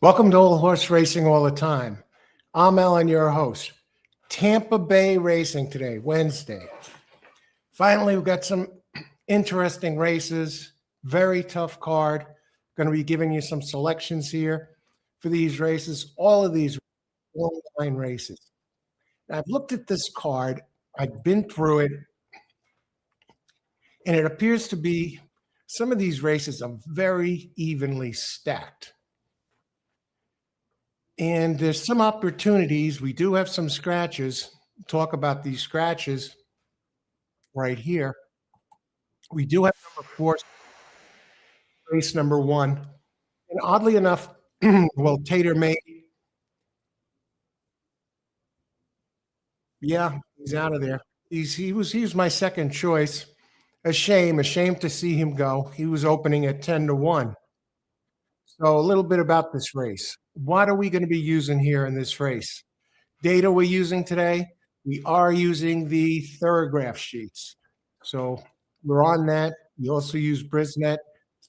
Welcome to Old Horse Racing All the Time. I'm Alan, your host. Tampa Bay Racing today, Wednesday. Finally, we've got some interesting races, very tough card. Going to be giving you some selections here for these races. All of these long-line races. Now, I've looked at this card. I've been through it, and it appears to be some of these races are very evenly stacked. And there's some opportunities. We do have some scratches. Talk about these scratches right here. We do have number 4, race number 1. And oddly enough, well, Tater made. Yeah, he's out of there. He was my second choice. A shame to see him go. He was opening at 10-1. So a little bit about this race. What are we going to be using here in this race? Data we're using today, we are using the Thorograph sheets. So we're on that. We also use Brisnet.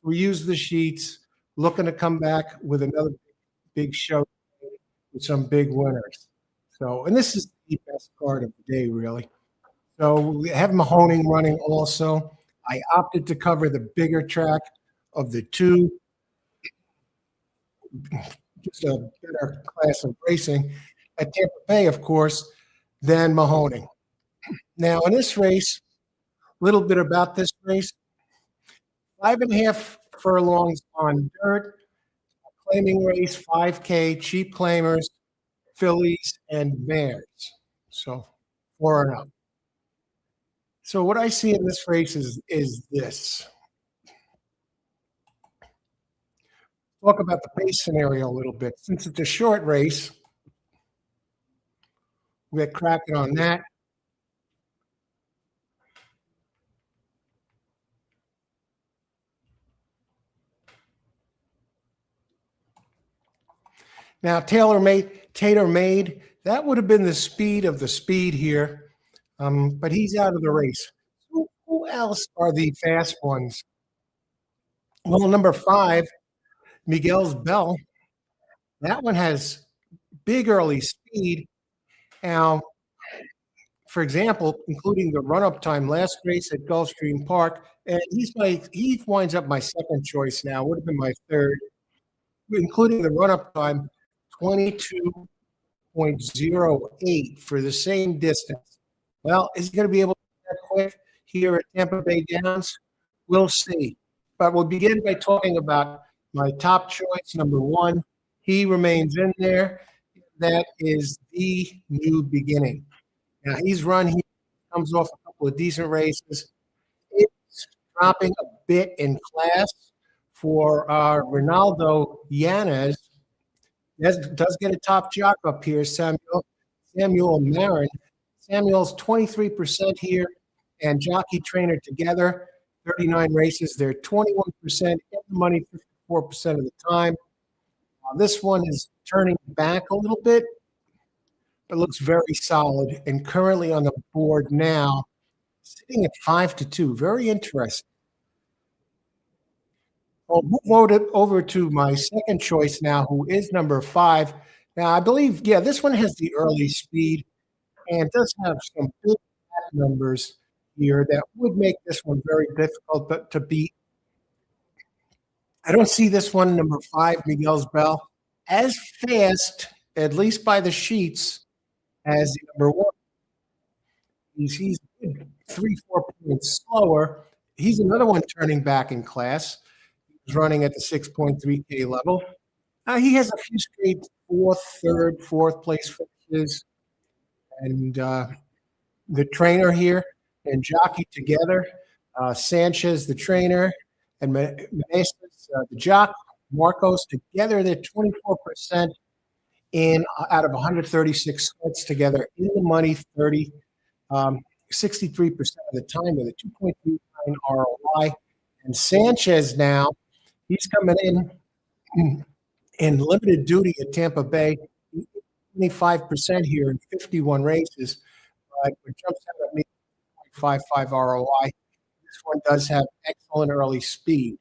We use the sheets, looking to come back with another big show with some big winners. So, and this is the best card of the day, really. So we have Mahoning running also. I opted to cover the bigger track of the two. Just a better class of racing at Tampa Bay, of course, than Mahoning. Now, in this race, a little bit about this race. 5.5 furlongs on dirt, claiming race, 5K, cheap claimers, fillies, and mares. So 4 and up. So what I see in this race is this. Talk about the pace scenario a little bit. Since it's a short race, we're cracking on that. Now, Tater made, that would have been the speed of the speed here, but he's out of the race. Who else are the fast ones? Well, number 5, Miguel's Bell. That one has big early speed. Now, for example, including the run-up time last race at Gulfstream Park, and he winds up my second choice now. Would have been my third, including the run-up time, 22.08 for the same distance. Well, is he going to be able to do that quick here at Tampa Bay Downs? We'll see. But we'll begin by talking about my top choice, number 1. He remains in there. That is the New Beginning. Now, he comes off a couple of decent races. It's dropping a bit in class for Ronaldo Yanez. Does get a top jock up here, Samuel Marin. Samuel's 23% here, and jockey trainer together, 39 races. They're 21% in the money, 54% of the time. This one is turning back a little bit, but looks very solid, and currently on the board now, sitting at 5-2. Very interesting. I'll move over to my second choice now, who is number 5. Now, I believe, this one has the early speed and does have some big numbers here that would make this one very difficult to beat. I don't see this one, number 5, Miguel's Bell, as fast, at least by the sheets, as the number 1. He's 3-4 points slower. He's another one turning back in class. He's running at the 6.3K level. He has a few straight 4th, 3rd, 4th place finishes. And the trainer here and jockey together, Sanchez, the trainer, and Meneses, the jock, Marcos, together, they're 24% out of 136 splits together in the money, 63% of the time with a 2.39 ROI. And Sanchez now, he's coming in limited duty at Tampa Bay, 25% here in 51 races, but jumps out at me 0.55 ROI. This one does have excellent early speed.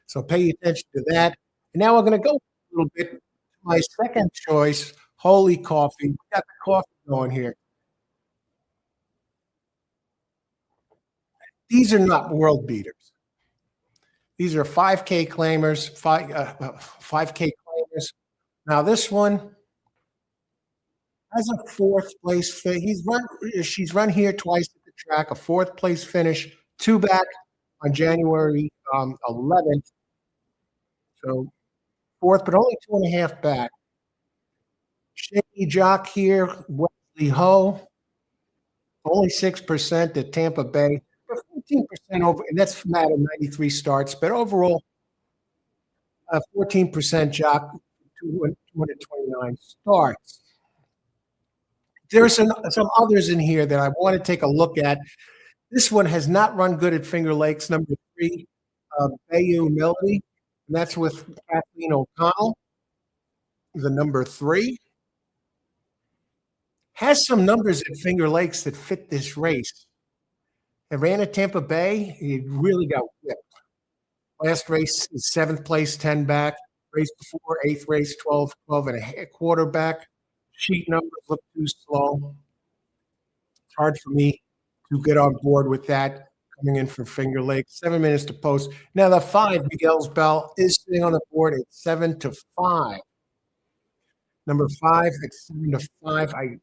So pay attention to that. And now we're going to go little bit. My second choice, Holy Coffee. We got the coffee going here. These are not world beaters. These are 5K claimers, 5K claimers. Now this one has a fourth place. She's run here twice at the track, a fourth place finish, two back on January 11th. So fourth, but only two and a half back. Shaky Jock here, Wesley Ho, only 6% at Tampa Bay, but 14% over, and that's from out of 93 starts. But overall, 14% Jock, 229 starts. There are some others in here that I want to take a look at. This one has not run good at Finger Lakes. Number 3, Bayou Melody, and that's with Kathleen O'Connell, the number 3. Has some numbers at Finger Lakes that fit this race. It ran at Tampa Bay. It really got whipped. Last race is 7th place, 10 back. Race before, 8th race, 12 and a quarter back. Sheet numbers look too slow. It's hard for me to get on board with that coming in from Finger Lakes. 7 minutes to post. Now the 5, Miguel's Bell, is sitting on the board at 7-5. Number 5 at 7-5.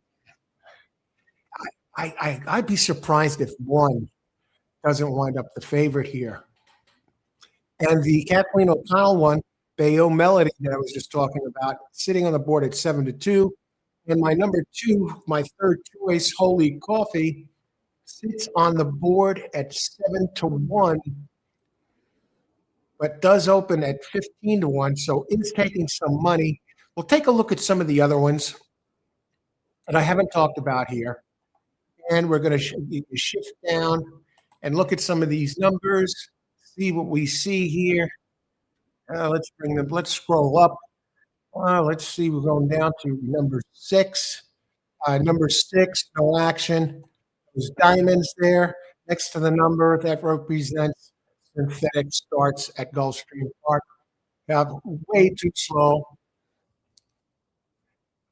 I'd be surprised if 1 doesn't wind up the favorite here. And the Kathleen O'Connell one, Bayou Melody, that I was just talking about, sitting on the board at 7-2. And my number 2, my third choice, Holy Coffee, sits on the board at 7-1, but does open at 15-1, so is taking some money. We'll take a look at some of the other ones that I haven't talked about here. And we're going to shift down and look at some of these numbers, see what we see here. Let's scroll up. Let's see, we're going down to number 6. Number 6, no action. There's diamonds there next to the number that represents synthetic starts at Gulfstream Park. Way too slow.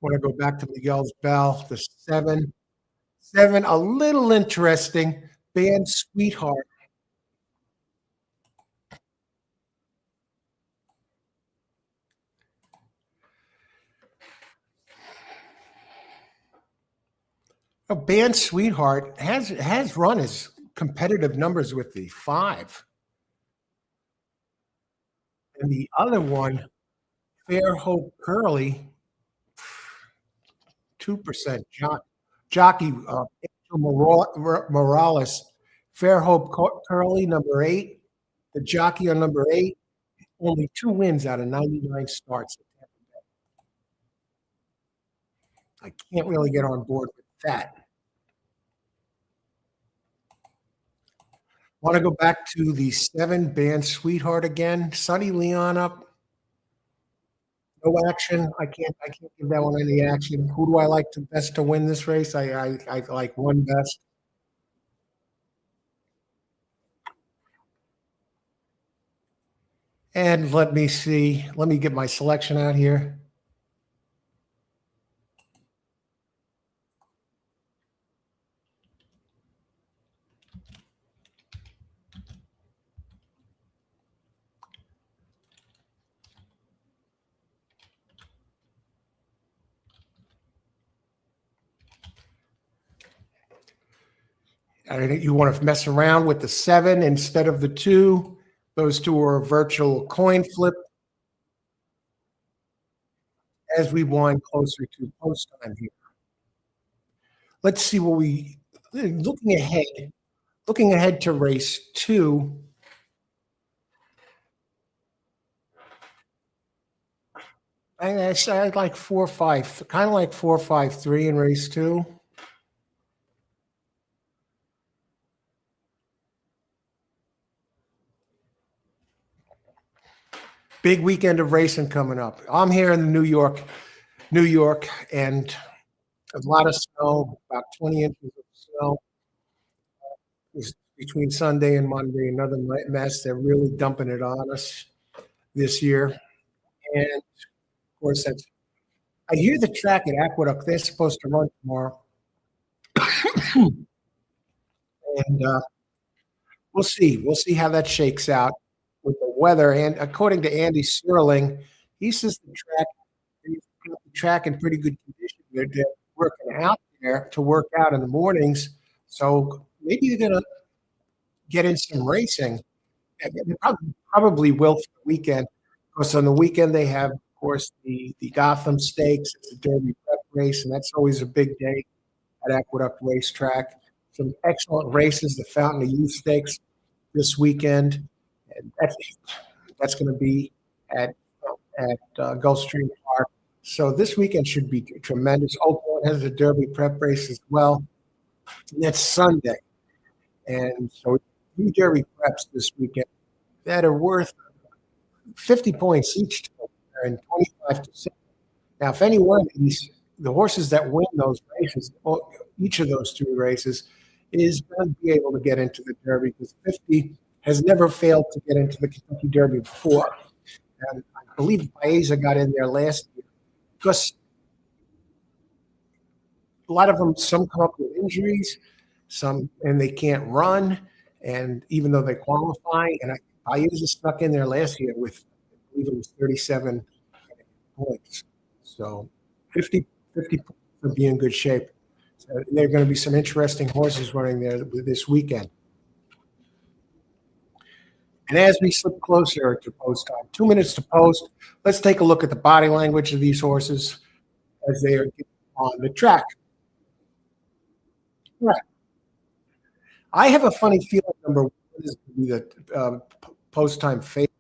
Want to go back to Miguel's Bell, the 7. 7, a little interesting. Band Sweetheart. Band Sweetheart has run his competitive numbers with the 5. And the other one, Fair Hope Curly, 2%. Jockey Angel Morales, Fair Hope Curly, number 8. The jockey on number 8, only 2 wins out of 99 starts. I can't really get on board with that. Want to go back to the 7, Band Sweetheart again. Sonny Leon up. No action. I can't give that one any action. Who do I like the best to win this race? I like 1 best. And let me see. Let me get my selection out here. You want to mess around with the 7 instead of the 2. Those 2 are a virtual coin flip as we wind closer to post time here. Let's see what looking ahead to race 2. I'd like 4-5, kind of like 4-5-3 in race 2. Big weekend of racing coming up. I'm here in New York, and a lot of snow, about 20 inches of snow between Sunday and Monday. Another mess. They're really dumping it on us this year. And course, that's I hear the track at Aqueduct, they're supposed to run tomorrow, and, we'll see. We'll see how that shakes out with the weather, and according to Andy Sterling, he says he's got the track in pretty good condition. They're working out there to work out in the mornings, so maybe they're gonna get in some racing. And they probably will for the weekend, because on the weekend they have, of course, the Gotham Stakes, it's a Derby prep race, and that's always a big day at Aqueduct Racetrack. Some excellent races, the Fountain of Youth Stakes this weekend, and that's going to be at Gulfstream Park. So this weekend should be tremendous. Oakland has a Derby prep race as well. And that's Sunday, and so 2 Derby preps this weekend that are worth 50 points each, and 25 to 6. Now, if any one of the horses that win those races, each of those 2 races, is going to be able to get into the Derby, because 50 has never failed to get into the Kentucky Derby before. And I believe Baeza got in there last year, because a lot of them, some come up with injuries, and they can't run, and even though they qualify, and Baeza snuck in there last year with, I believe it was 37 points. So 50 points would be in good shape. So there are going to be some interesting horses running there this weekend. And as we slip closer to post time, 2 minutes to post, let's take a look at the body language of these horses as they are on the track. Right. I have a funny feeling number 1 is going to be the post time favorite.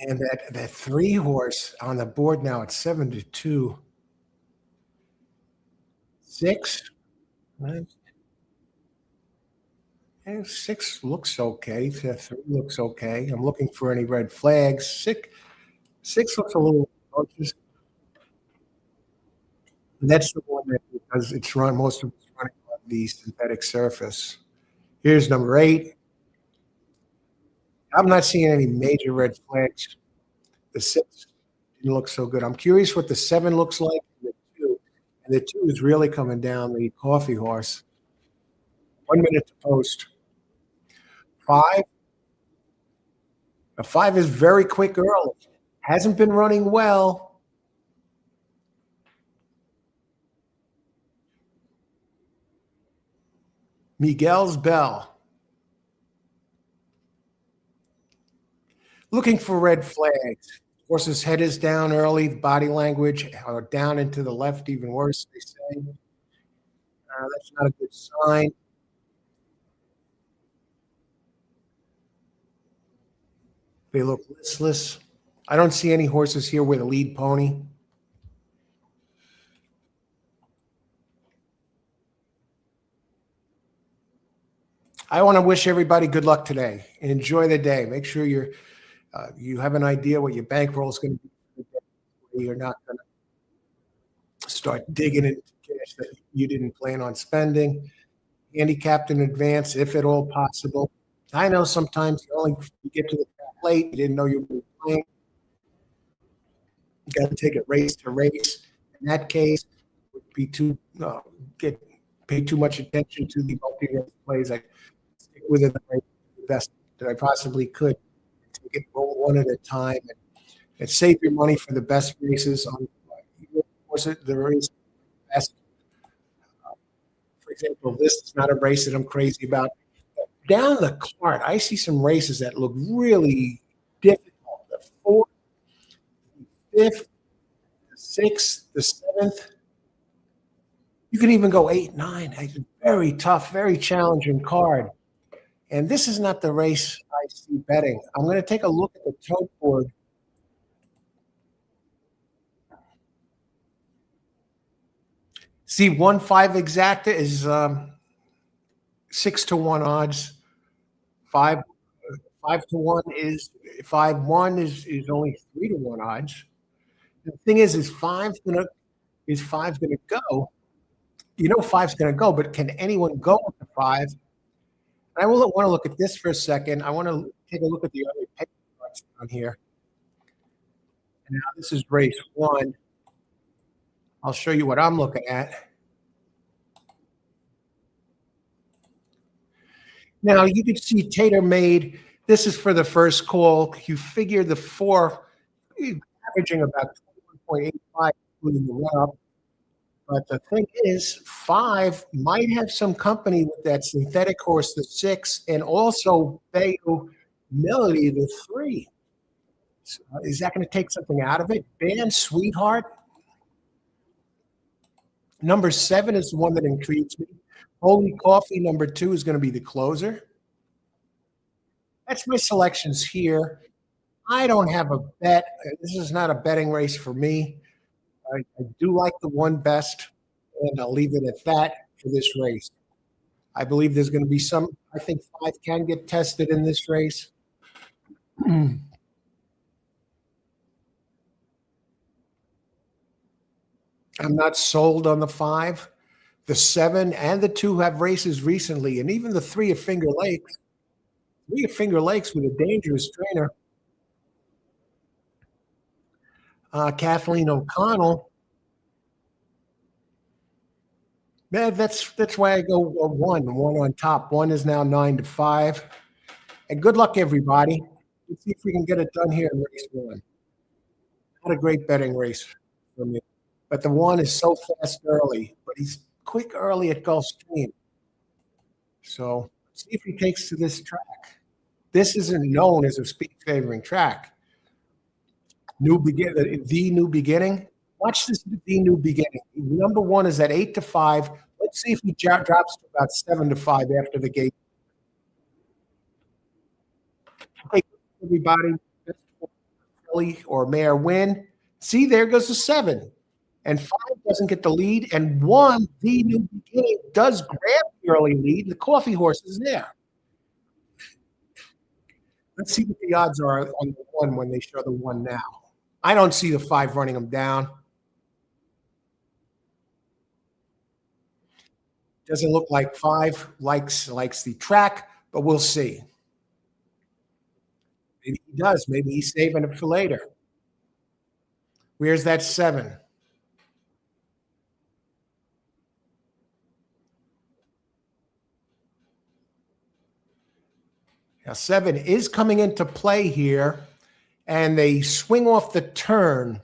And that 3 horse on the board now at 7-2. 6. Right? And 6 looks okay. 3 looks okay. I'm looking for any red flags. 6 looks a little cautious. That's the one that, because it's most of it's running on the synthetic surface. Here's number 8. I'm not seeing any major red flags. The 6 didn't look so good. I'm curious what the 7 looks like. And the 2 is really coming down the coffee horse. 1 minute to post. 5. The 5 is very quick early. Hasn't been running well. Miguel's Bell. Looking for red flags. Horse's head is down early. Body language down into the left, even worse, they say. That's not a good sign. They look listless. I don't see any horses here with a lead pony. I want to wish everybody good luck today. Enjoy the day. Make sure you have an idea what your bankroll is going to be. You're not going to start digging into cash that you didn't plan on spending. Handicapped in advance, if at all possible. I know sometimes you get to the track late, you didn't know you were playing. You got to take it race to race. In that case, would be pay too much attention to the multi-race plays. I stick with it the best that I possibly could. Take it roll one at a time and save your money for the best races. There is best. For example, this is not a race that I'm crazy about. Down the card, I see some races that look really difficult. The 4th, the 5th, the 6th, the 7th. You can even go 8, 9. It's a very tough, very challenging card. And this is not the race I see betting. I'm going to take a look at the tote board. See, 1-5 exacta is 6-1 odds. 5-1 is 5-1 is only 3-1 odds. The thing is 5's gonna go? You know 5's gonna go, but can anyone go with the 5? I want to look at this for a second. I want to take a look at the other paper charts down here. And now this is race one. I'll show you what I'm looking at. Now you can see Tater made, this is for the first call. You figure the four, averaging about 21.85, including the run-up. But the thing is, five might have some company with that synthetic horse, the six, and also Bayou Melody, the three. So is that going to take something out of it? Band Sweetheart. Number seven is the one that intrigues me. Holy Coffee, number two, is going to be the closer. That's my selections here. I don't have a bet. This is not a betting race for me. I do like the one best, and I'll leave it at that for this race. I believe there's going to be some, I think five can get tested in this race. I'm not sold on the five. The seven and the two have races recently, and even the three at Finger Lakes. Three at Finger Lakes with a dangerous trainer. Kathleen O'Connell. Man, that's why I go one on top. One is now 9-5. And good luck, everybody. Let's see if we can get it done here in race one. Not a great betting race for me. But the one is so fast early, but he's quick early at Gulfstream. So let's see if he takes to this track. This isn't known as a speed favoring track. The New Beginning. Watch this, The New Beginning. Number one is at 8-5. Let's see if he drops to about 7-5 after the gate. Okay, everybody, filly or mare win. See, there goes the 7. And 5 doesn't get the lead. And 1, The New Beginning, does grab the early lead. The coffee horse is there. Let's see what the odds are on the 1 when they show the 1 now. I don't see the 5 running them down. Doesn't look like 5 likes the track, but we'll see. Maybe he does. Maybe he's saving it for later. Where's that 7? Now 7 is coming into play here, and they swing off the turn.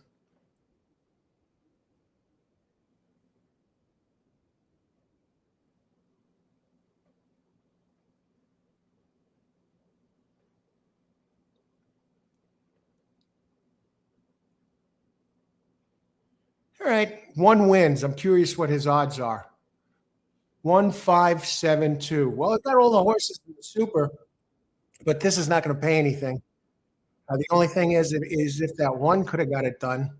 All right, 1 wins. I'm curious what his odds are. 1-5-7-2. Well, I've got all the horses in the super, but this is not going to pay anything. The only thing is if that 1 could have got it done.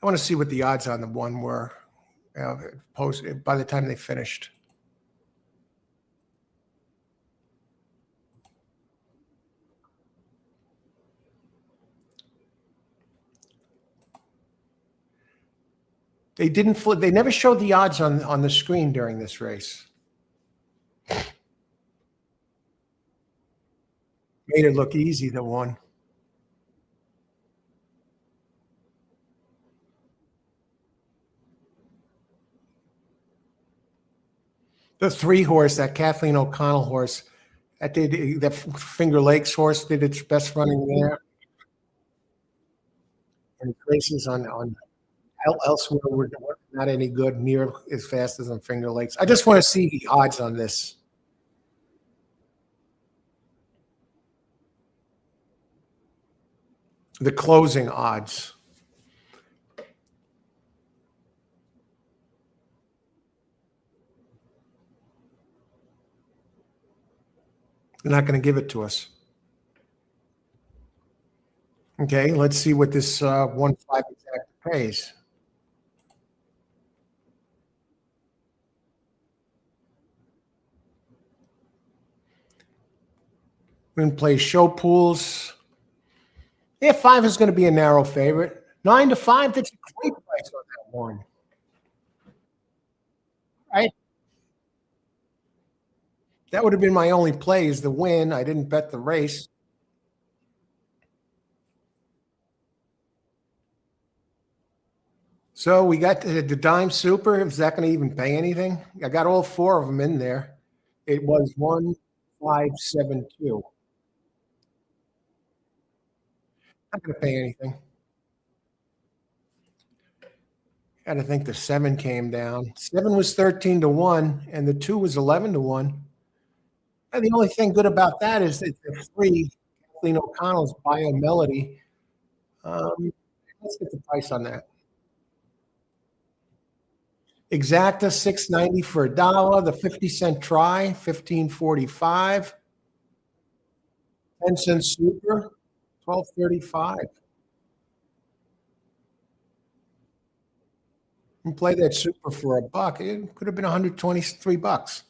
I want to see what the odds on the 1 were posted by the time they finished. They didn't flip. They never showed the odds on the screen during this race. Made it look easy, the 1. The 3 horse, that Kathleen O'Connell horse, that Finger Lakes horse did its best running there. And races on elsewhere were not any good, near as fast as on Finger Lakes. I just want to see the odds on this. The closing odds. They're not going to give it to us. Okay, let's see what this 1-5 exact pays. We're going to play show pools. Yeah, 5 is going to be a narrow favorite. 9-5, that's a great price on that 1. Right? That would have been my only play is the win. I didn't bet the race. So we got the dime super. Is that going to even pay anything? I got all four of them in there. It was 1572. Not going to pay anything. And I think the seven came down. Seven was 13-1, and the two was 11-1. And the only thing good about that is that the free Kathleen O'Connell's Bio Melody. Let's get the price on that. Exacta 690 for a dollar. The 50-cent try 1545. 10-cent super 1235. And play that super for a buck. It could have been 123 bucks.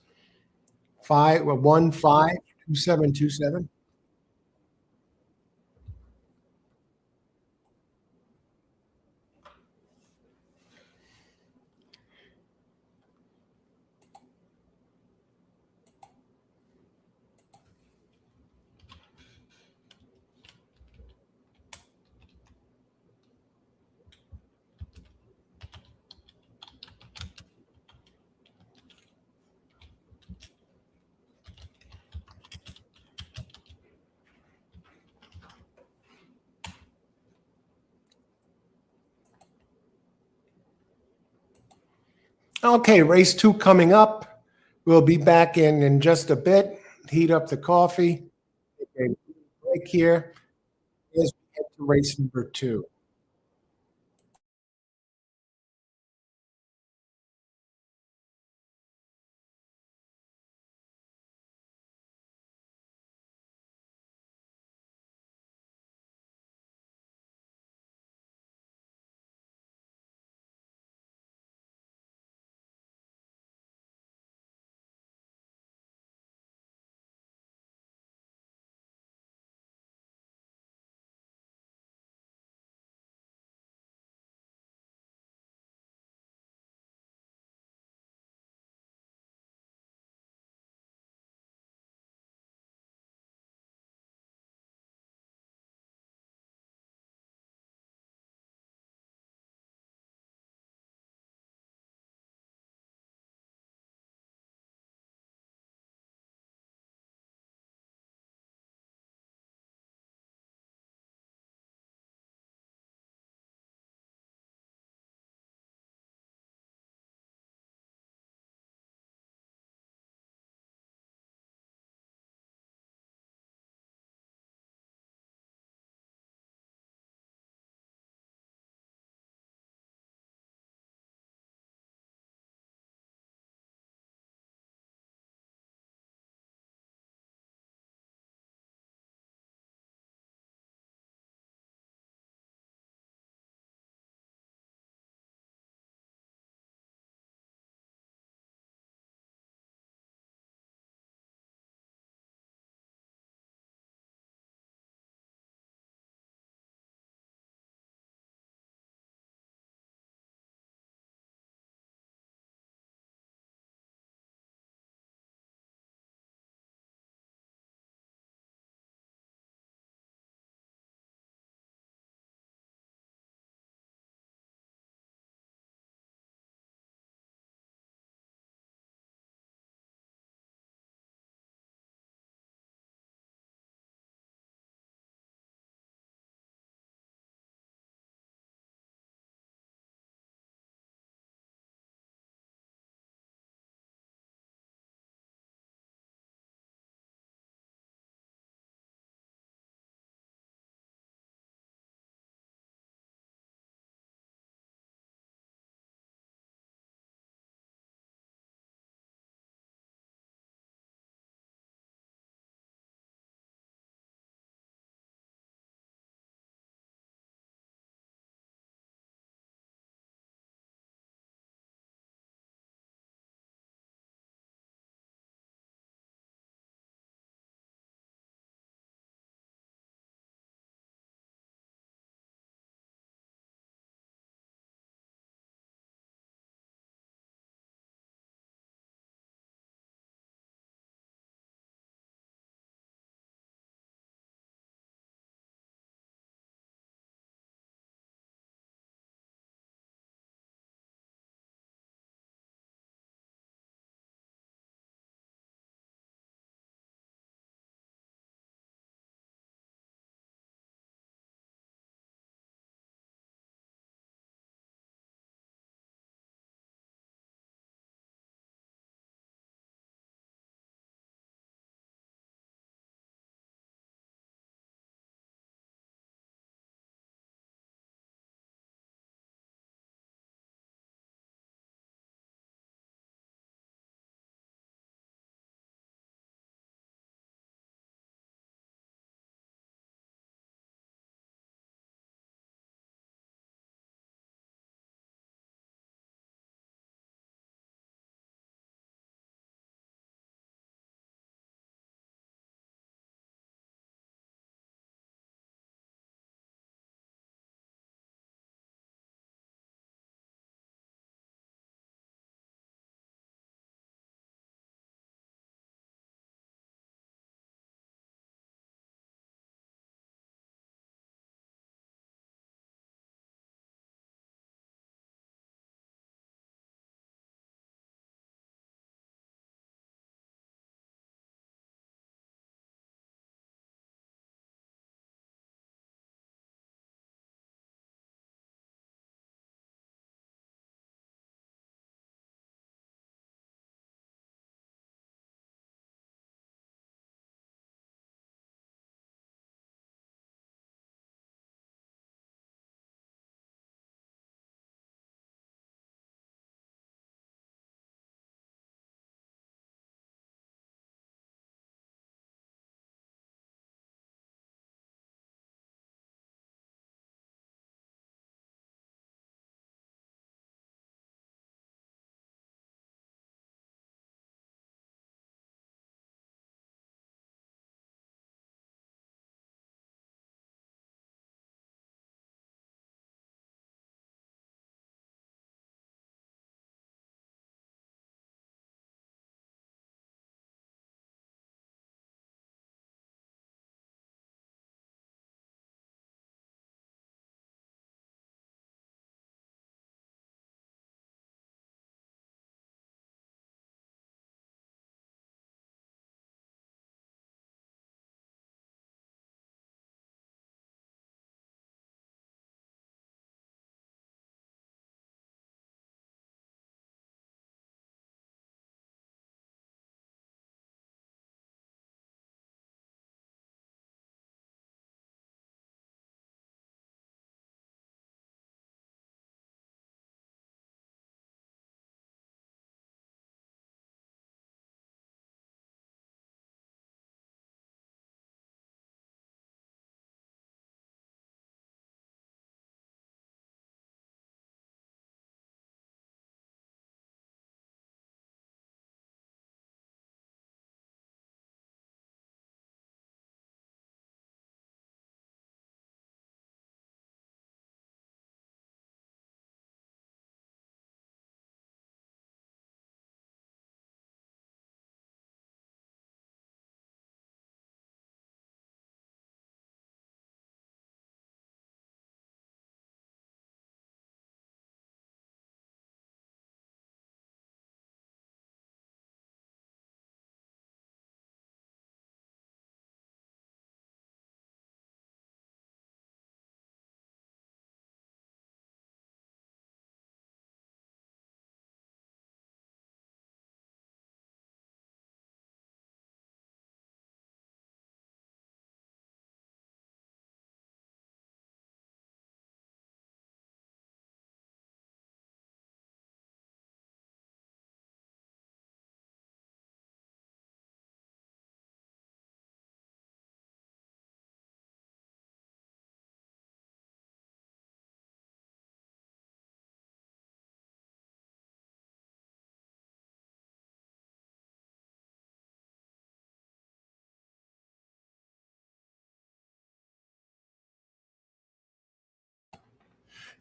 5 1 5 2727. Okay, race two coming up. We'll be back in just a bit. Heat up the coffee. Take a break here as we get to race number two.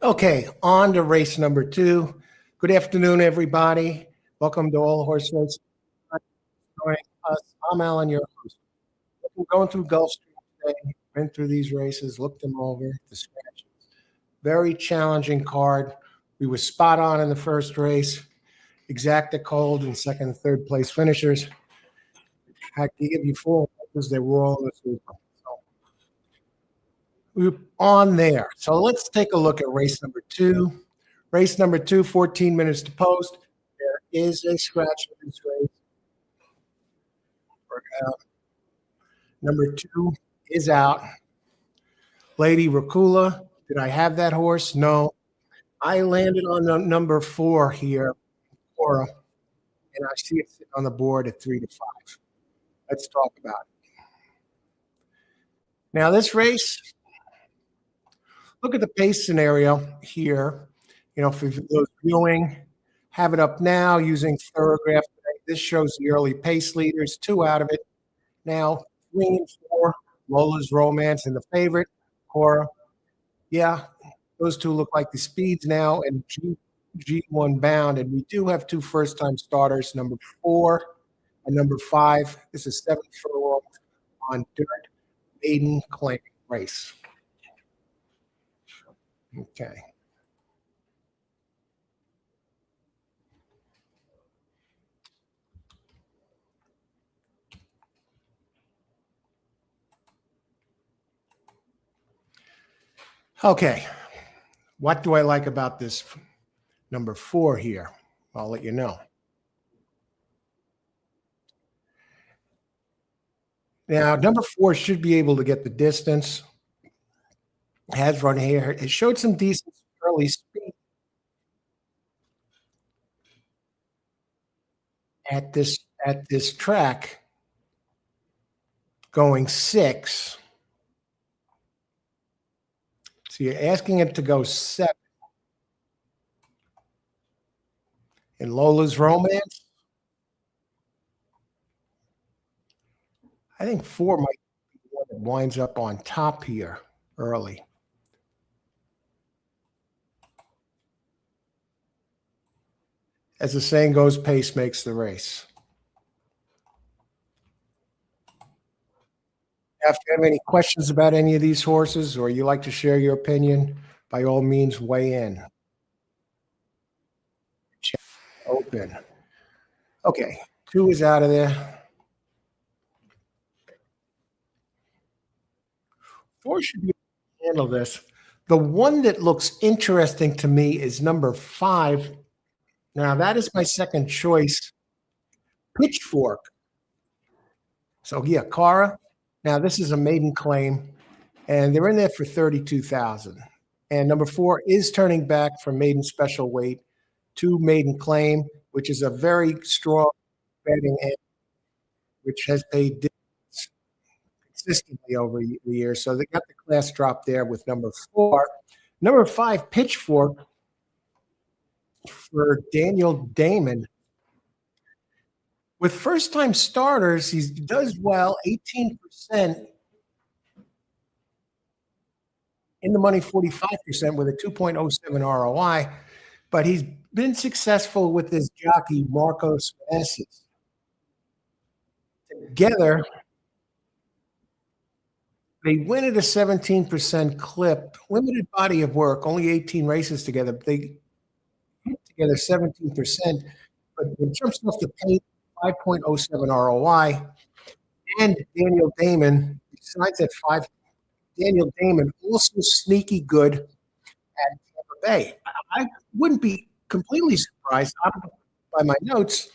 Okay, on to race number 2. Good afternoon, everybody. Welcome to All Horse Race. Joining us. I'm Alan, your host. We're going through Gulf Stream today. Went through these races, looked them over, the scratches. Very challenging card. We were spot on in the first race. Exacta cold and second and third place finishers. I can give you full because they were all in the super. So we're on there. So let's take a look at race number 2. Race number 2, 14 minutes to post. There is a scratch in this race. Number 2 is out. Lady Racula. Did I have that horse? No. I landed on the number 4 here, Cora, and I see it sitting on the board at 3 to 5. Let's talk about it. Now, this race, look at the pace scenario here. You know, for those viewing, have it up now using Thoroughgraph. This shows the early pace leaders, 2 out of it. Now, 3 and 4, Lola's Romance and the favorite, Cora. Yeah, those 2 look like the speeds now, and G1 Bound. And we do have 2 first-time starters, number 4 and number 5. This is 7 furlongs on dirt, maiden claim race. Okay. Okay. What do I like about this number 4 here? I'll let you know. Now, number 4 should be able to get the distance. Has run here. It showed some decent early speed at this track, going 6. So you're asking it to go 7. In Lola's Romance, I think 4 might be the one that winds up on top here early. As the saying goes, pace makes the race. If you have any questions about any of these horses or you like to share your opinion, by all means, weigh in. Chat open. Okay, 2 is out of there. 4 should be able to handle this. The one that looks interesting to me is number 5. Now, that is my second choice, Pitchfork. So, yeah, Cara. Now, this is a maiden claim, and they're in there for $32,000. And number 4 is turning back from maiden special weight to maiden claim, which is a very strong betting end, which has paid dividends consistently over the years. So they got the class drop there with number 4. Number 5, Pitchfork for Daniel Damon. With first-time starters, he does well, 18%. In the money, 45% with a 2.07 ROI. But he's been successful with this jockey, Marcos Meneses. Together, they win at a 17% clip. Limited body of work, only 18 races together. But they hit together 17%. But in terms of the pay, 5.07 ROI. And Daniel Damon, besides that 5, Daniel Damon also sneaky good at Tampa Bay. I wouldn't be completely surprised. By my notes,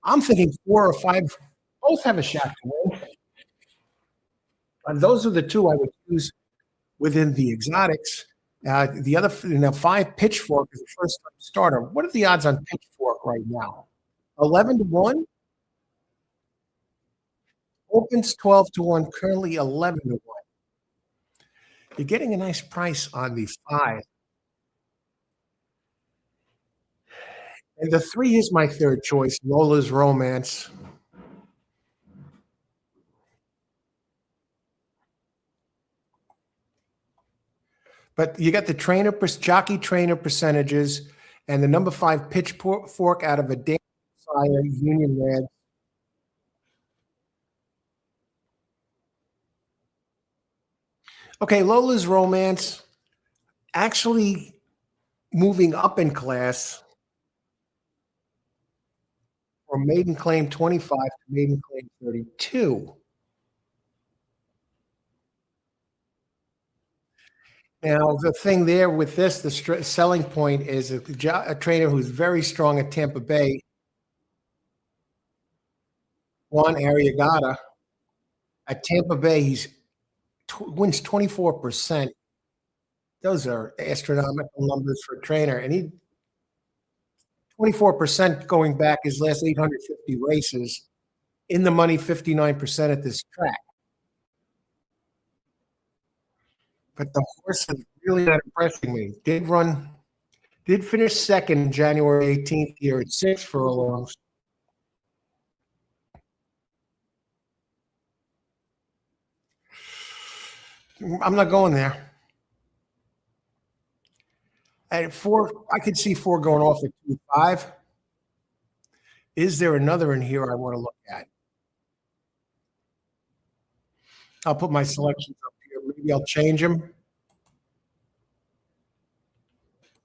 I'm thinking 4 or 5 both have a shot to win. And those are the 2 I would use within the exotics. The other, 5, Pitchfork is the first-time starter. What are the odds on Pitchfork right now? 11 to 1? Opens 12 to 1, currently 11 to 1. You're getting a nice price on the 5. And the 3 is my third choice, Lola's Romance. But you got the jockey trainer percentages and the number 5 pitchfork out of a Dan Sire Union Red. Okay, Lola's Romance actually moving up in class from maiden claim 25 to maiden claim 32. Now, the thing there with this, the selling point is a trainer who's very strong at Tampa Bay, Juan Arriagada. At Tampa Bay, wins 24%. Those are astronomical numbers for a trainer. And he 24% going back his last 850 races, in the money 59% at this track. But the horse is really not impressing me. Did finish second January 18th here at 6 furlongs. I'm not going there. At 4, I could see 4 going off at 2.5. Is there another in here I want to look at? I'll put my selections up here. Maybe I'll change them.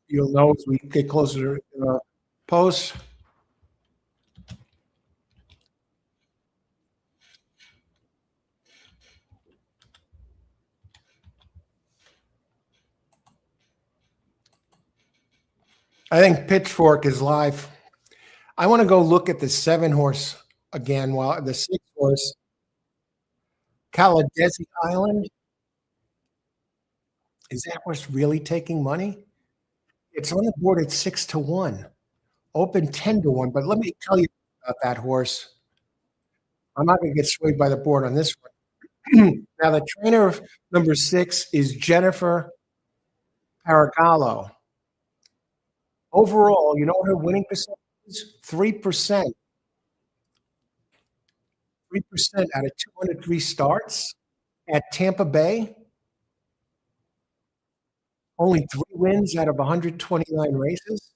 You'll know as we get closer to post. I think Pitchfork is live. I want to go look at the 7 horse again, while the 6 horse, Caladesi Island. Is that horse really taking money? It's on the board at 6-1, open 10-1. But let me tell you about that horse. I'm not going to get swayed by the board on this one. Now, the trainer of number 6 is Jennifer Paragallo. Overall, you know what her winning percentage is? 3%. 3% out of 203 starts at Tampa Bay. Only 3 wins out of 129 races.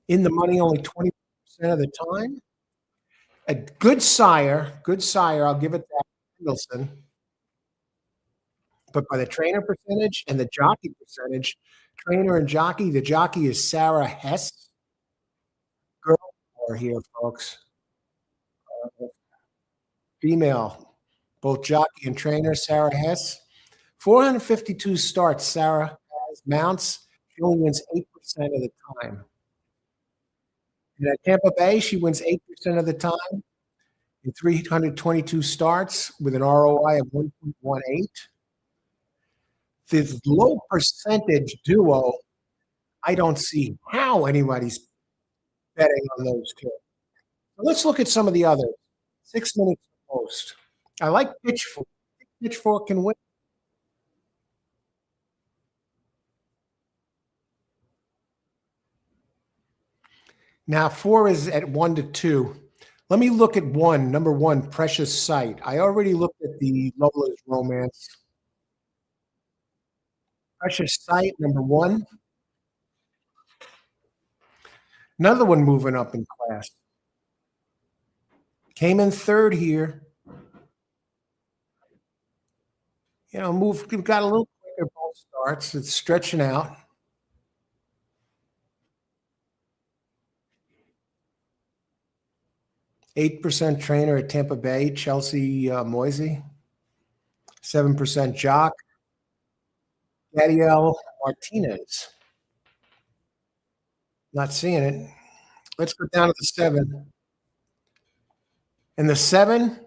In the money only 20% of the time. A good sire, I'll give it that, Mendelssohn. But by the trainer percentage and the jockey percentage, trainer and jockey, the jockey is Sarah Hess. Girl power here, folks. Female, both jockey and trainer, Sarah Hess. 452 starts, Sarah has mounts. She only wins 8% of the time. And at Tampa Bay, she wins 8% of the time in 322 starts with an ROI of 1.18. This low percentage duo, I don't see how anybody's betting on those two. So let's look at some of the others. 6 minutes post. I like Pitchfork. Pitchfork can win. Now 4 is at 1-2. Let me look at 1. Number 1, Precious Sight. I already looked at the Lola's Romance. Precious Sight, number 1. Another one moving up in class. Came in 3rd here. You know, got a little quicker both starts. It's stretching out. %8 trainer at Tampa Bay, Chelsea Moisey. 7% jock, Gadiel Martinez. Not seeing it. Let's go down to the 7. And the 7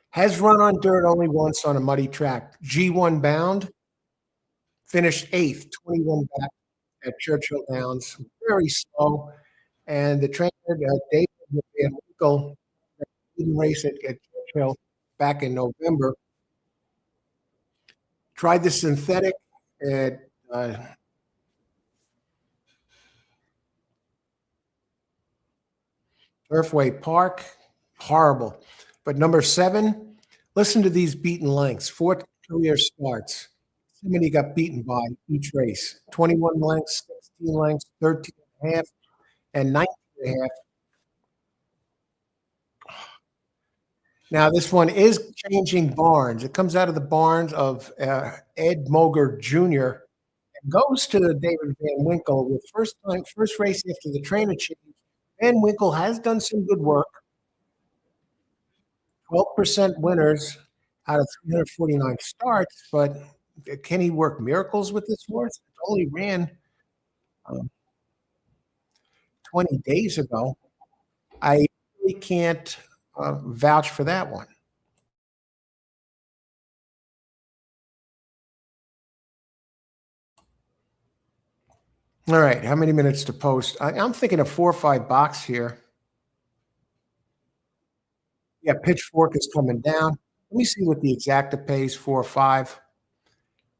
has run on dirt only once on a muddy track. G1 Bound finished 8th, 21 back at Churchill Downs. Very slow. And the trainer, David Van Winkle, didn't race at Churchill back in November. Tried the synthetic at Turfway Park. Horrible. But number 7, listen to these beaten lengths. career starts. See how many got beaten by each race. 21 lengths, 16 lengths, 13 and a half, and 19 and a half. Now, this one is changing barns. It comes out of the barns of Ed Moger Jr. and goes to David Van Winkle with first race after the trainer change. Van Winkle has done some good work. 12% winners out of 349 starts, but can he work miracles with this horse? It only ran um, 20 days ago. I really can't vouch for that one. All right, how many minutes to post? I'm thinking a 4 or 5 box here. Yeah, Pitchfork is coming down. Let me see what the exacta pays, 4 or 5.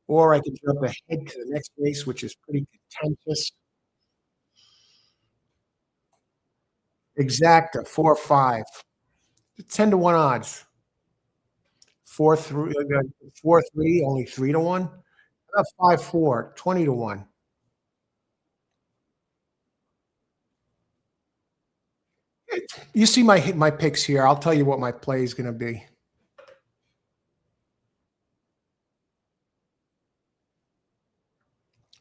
Or I can jump ahead to the next race, which is pretty contentious. Exacta, 4 or 5. 10 to 1 odds. 4-3, 4-3, only 3 to 1. How about 5-4, 20 to 1. You see my picks here. I'll tell you what my play is going to be.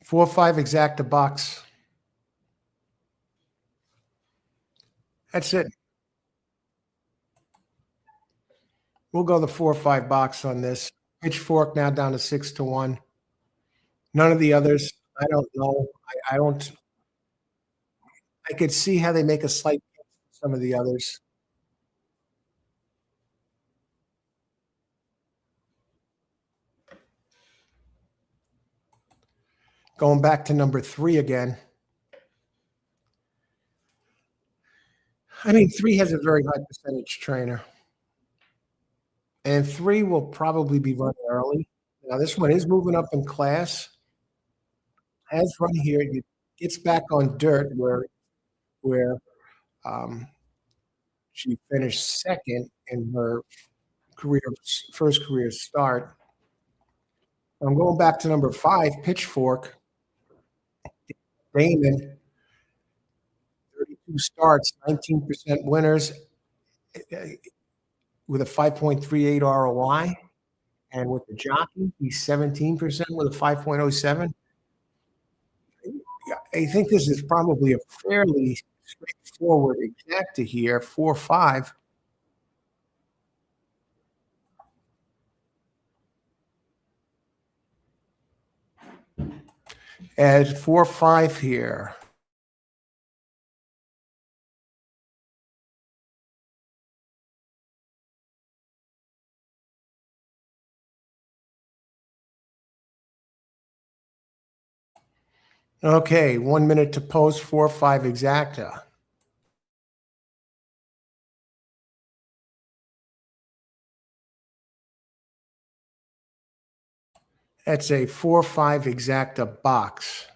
4 or 5 exacta box. That's it. We'll go the 4 or 5 box on this. Pitchfork now down to 6 to 1. None of the others. I don't know. I don't. I could see how they make a slight pitch for some of the others. Going back to number 3 again. I mean, 3 has a very high percentage trainer. And 3 will probably be run early. Now, this one is moving up in class. Has run here. It gets back on dirt where um, she finished second in her first career start. I'm going back to number 5, Pitchfork. Damon, 32 starts, 19% winners with a 5.38 ROI. And with the jockey, he's 17% with a 5.07. I think this is probably a fairly straightforward exacta here, 4 or 5. At 4 or 5 here. Okay, 1 minute to post, 4 or 5 exacta. That's a 4 or 5 exacta box.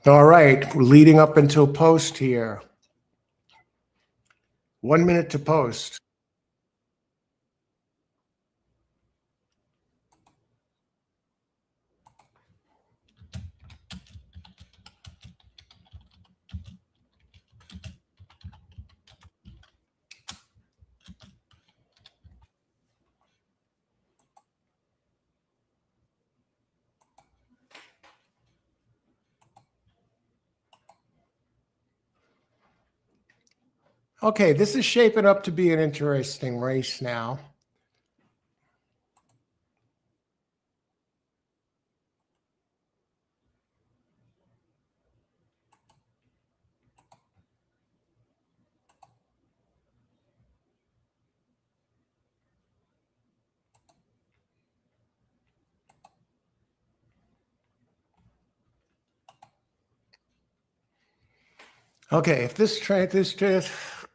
All right, we're leading up until post here. 1 minute to post. Okay, this is shaping up to be an interesting race now. Okay, if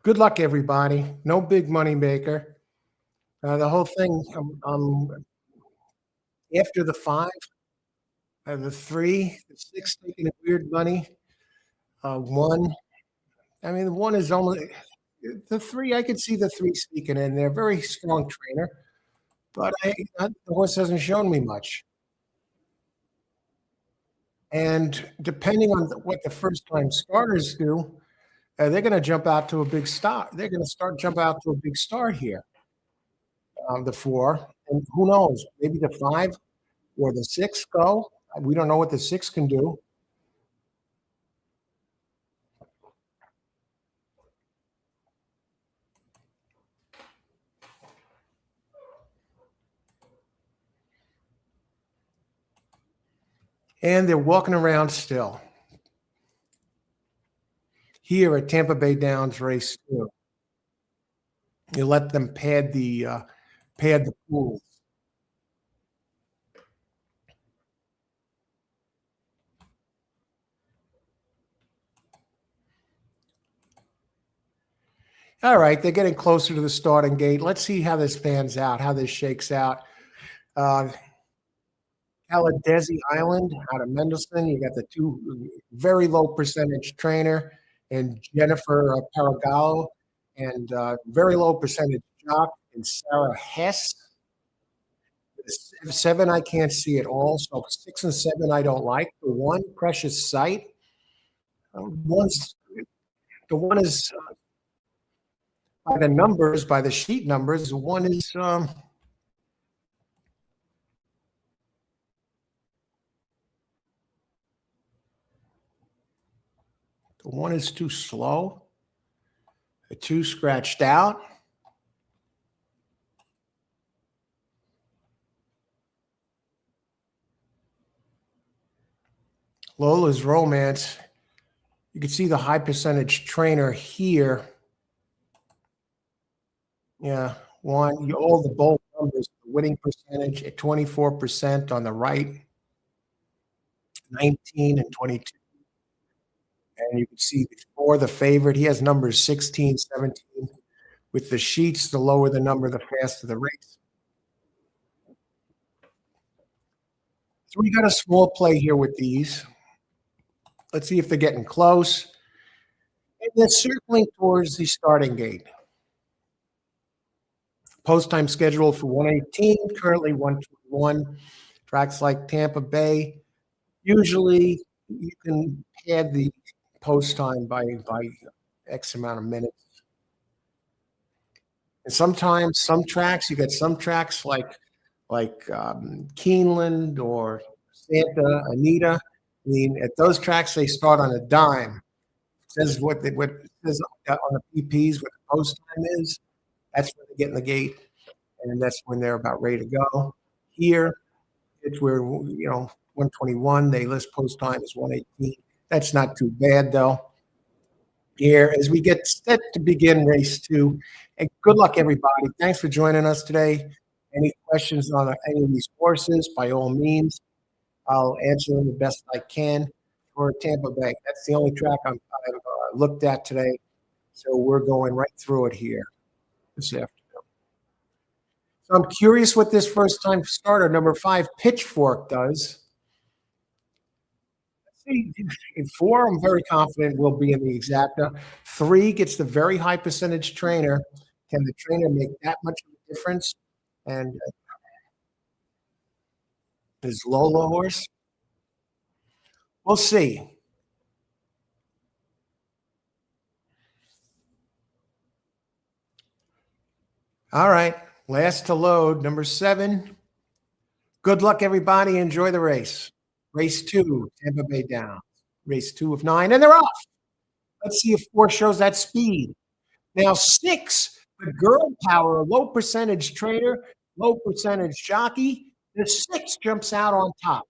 good luck, everybody. No big money maker. The whole thing, after the five, the three, the six taking a weird money. One, I mean, the one is only the three. I could see the three sneaking in there. Very strong trainer, but the horse hasn't shown me much. And depending on what the first time starters do, they're going to jump out to a big star. They're going to start jump out to a big star here. The four, and who knows? Maybe the five or the six go. We don't know what the six can do. And they're walking around still here at Tampa Bay Downs race 2. You let them pad the pools. All right, they're getting closer to the starting gate. Let's see how this pans out, how this shakes out. Uh, Caladesi Island out of Mendelssohn. You got the two very low percentage trainer and Jennifer Paragallo, and very low percentage jock and Sarah Hess. Seven, I can't see at all. So 6 and 7, I don't like. The one, Precious Sight. One's the one is by the numbers, by the sheet numbers. One is the one is too slow. The two scratched out. Lola's Romance. You can see the high percentage trainer here. Yeah, all the bold numbers, the winning percentage at 24% on the right, 19 and 22. And you can see before the favorite, he has numbers 16, 17. With the sheets, the lower the number, the faster the race. So we got a small play here with these. Let's see if they're getting close. And they're circling towards the starting gate. Post time scheduled for 118, currently 121. Tracks like Tampa Bay. Usually you can pad the post time by X amount of minutes. And sometimes some tracks, you get some tracks like Keeneland or Santa Anita. I mean, at those tracks, they start on a dime. It says what it says on the PPs what the post time is. That's when they get in the gate, and that's when they're about ready to go. Here, it's where 121. They list post time is 118. That's not too bad though. Here, as we get set to begin race 2, and good luck, everybody. Thanks for joining us today. Any questions on any of these horses, by all means, I'll answer them the best I can for Tampa Bay. That's the only track I've looked at today. So we're going right through it here this afternoon. So I'm curious what this first time starter, number 5, Pitchfork, does. In 4, I'm very confident we'll be in the exacta. 3 gets the very high percentage trainer. Can the trainer make that much of a difference? And his Lola horse? We'll see. All right. Last to load, number 7. Good luck, everybody. Enjoy the race. Race 2, Tampa Bay Downs. Race 2 of 9, and they're off. Let's see if 4 shows that speed. Now 6, the Girl Power, low percentage trainer, low percentage jockey. The 6 jumps out on top.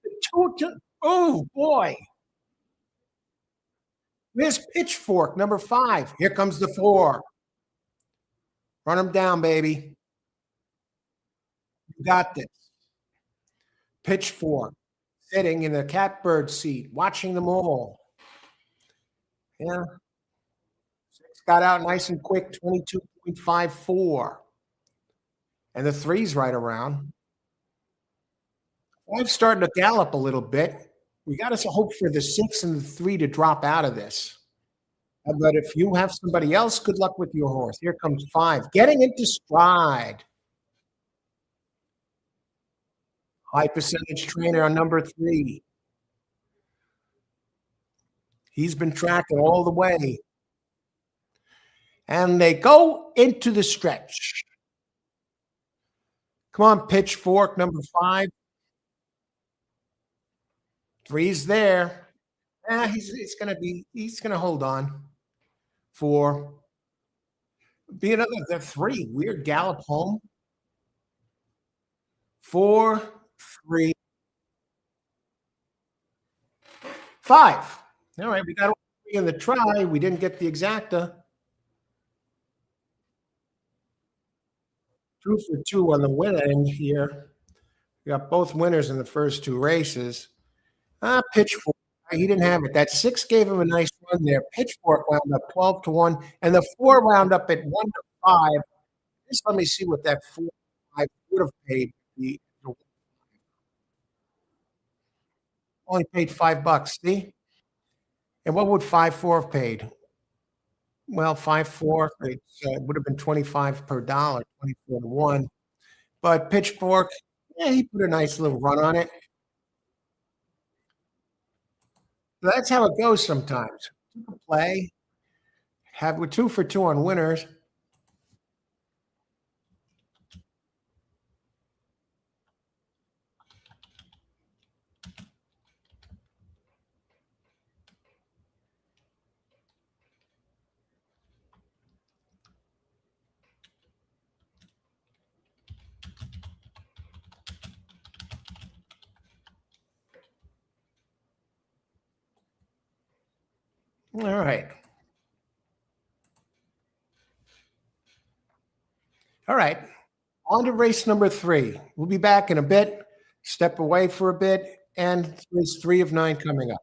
The 2, oh boy. There's Pitchfork, number 5. Here comes the 4. Run them down, baby. You got this. Pitchfork, sitting in the catbird seat, watching them all. Yeah, 6 got out nice and quick, 22.54. And the three's right around. Five's starting to gallop a little bit. We got to hope for the 6 and the 3 to drop out of this. But if you have somebody else, good luck with your horse. Here comes 5, getting into stride. High percentage trainer on number 3. He's been tracking all the way. And they go into the stretch. Come on, Pitchfork, number 5. 3's there. He's gonna hold on. 4. Be another the 3. Weird gallop home. 4, 3, 5. All right, we got 3 in the try. We didn't get the exacta. 2 for 2 on the win end here. We got both winners in the first 2 races. Pitchfork, he didn't have it. That 6 gave him a nice run there. Pitchfork wound up 12 to 1, and the 4 wound up at 1 to 5. Just let me see what that 4 5 would have paid. The only paid $5. See? And what would 5 4 have paid? Well, 5 4, it would have been 25 per dollar, 24 to 1. But Pitchfork, yeah, he put a nice little run on it. So that's how it goes sometimes. You can play, have with 2 for 2 on winners. All right. All right. On to race number 3. We'll be back in a bit. Step away for a bit, and race 3 of 9 coming up.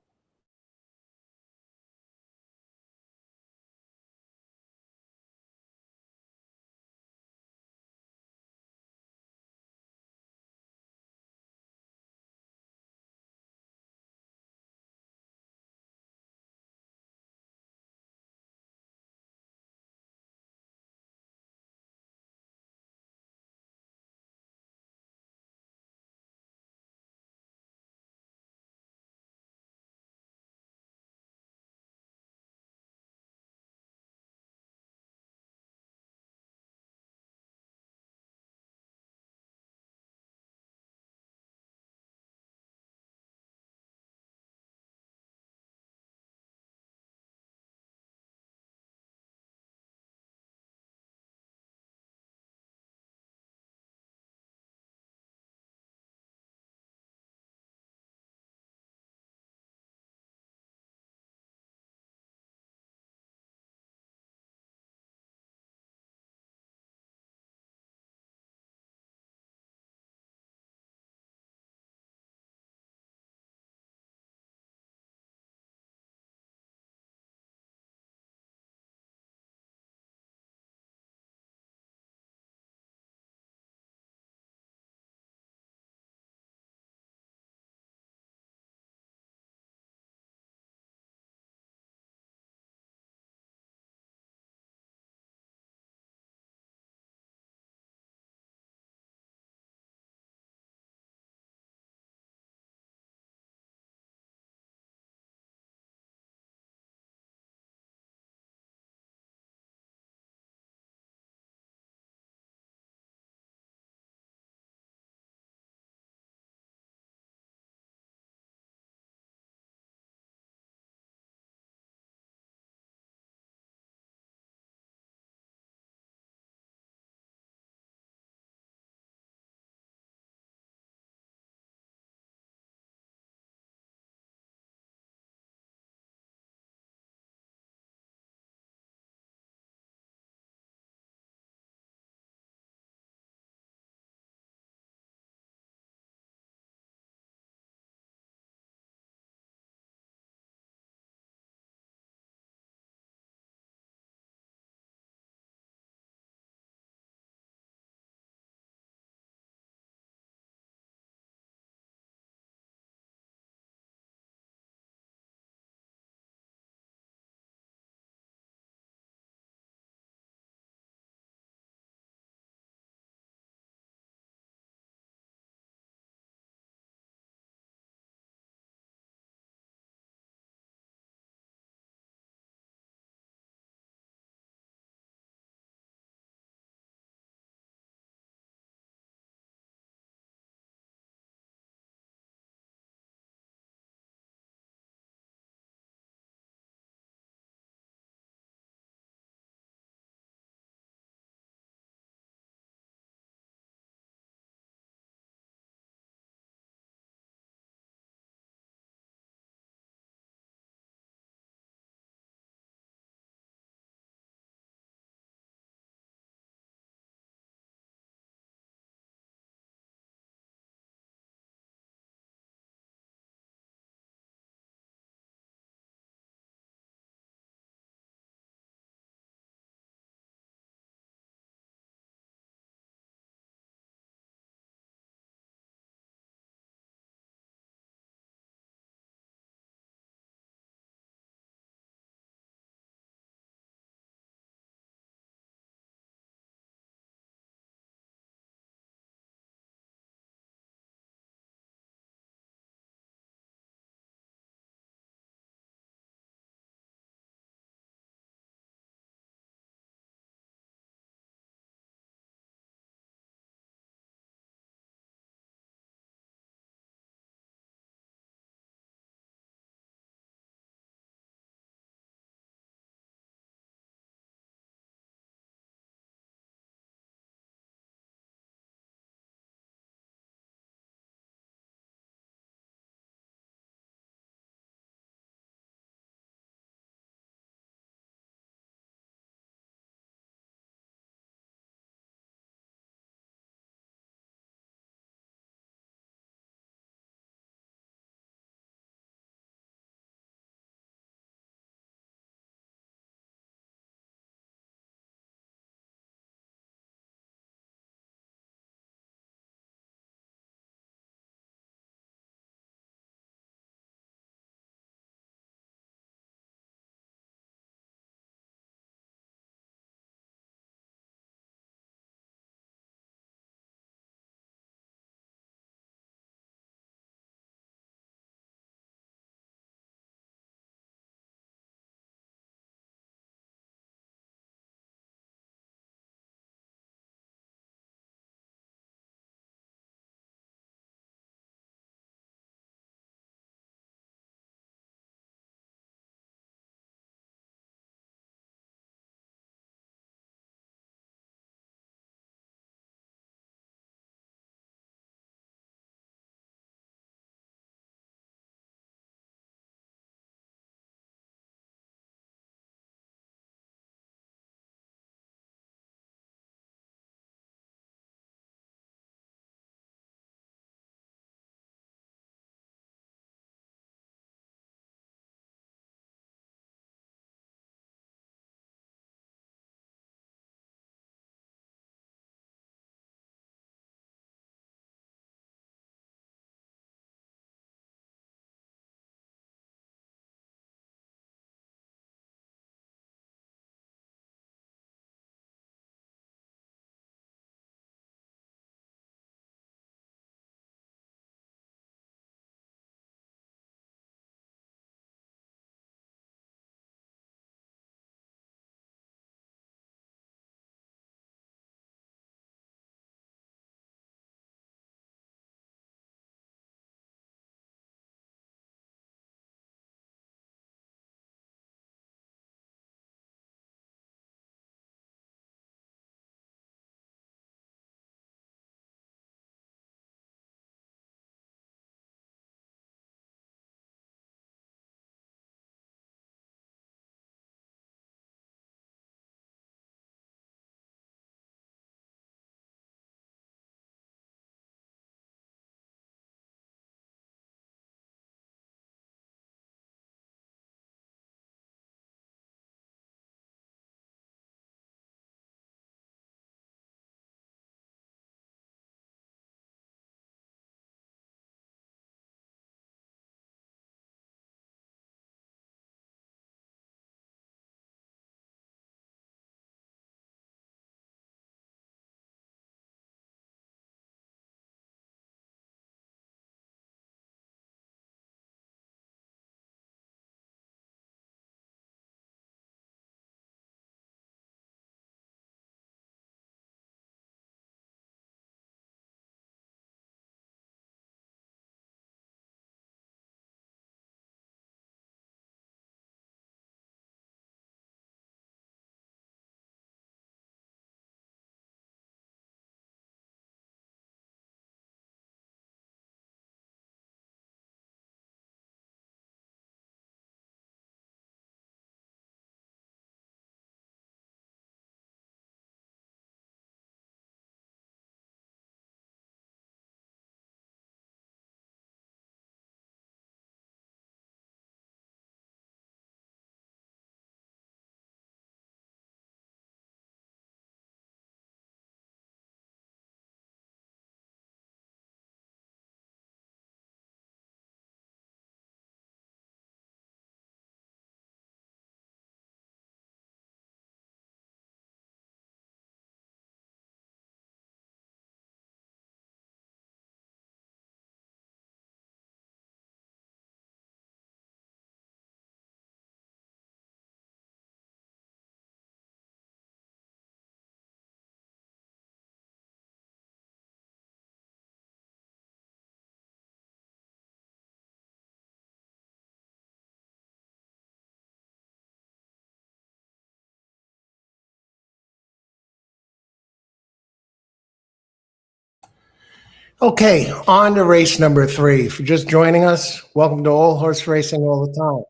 Okay, on to race number 3. If you're just joining us, welcome to All Horse Racing All the Time.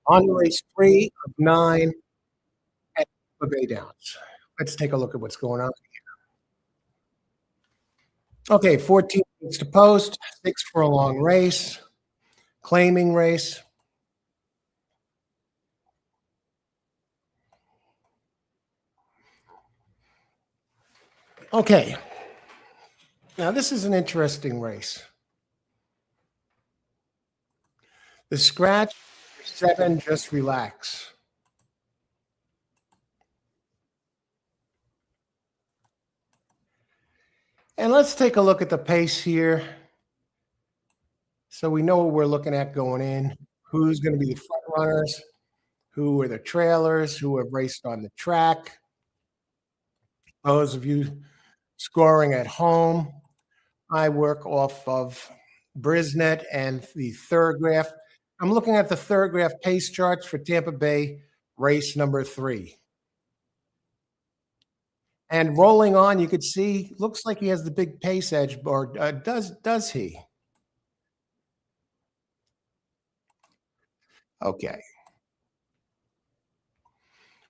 On to race 3 of 9 at the Bay Downs. Let's take a look at what's going on. Okay, 14 weeks to post, 6 furlong race, claiming race. Okay, now this is an interesting race. The scratch 7, just relax. And let's take a look at the pace here. So we know what we're looking at going in. Who's going to be the front runners? Who are the trailers? Who have raced on the track? Those of you scoring at home, I work off of Brisnet and the third graph. I'm looking at the third graph pace charts for Tampa Bay race number 3. And rolling on, you could see, looks like he has the big pace edge, or does he? Okay.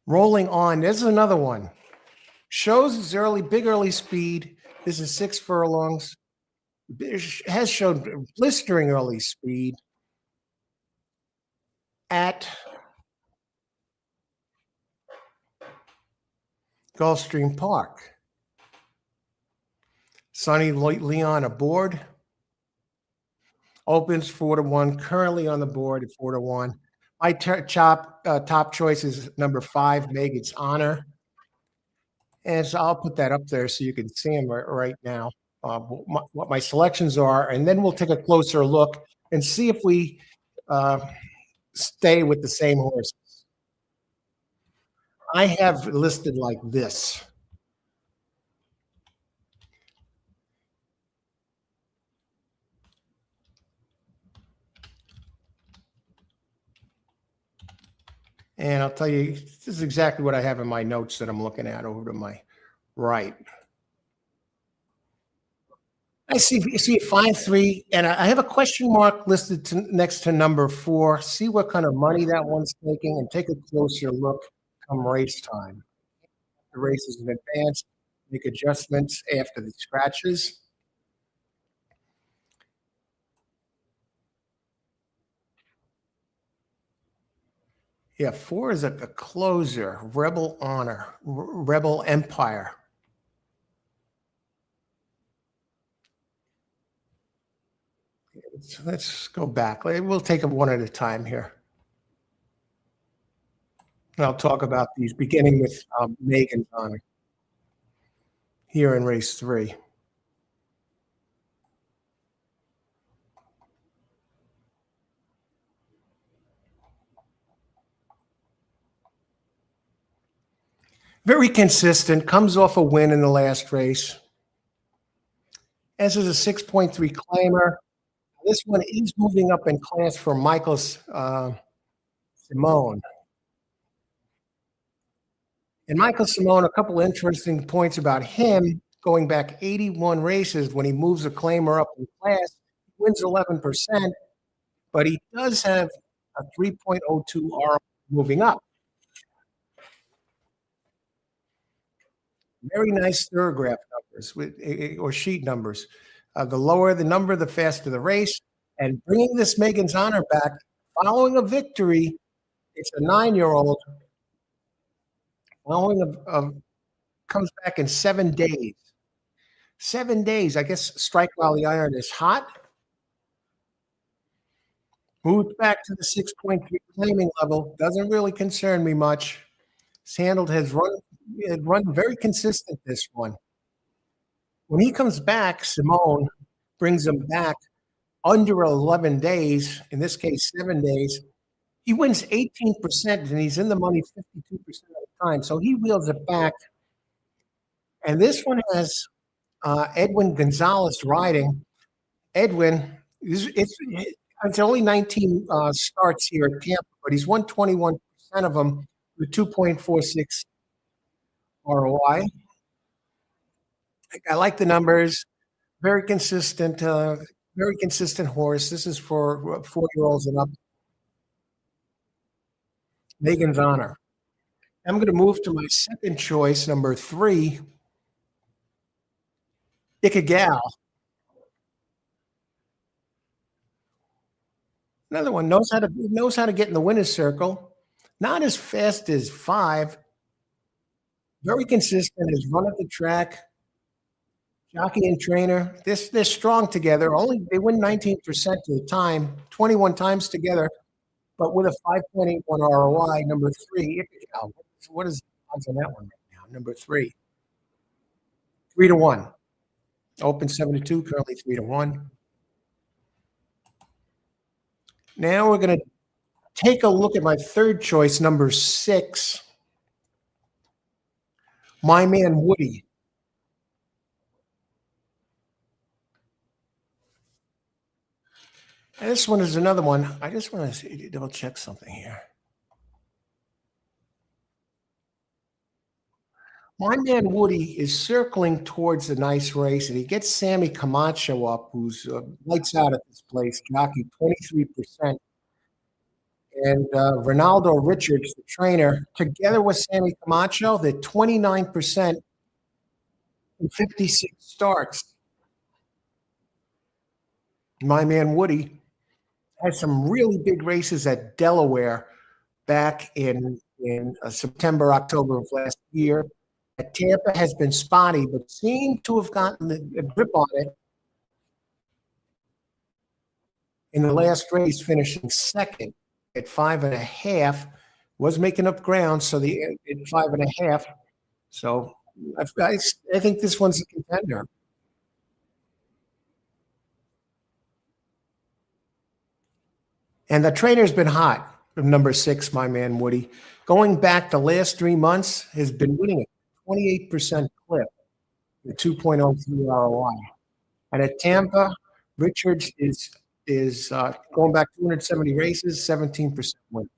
Rolling on, this is another one. Shows his big early speed. This is 6 furlongs. Has shown blistering early speed at Gulfstream Park. Sonny Leon aboard. Opens 4-1. Currently on the board at 4-1. My top choice is number 5, Megan's Honor. And so I'll put that up there so you can see them right now, what my selections are. And then we'll take a closer look and see if we stay with the same horses. I have listed like this. And I'll tell you, this is exactly what I have in my notes that I'm looking at over to my right. I see 5-3, and I have a question mark listed next to number 4. See what kind of money that one's taking, and take a closer look come race time. The race is in advance. Make adjustments after the scratches. Yeah, 4 is a closer. Rebel Honor, Rebel Empire. Let's go back. We'll take them one at a time here. And I'll talk about these, beginning with Megan's Honor here in race 3. Very consistent, comes off a win in the last race. As is a 6.3 claimer. This one is moving up in class for Michael Simone. And Michael Simone, a couple interesting points about him, going back 81 races when he moves a claimer up in class, he wins 11%, but he does have a 3.02 R moving up. Very nice third graph numbers or sheet numbers. The lower the number, the faster the race. And bringing this Megan's Honor back, following a victory, it's a 9-year-old. Following comes back in 7 days. 7 days. I guess strike while the iron is hot. Moved back to the 6.3 claiming level. Doesn't really concern me much. Sandled has run very consistent this one. When he comes back, Simone brings him back under 11 days, in this case 7 days. He wins 18%, and he's in the money 52% of the time. So he wheels it back. And this one has Edwin Gonzalez riding. Edwin, it's only 19 starts here at Tampa, but he's won 21% of them with 2.46 ROI. I like the numbers. Very consistent, very consistent horse. This is for 4-year-olds and up. Megan's Honor. I'm going to move to my second choice, number 3, Ikagal. Another one knows how to get in the winner's circle. Not as fast as 5. Very consistent. Has run at the track. Jockey and trainer. They're strong together. Only they win 19% of the time, 21 times together, but with a 5.81 ROI. Number 3, Ikagal. What is the odds on that one right now? Number 3, 3-1. Open 72, currently 3-1. Now we're going to take a look at my third choice, number 6, My Man Woody. And this one is another one. I just want to double check something here. My Man Woody is circling towards a nice race, and he gets Sammy Camacho up, who's lights out at this place, jockey 23%. And Ronaldo Richards, the trainer, together with Sammy Camacho, they're 29% in 56 starts. My Man Woody had some really big races at Delaware back in September, October of last year. At Tampa has been spotty, but seemed to have gotten a grip on it in the last race, finishing second at 5.5. Was making up ground, so the at 5.5. So I think this one's a contender. And the trainer's been hot. Number 6, My Man Woody, going back the last 3 months, has been winning a 28% clip, the 2.03 ROI. And at Tampa, Richards is going back 270 races, 17% wins.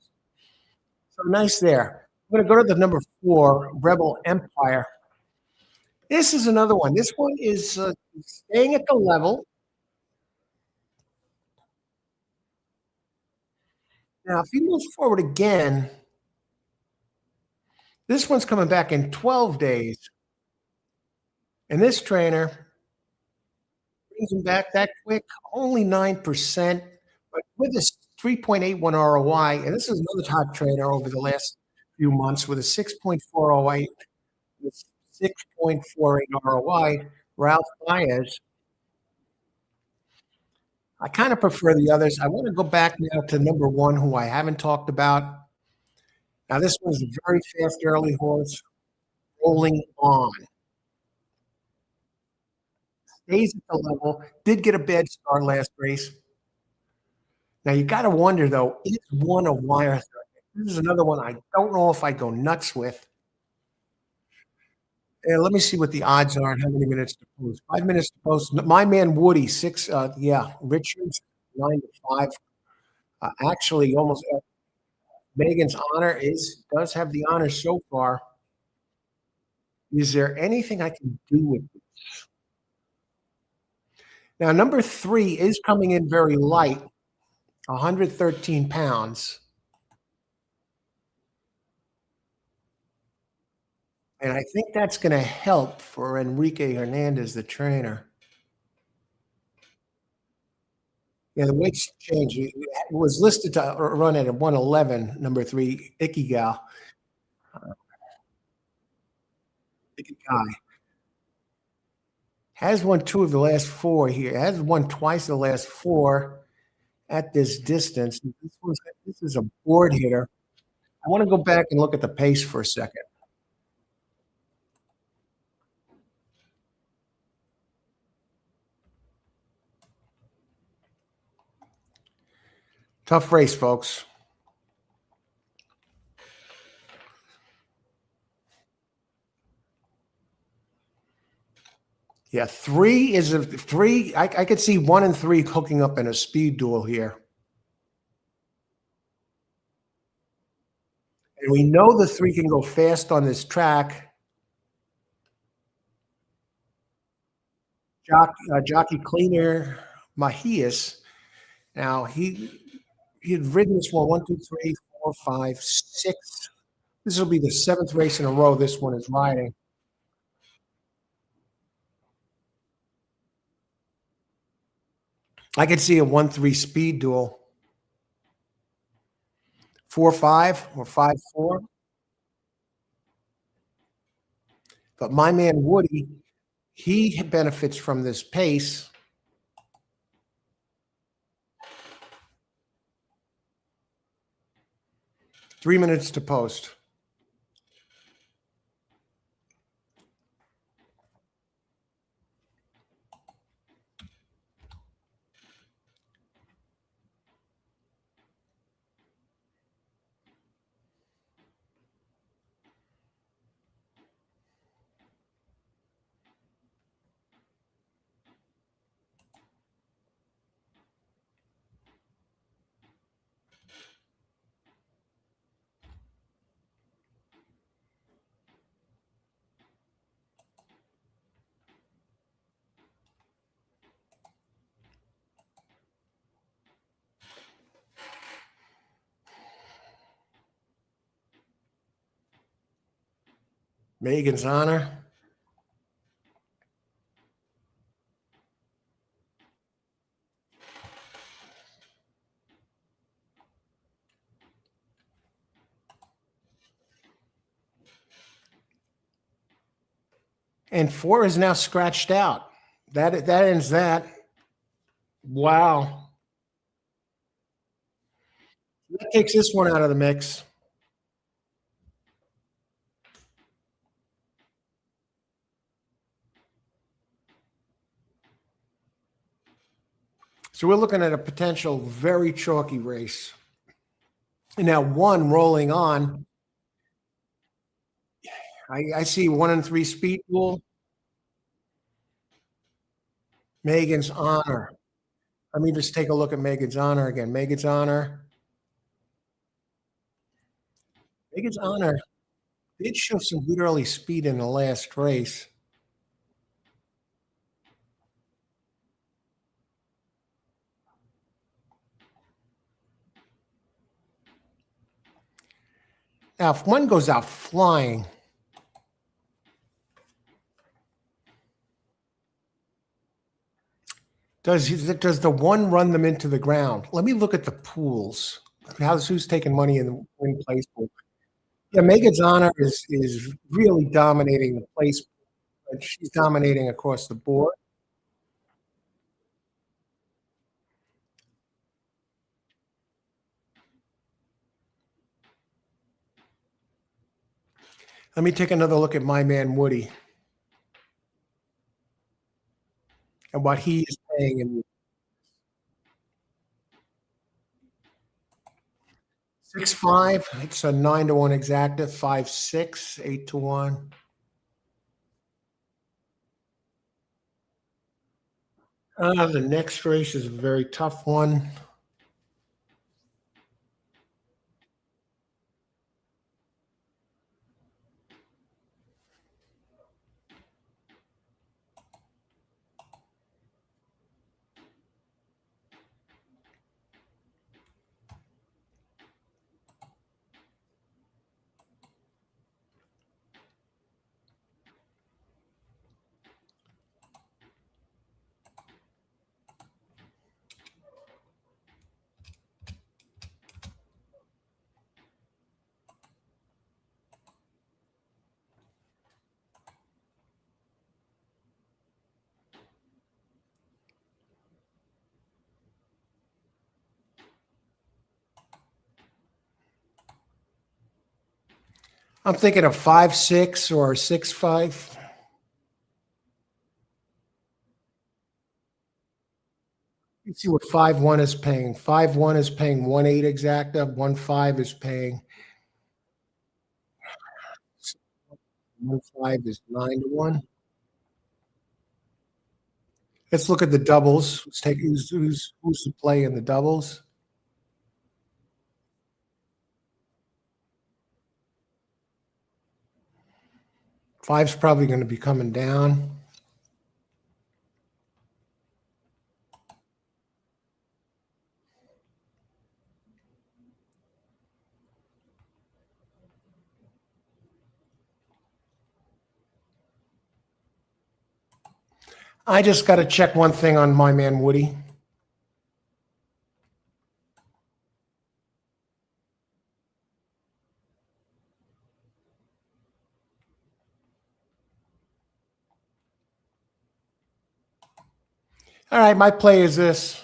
So nice there. I'm going to go to the number 4, Rebel Empire. This is another one. This one is staying at the level. Now, if he moves forward again, this one's coming back in 12 days. And this trainer brings him back that quick, only 9%, but with a 3.81 ROI. And this is another top trainer over the last few months with a 6.4 ROI, with 6.48 ROI, Ralph Baez. I kind of prefer the others. I want to go back now to number 1, who I haven't talked about. Now, this one's a very fast early horse, Rolling On. Stays at the level, did get a bad start last race. Now, you got to wonder, though, is one a wire thread? This is another one I don't know if I go nuts with. And let me see what the odds are and how many minutes to post. 5 minutes to post. My Man Woody, 6. Richards, 9-5. Actually, almost Megan's Honor does have the honor so far. Is there anything I can do with it? Now, number 3 is coming in very light, 113 pounds. And I think that's going to help for Enrique Hernandez, the trainer. Yeah, the weight's changed. It was listed to run at a 111, number 3, Ikigai. Ikigai. Has won 2 of the last 4 here. Has won twice the last 4 at this distance. This is a board hitter. I want to go back and look at the pace for a second. Tough race, folks. Yeah, 3 is a 3. I could see 1 and 3 hooking up in a speed duel here. And we know the 3 can go fast on this track. Jockey Cleaner Mahias. Now he had ridden this one, 1, 2, 3, 4, 5, 6. This will be the seventh race in a row this one is riding. I could see a 1-3 speed duel. 4-5 or 5-4. But my man Woody, he benefits from this pace. 3 minutes to post. Megan's Honor. And 4 is now scratched out. That ends that. Wow. That takes this one out of the mix. So we're looking at a potential very chalky race. And now 1 rolling on. I see 1-3 speed pool. Megan's Honor. Let me just take a look at Megan's Honor again. Megan's Honor. Megan's Honor did show some good early speed in the last race. Now, if 1 goes out flying, does the 1 run them into the ground? Let me look at the pools. Who's taking money in the win place pool? Yeah, Megan's Honor is really dominating the place. She's dominating across the board. Let me take another look at my man Woody and what he is paying in 6-5. It's a 9-1 exacta. 5-6, 8-1. The next race is a very tough one. I'm thinking of 5-6 or 6-5. Let's see what 5-1 is paying. 5-1 is paying 1-8 exacta. 1-5 is paying 1-5 is 9-1. Let's look at the doubles. Let's take who's to play in the doubles. Five's probably going to be coming down. I just got to check one thing on my man Woody. All right, my play is this.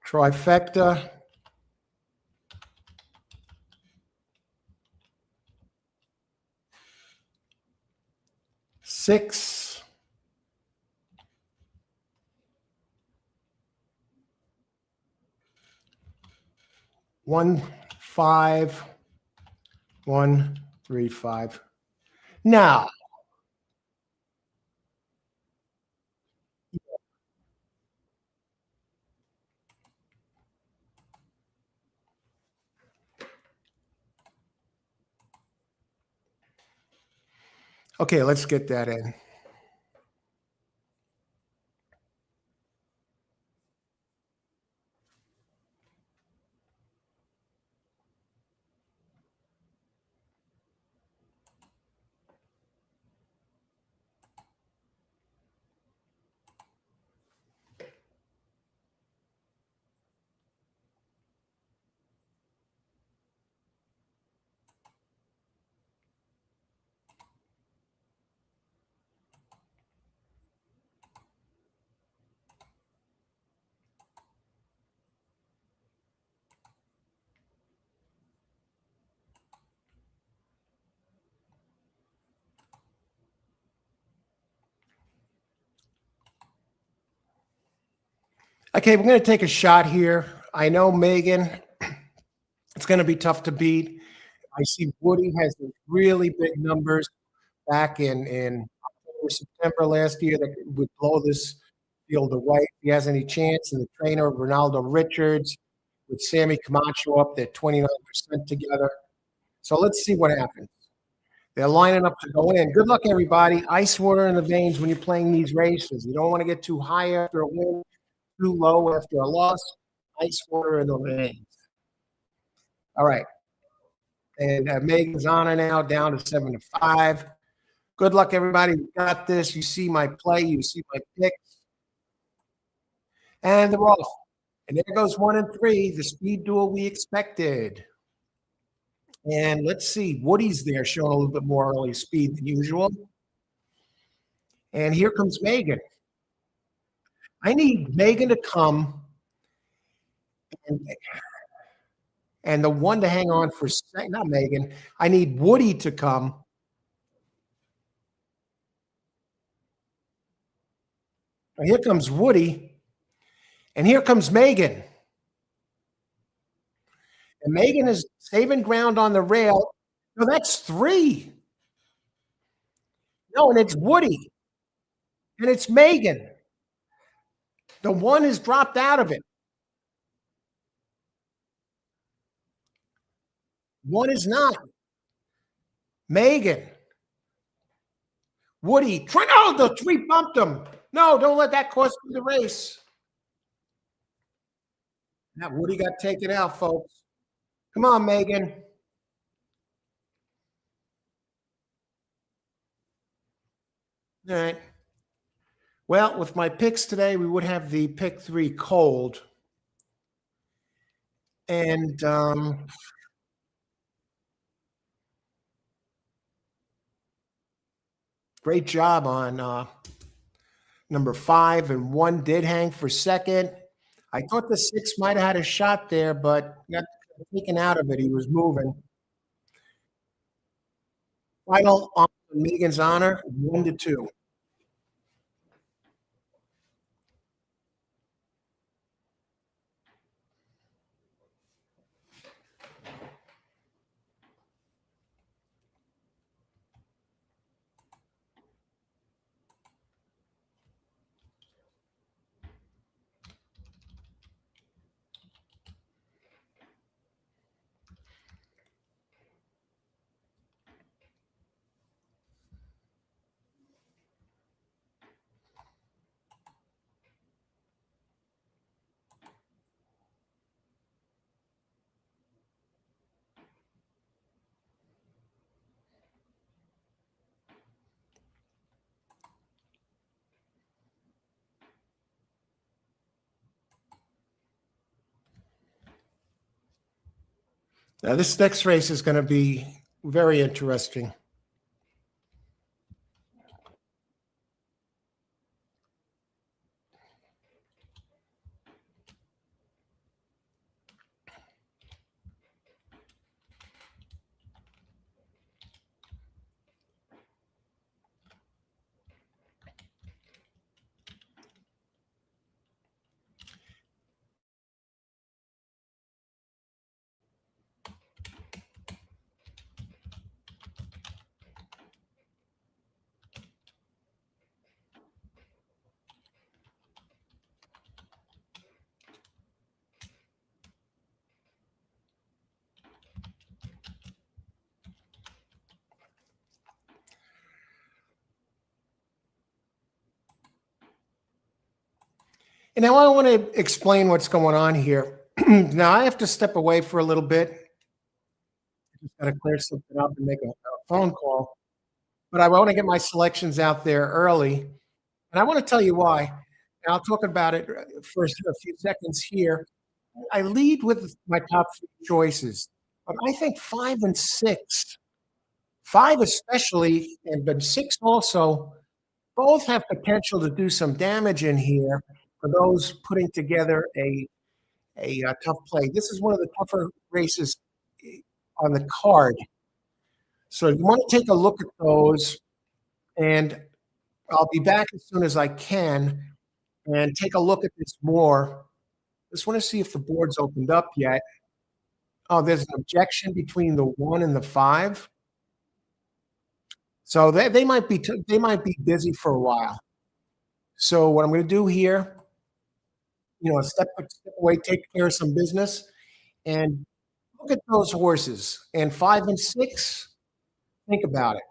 Trifecta. Six. One, five, 1, 3, 5. Now, okay, let's get that in. Okay, we're going to take a shot here. I know Megan, it's going to be tough to beat. I see Woody has these really big numbers back in October, September last year that would blow this field away. If he has any chance, and the trainer, Ronaldo Richards, with Sammy Camacho up there 29% together. So let's see what happens. They're lining up to go in. Good luck, everybody. Ice water in the veins when you're playing these races. You don't want to get too high after a win, too low after a loss. Ice water in the veins. All right. And Megan's on it now, down to 7-5. Good luck, everybody. We got this. You see my play. You see my picks. And they're off. And there goes 1 and 3, the speed duel we expected. And let's see. Woody's there showing a little bit more early speed than usual. And here comes Megan. I need Megan to come and the one to hang on for not Megan. I need Woody to come. Here comes Woody. And here comes Megan. And Megan is saving ground on the rail. No, that's 3. No, and it's Woody. And it's Megan. The one has dropped out of it. One is not. Megan. Woody. Oh, the 3 bumped him. No, don't let that cost you the race. Now, Woody got taken out, folks. Come on, Megan. All right. Well, with my picks today, we would have the pick 3 cold. And great job on number 5, and 1 did hang for second. I thought the 6 might have had a shot there, but got taken out of it. He was moving. Final on Megan's honor, 1-2. Now, this next race is going to be very interesting. And now I want to explain what's going on here. Now I have to step away for a little bit. Just got to clear something up and make a phone call. But I want to get my selections out there early. And I want to tell you why. And I'll talk about it for a few seconds here. I lead with my top three choices, but I think five and six, five especially, and but six also, both have potential to do some damage in here for those putting together a tough play. This is one of the tougher races on the card. So you want to take a look at those, and I'll be back as soon as I can and take a look at this more. Just want to see if the board's opened up yet. Oh, there's an objection between the 1 and the 5. So they might be they might be busy for a while. So what I'm going to do here, step away, take care of some business, and look at those horses. And 5 and 6, think about it.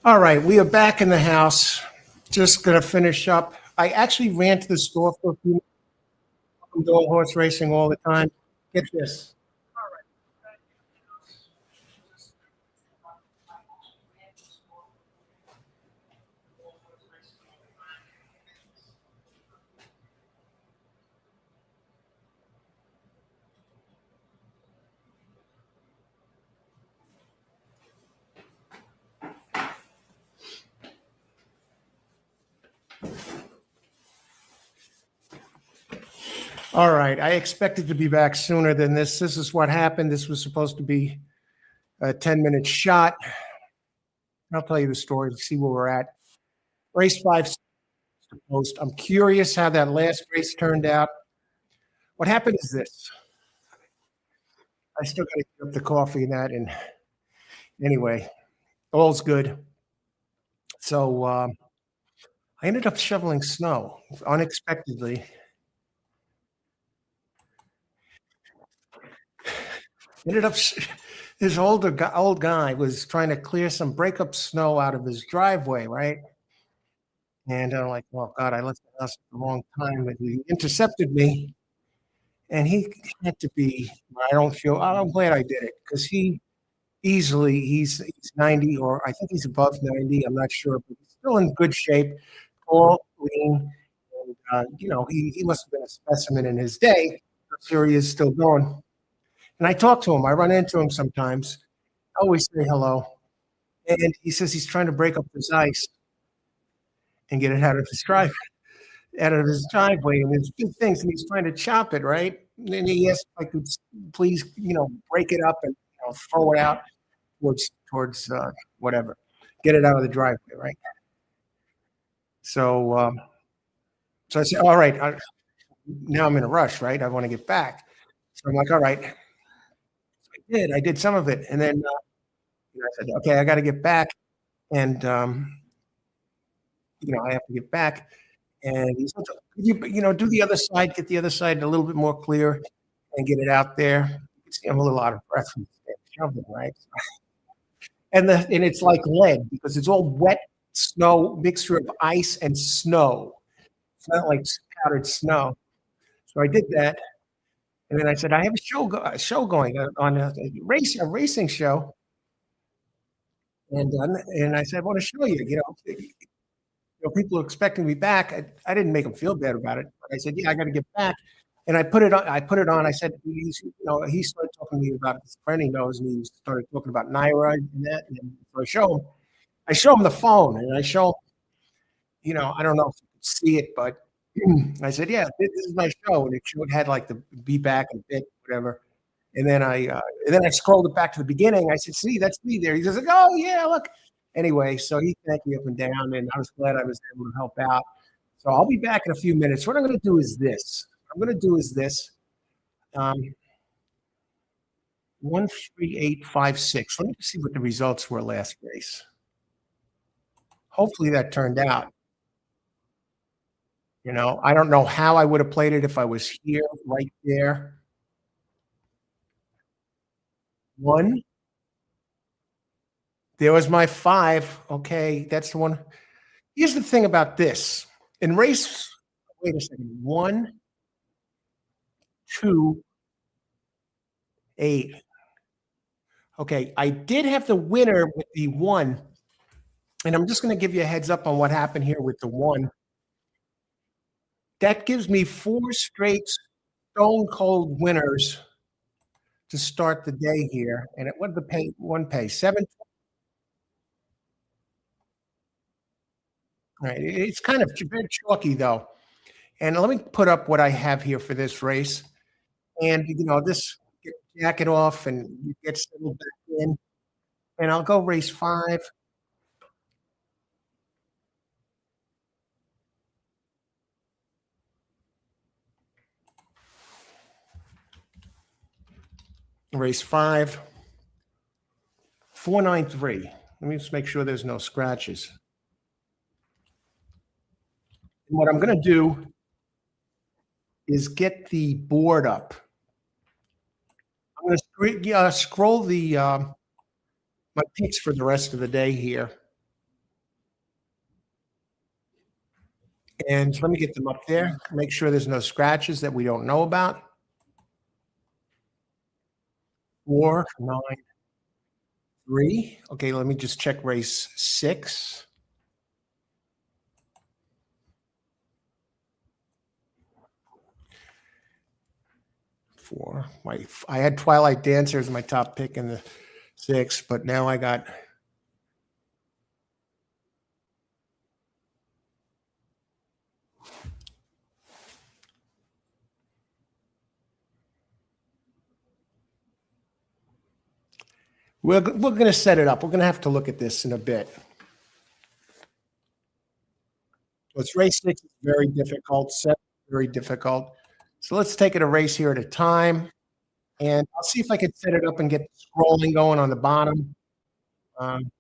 All right, we are back in the house. Just gonna finish up. I actually ran to the store for a few minutes. I'm doing horse racing all the time. Get this. All right, I expected to be back sooner than this. This is what happened. This was supposed to be a 10-minute shot. I'll tell you the story to see where we're at. Race five post. I'm curious how that last race turned out. What happened is this. I still got to get up the coffee and that. And anyway, all's good. So I ended up shoveling snow unexpectedly. Ended up, this old guy was trying to clear some breakup snow out of his driveway, right? And I'm like, well, God, I left the house at the wrong time. And he intercepted me. And he had to be, I'm glad I did it because he's 90 or I think he's above 90. I'm not sure, but he's still in good shape, tall, lean. And, he must have been a specimen in his day. Here he is still going. And I talk to him. I run into him sometimes. I always say hello. And he says he's trying to break up his ice and get it out of his driveway. And there's big things, and he's trying to chop it, right? And he asked if I could please, break it up and throw it out towards whatever, get it out of the driveway, right? So, so I said, all right. Now I'm in a rush, right? I want to get back. So I'm like, all right. So I did some of it, and then I said, okay, I got to get back, and I have to get back. And he said, do the other side, get the other side a little bit more clear, and get it out there. You can see I'm a little out of breath from shoving, right? And it's like lead because it's all wet snow, mixture of ice and snow. It's not like powdered snow. So I did that, and then I said, I have a show going on a racing show, and I said, I want to show you. People are expecting me back. I didn't make them feel bad about it. But I said, yeah, I got to get back. And I put it on. I said, he started talking to me about his friend he knows, and he started talking about Naira and that. And so I show him the phone, and I show him, I don't know if you could see it, but I said, yeah, this is my show. And it had like the be back and bit, whatever. And then I scrolled it back to the beginning. I said, see, that's me there. He says, like, oh yeah, look. Anyway, so he thanked me up and down, and I was glad I was able to help out. So I'll be back in a few minutes. What I'm going to do is this. Um, 13856. Let me just see what the results were last race. Hopefully that turned out. I don't know how I would have played it if I was here, right there. 1. There was my 5. Okay, that's the one. Here's the thing about this. In race, wait a second. 1, 2, 8. Okay, I did have the winner with the 1. And I'm just going to give you a heads up on what happened here with the 1. That gives me 4 straight stone cold winners to start the day here. And what did the one pay? 7. Right. It's kind of very chalky though. And let me put up what I have here for this race. And this get the jacket off and you get settled back in. And I'll go race 5. Race 5. 493. Let me just make sure there's no scratches. And what I'm going to do is get the board up. I'm going to scroll the my picks for the rest of the day here. And let me get them up there. Make sure there's no scratches that we don't know about. 4, 9, 3. Okay, let me just check race 6. 4. I had Twilight Dancer as my top pick in the 6, but now I got we're going to set it up. We're going to have to look at this in a bit. So it's race 6 is very difficult, 7 very difficult. So let's take it a race here at a time, and I'll see if I can set it up and get the scrolling going on the bottom. Um,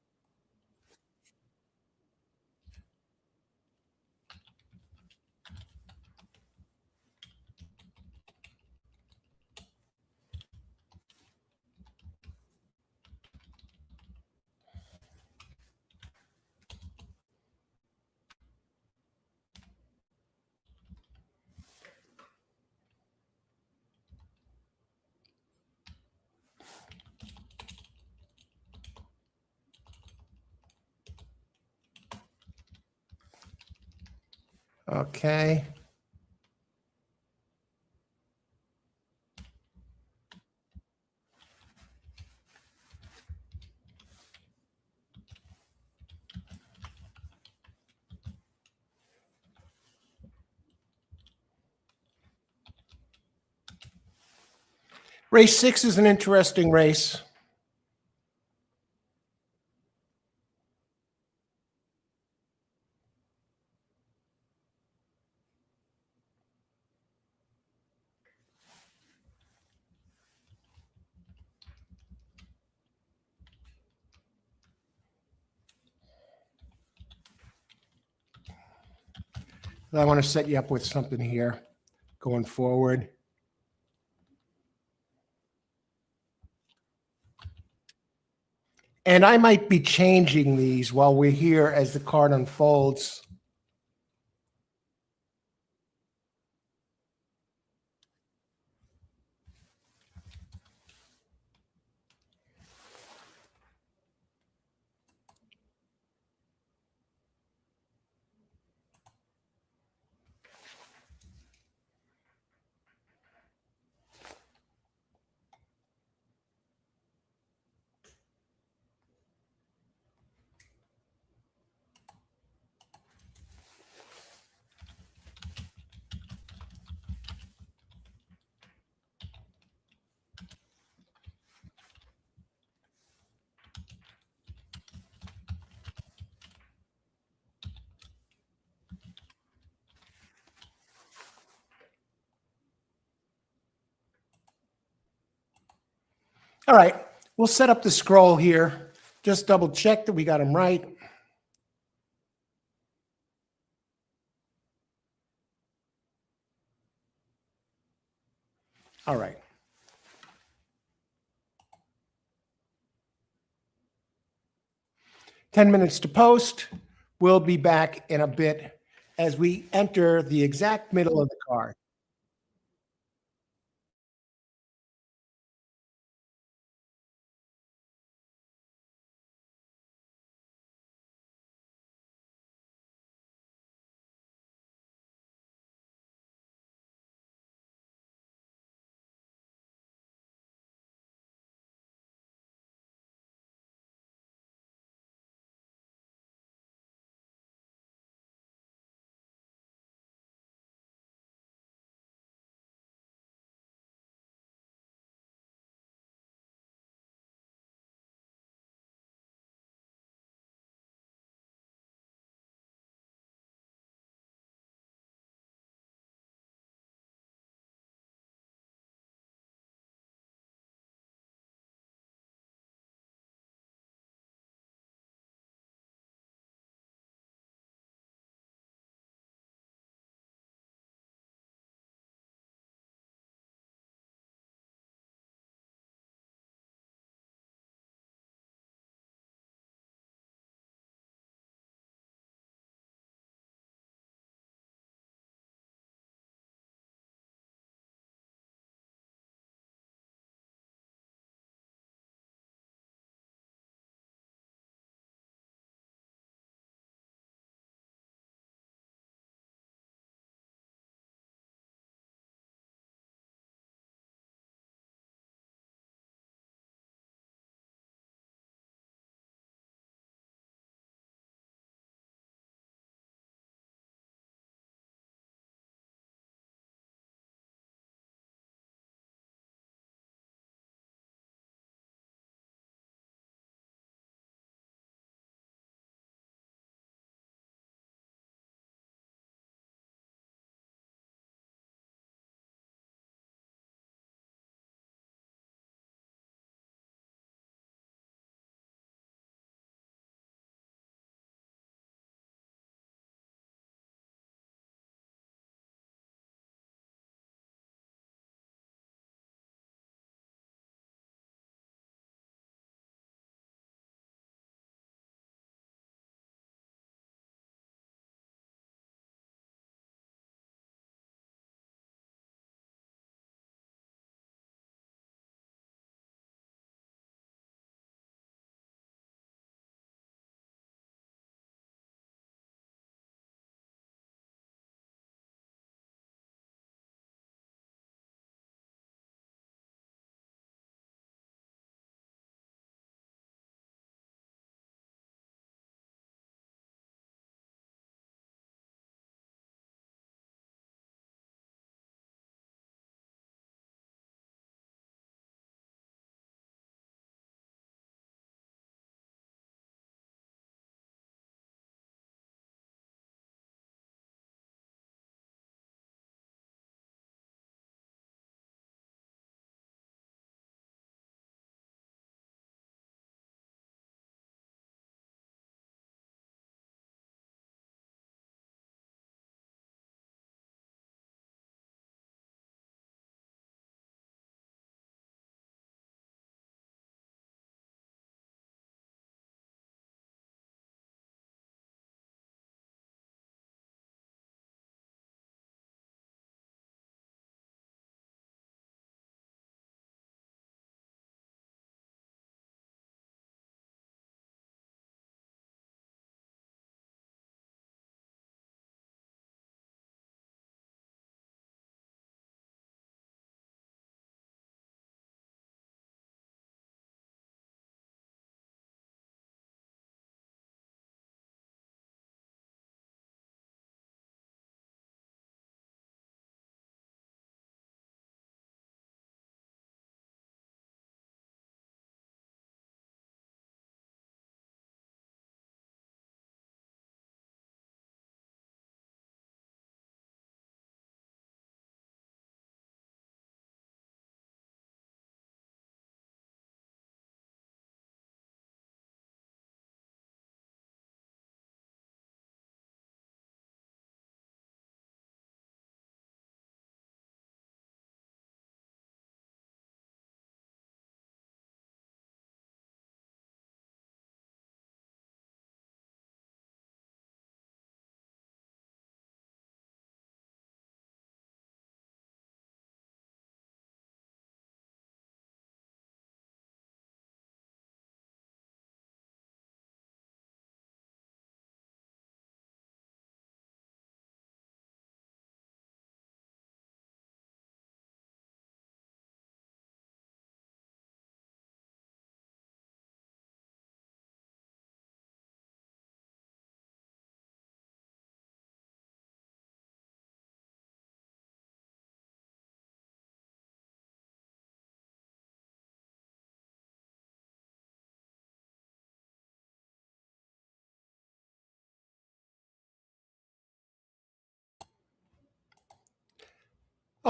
okay. Race 6 is an interesting race. I want to set you up with something here going forward. And I might be changing these while we're here as the card unfolds. All right, we'll set up the scroll here. Just double check that we got them right. All right. Ten minutes to post. We'll be back in a bit as we enter the exact middle of the card.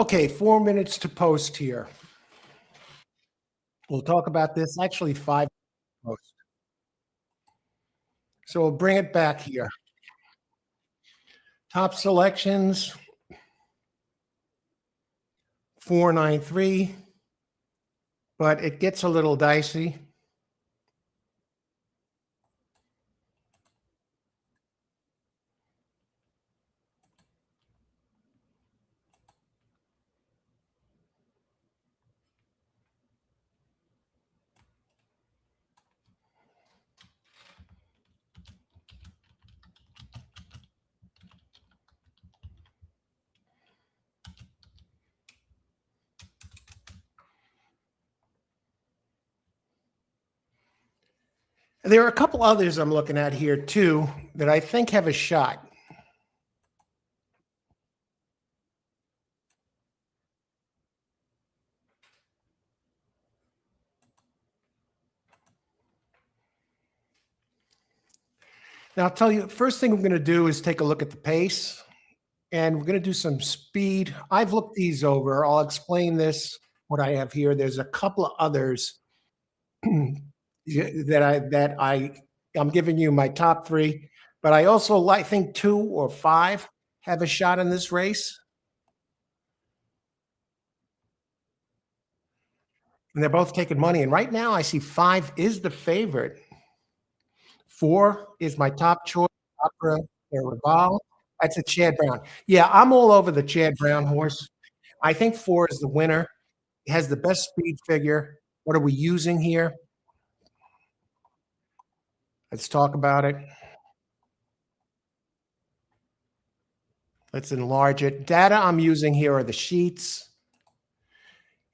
Okay, 4 minutes to post here. We'll talk about this. Actually, 5 post. So we'll bring it back here. Top selections 493, but it gets a little dicey. There are a couple others I'm looking at here too that I think have a shot. Now, I'll tell you, first thing we're going to do is take a look at the pace, and we're going to do some speed. I've looked these over. I'll explain this, what I have here. There's a couple of others I'm giving you my top three, but I also think two or five have a shot in this race, and they're both taking money. And right now, I see five is the favorite. Four is my top choice, Opera Reval. That's a Chad Brown. Yeah, I'm all over the Chad Brown horse. I think four is the winner. It has the best speed figure. What are we using here? Let's talk about it. Let's enlarge it. Data I'm using here are the sheets.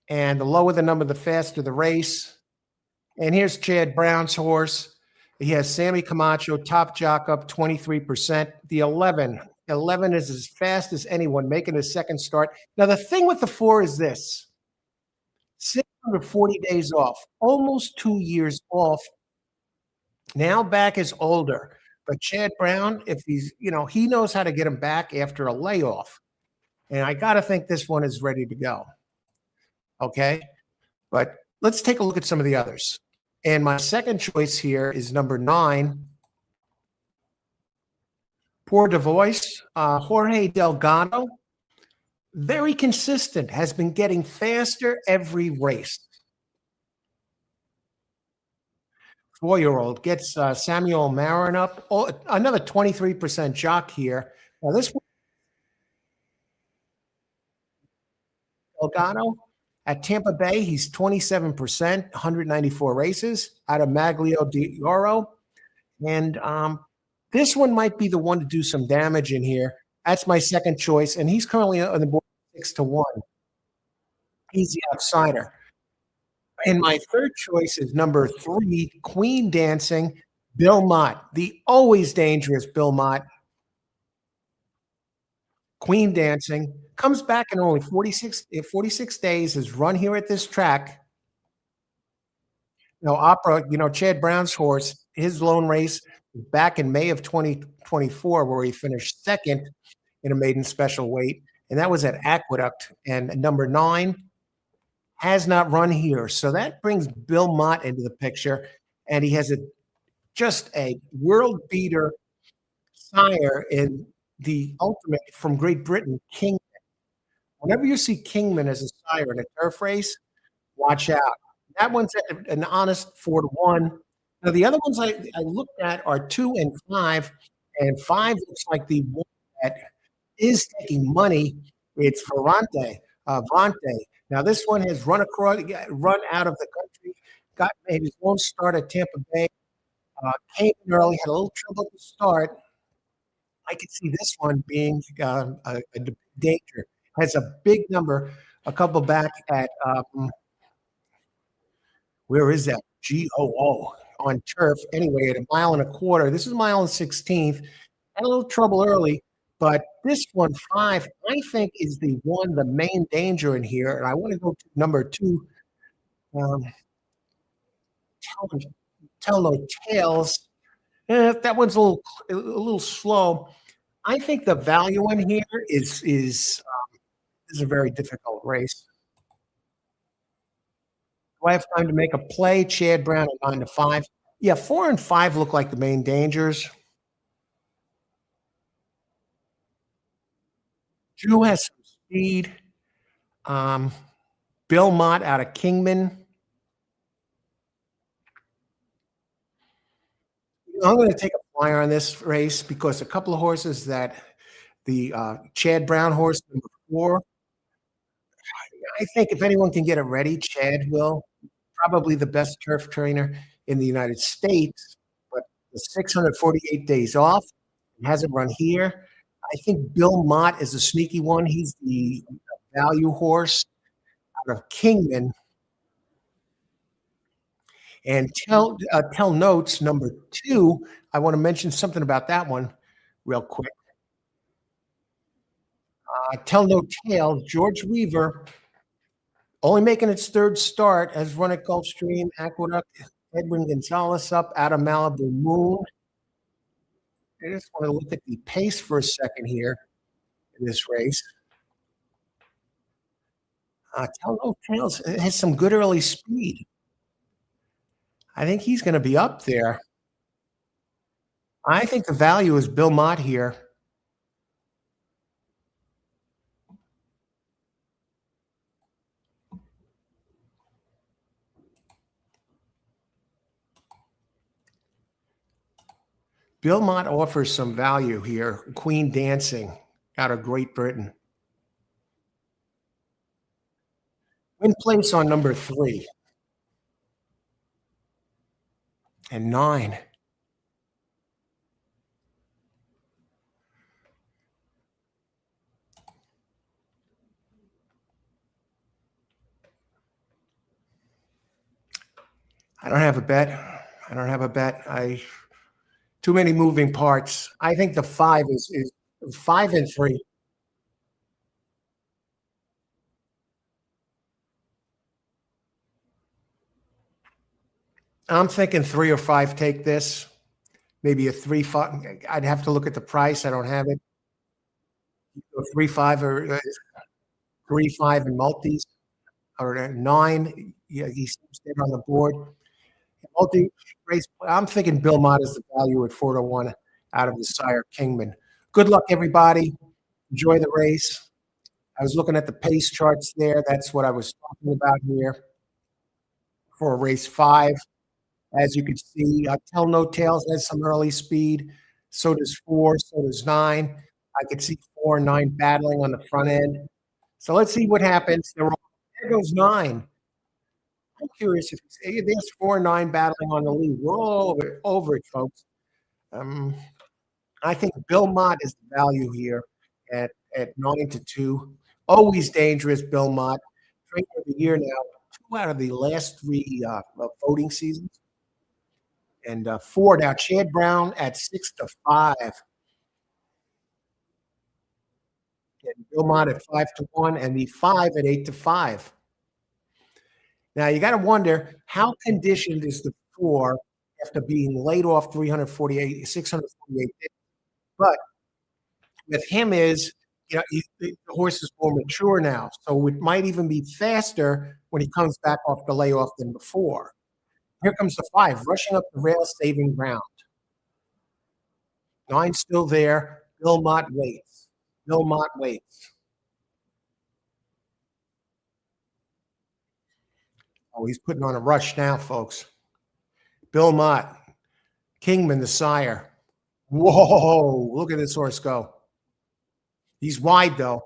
And the lower the number, the faster the race. And here's Chad Brown's horse. He has Sammy Camacho, top jock up 23%. The 11 is as fast as anyone, making his second start. Now, the thing with the four is this: 640 days off, almost 2 years off. Now back is older. But Chad Brown, if he's, he knows how to get him back after a layoff. And I got to think this one is ready to go. Okay. But let's take a look at some of the others. And my second choice here is number 9. Poor Devoice, Jorge Delgado. Very consistent, has been getting faster every race. 4-year-old gets Samuel Marin up. Oh, another 23% jock here. Now this one, Delgado at Tampa Bay, he's 27%, 194 races out of Maglio di Oro. And this one might be the one to do some damage in here. That's my second choice, and he's currently on the board 6-1. He's the outsider. And my third choice is number 3, Queen Dancing, Bill Mott, the always dangerous Bill Mott. Queen Dancing comes back in only 46 days, has run here at this track. Opera, Chad Brown's horse, his lone race back in May of 2024, where he finished second in a maiden special weight, and that was at Aqueduct. And number 9 has not run here. So that brings Bill Mott into the picture, and he has just a world beater sire in the ultimate from Great Britain, Kingman. Whenever you see Kingman as a sire in a turf race, watch out. That one's an honest 4-1. Now, the other ones I looked at are 2 and 5, and 5 looks like the one that is taking money. It's Vante. Now, this one has run out of the country, made his own start at Tampa Bay, came in early, had a little trouble to start. I could see this one being a danger. Has a big number, a couple back at where is that? GOO on turf. Anyway, at 1.25 miles. This is 1.16 miles. Had a little trouble early, but this one, 5, I think is the main danger in here. And I want to go to number 2. Tell no tales. That one's a little slow. I think the value in here is This is a very difficult race. Do I have time to make a play? Chad Brown at 9 to 5. Yeah, 4 and 5 look like the main dangers. Drew has some speed. Um, Bill Mott out of Kingman. I'm going to take a flyer on this race because a couple of horses that the Chad Brown horse, number 4, I think if anyone can get it ready, Chad will. Probably the best turf trainer in the United States, but the 648 days off, hasn't run here. I think Bill Mott is a sneaky one. He's the value horse out of Kingman. And Tell Notes number 2. I want to mention something about that one real quick. Tell No Tale, George Weaver, only making its 3rd start, has run at Gulfstream, Aqueduct, Edwin Gonzalez up out of Malibu Moon. I just want to look at the pace for a second here in this race. Tell No Tales has some good early speed. I think he's going to be up there. I think the value is Bill Mott here. Bill Mott offers some value here. Queen Dancing out of Great Britain. Win place on number 3 and 9. I don't have a bet. I don't have a bet. Too many moving parts. I think the 5 is 5 and 3. I'm thinking 3 or 5 take this. Maybe a 3-5. I'd have to look at the price. I don't have it. 3-5 or 3-5 in multis or 9. Yeah, he seems dead on the board. Multi race. I'm thinking Bill Mott is the value at 4 to 1 out of the Sire Kingman. Good luck, everybody. Enjoy the race. I was looking at the pace charts there. That's what I was talking about here for race 5. As you can see, Tell No Tales has some early speed. So does 4. So does 9. I could see 4 and 9 battling on the front end. So let's see what happens. There goes 9. I'm curious if there's 4 and 9 battling on the lead. We're all over it, folks. I think Bill Mott is the value here at 9 to 2. Always dangerous, Bill Mott. Trainer of the year now, 2 out of the last 3 voting seasons. And 4 now, Chad Brown at 6 to 5. And Bill Mott at 5 to 1, and the 5 at 8 to 5. Now you got to wonder how conditioned is the 4 after being laid off 648 days. But with him is, the horse is more mature now, so it might even be faster when he comes back off the layoff than before. Here comes the 5, rushing up the rail, saving ground. 9 still there. Bill Mott waits. Bill Mott waits. Oh, he's putting on a rush now, folks. Bill Mott, Kingman, the sire. Whoa, look at this horse go. He's wide, though.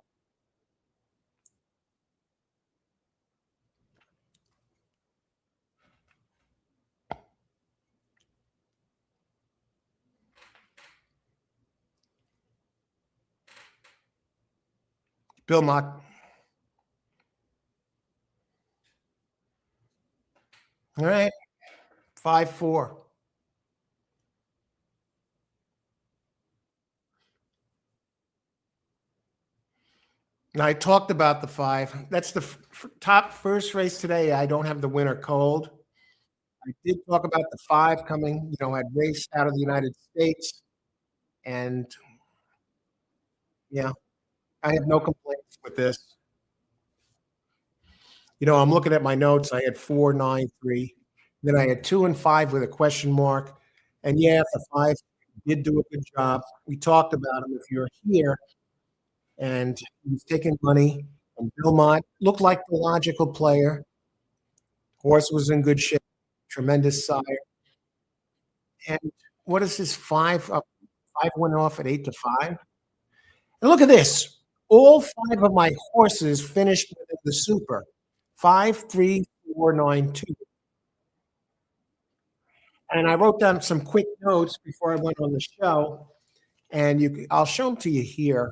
Bill Mott. All right, 5-4. Now, I talked about the 5. That's the top first race today. I don't have the winner cold. I did talk about the 5 coming, had raced out of the United States. And, yeah, I have no complaints with this. I'm looking at my notes. I had 4, 9, 3. Then I had 2 and 5 with a question mark. And yeah, the 5 did do a good job. We talked about him. If you're here, and he was taking money, and Belmont looked like the logical player. Horse was in good shape, tremendous sire. And what is his 5 up? 5 went off at 8-5. And look at this. All 5 of my horses finished within the super. 5, 3, 4, 9, 2. And I wrote down some quick notes before I went on the show, and I'll show them to you here,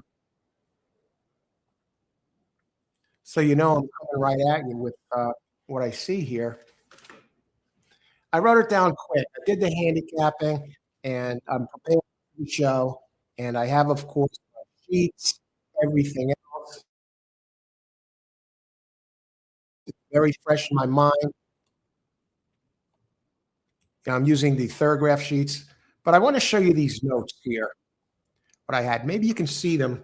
so I'm coming right at you with what I see here. I wrote it down quick. I did the handicapping, and I'm prepared for the show, and I have, of course, my sheets, everything else. It's very fresh in my mind. I'm using the Theragraph sheets, but I want to show you these notes here, what I had. Maybe you can see them.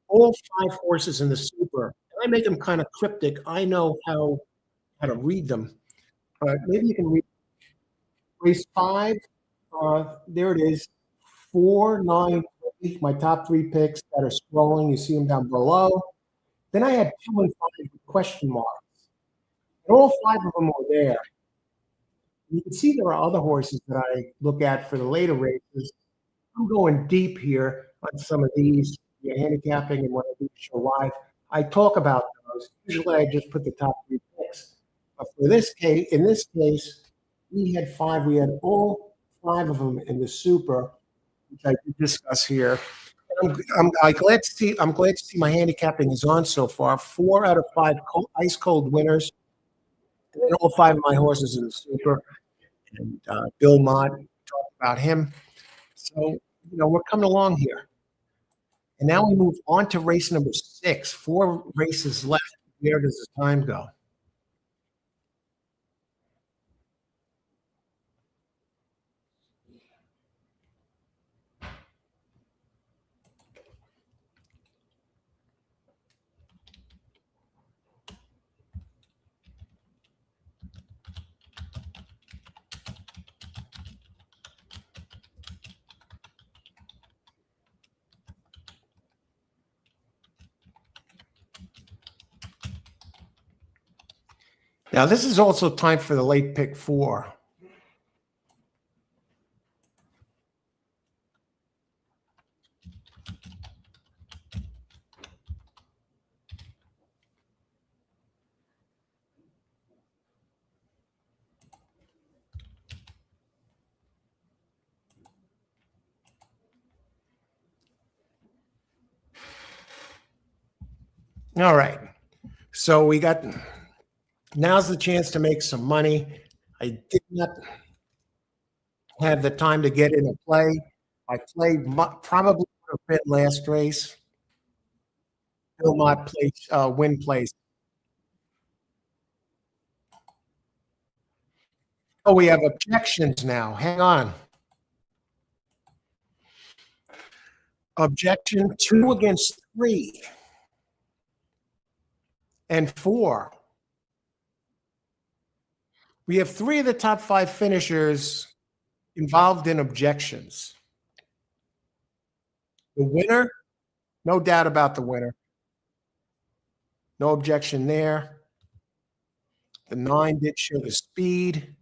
All 5 horses in the super. And I make them kind of cryptic. I know how to read them, but maybe you can read race 5. There it is. 4, 9, 3, my top 3 picks that are scrolling. You see them down below. Then I had 2 and 5 with question marks. And all 5 of them were there. You can see there are other horses that I look at for the later races. I'm going deep here on some of these, handicapping, and when I do show live, I talk about those. Usually I just put the top 3 picks. But for this case, in this case, we had 5. We had all 5 of them in the super, which I did discuss here. I'm glad to see. I'm glad to see my handicapping is on so far. 4 out of 5 ice cold winners, and then all 5 of my horses in the super. And Bill Mott talked about him. So we're coming along here. And now we move on to race number 6. 4 races left. Where does the time go? Now, this is also time for the late pick 4. All right. So now's the chance to make some money. I did not have the time to get in a play. I played probably would have been last race. Bill Mott place, win place. Oh, we have objections now. Hang on. Objection 2 against 3 and 4. We have 3 of the top 5 finishers involved in objections. The winner, no doubt about the winner. No objection there. The 9 did show the speed.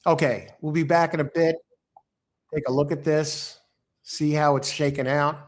Okay, we'll be back in a bit. Take a look at this, see how it's shaken out.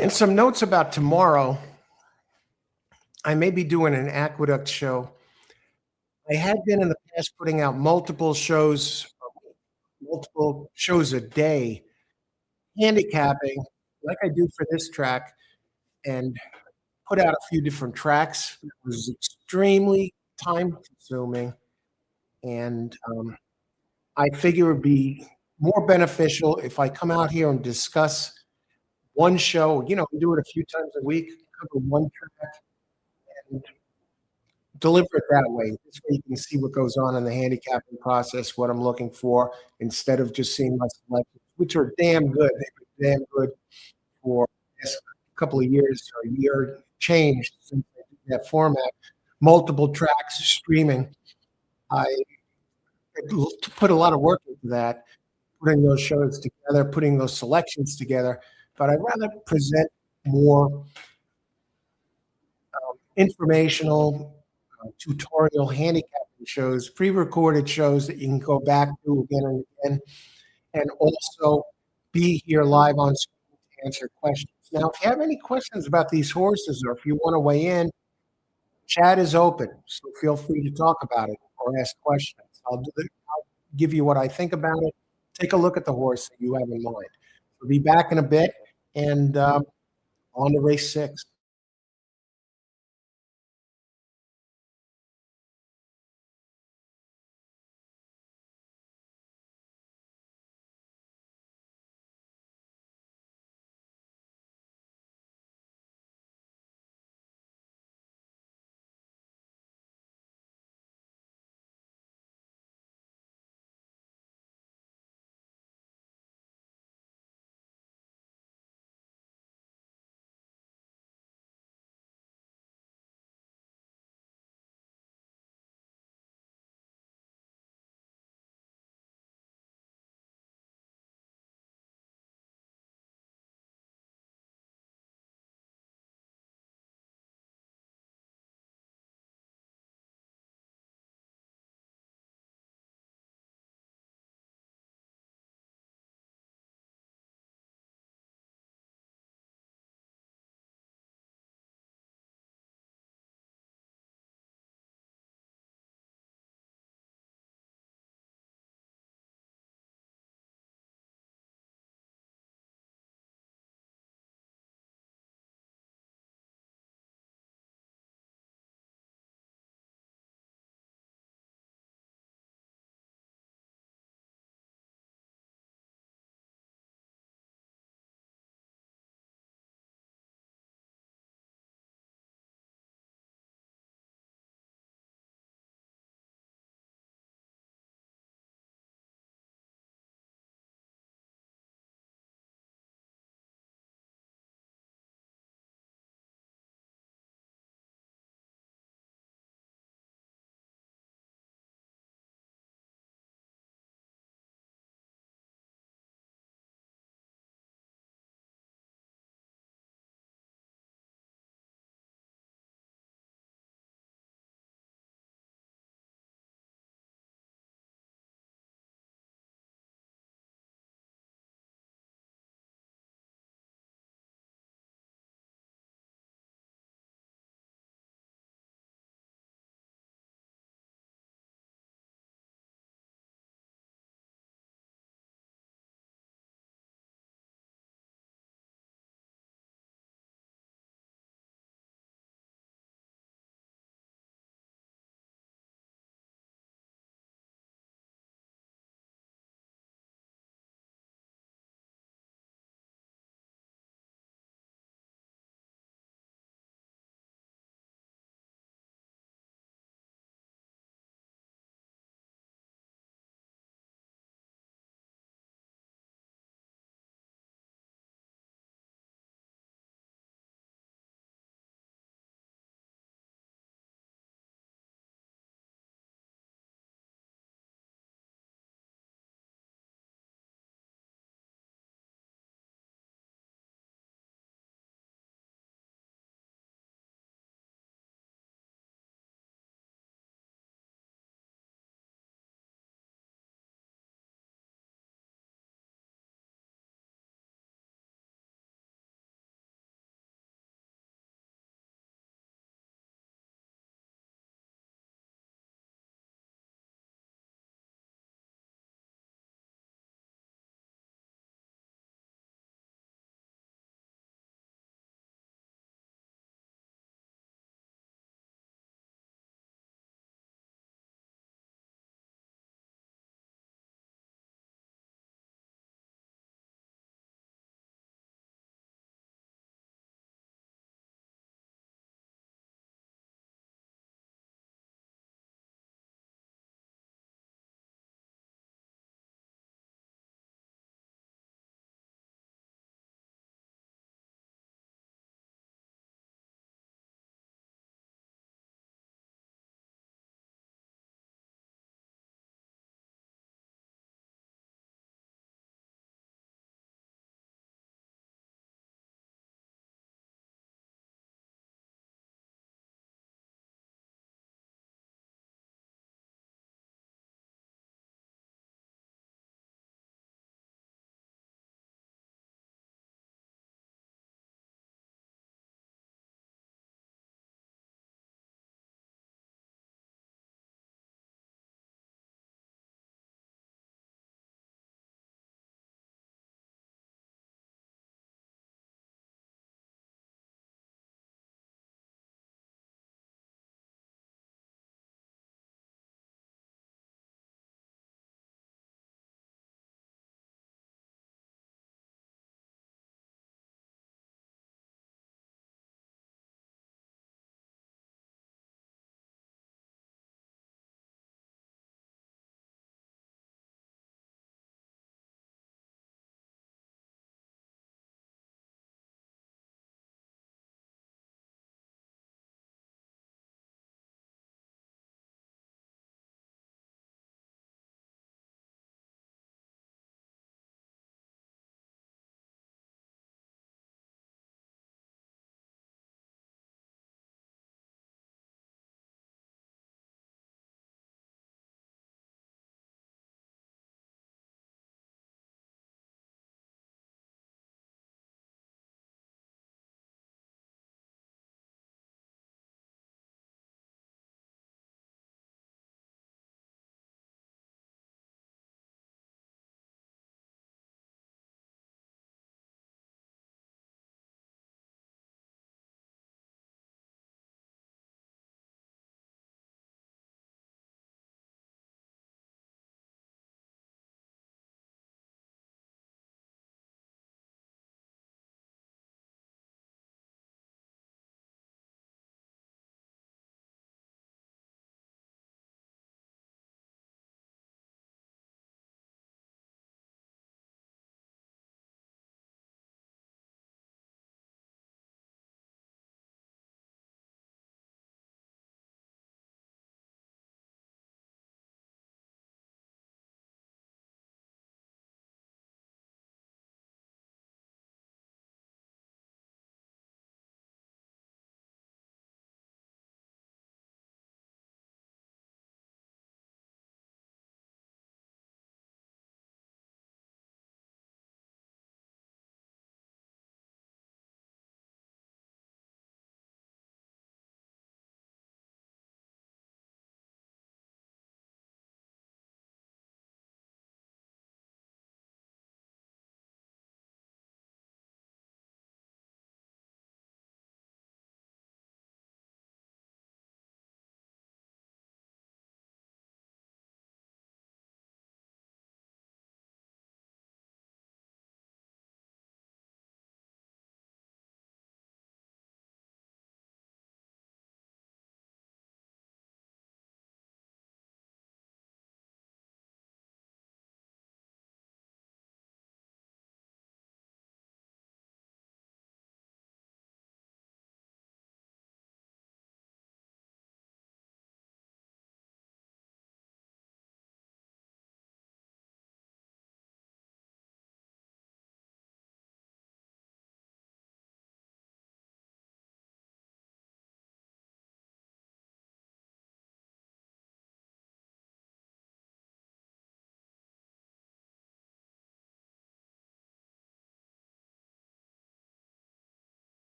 And some notes about tomorrow. I may be doing an aqueduct show. I had been in the past putting out multiple shows a day, handicapping like I do for this track, and put out a few different tracks. It was extremely time consuming, and I figure it'd be more beneficial if I come out here and discuss one show. We do it a few times a week, cover one track, and deliver it that way. This way you can see what goes on in the handicapping process, what I'm looking for, instead of just seeing my selections, which are damn good. They've been damn good for a couple of years or a year changed since I did that format. Multiple tracks streaming. I put a lot of work into that, putting those shows together, putting those selections together. But I'd rather present more informational, tutorial handicapping shows, pre-recorded shows that you can go back to again and again, and also be here live on screen to answer questions. Now, if you have any questions about these horses or if you want to weigh in, chat is open, so feel free to talk about it or ask questions. I'll give you what I think about it. Take a look at the horse that you have in mind. We'll be back in a bit, and on to race 6.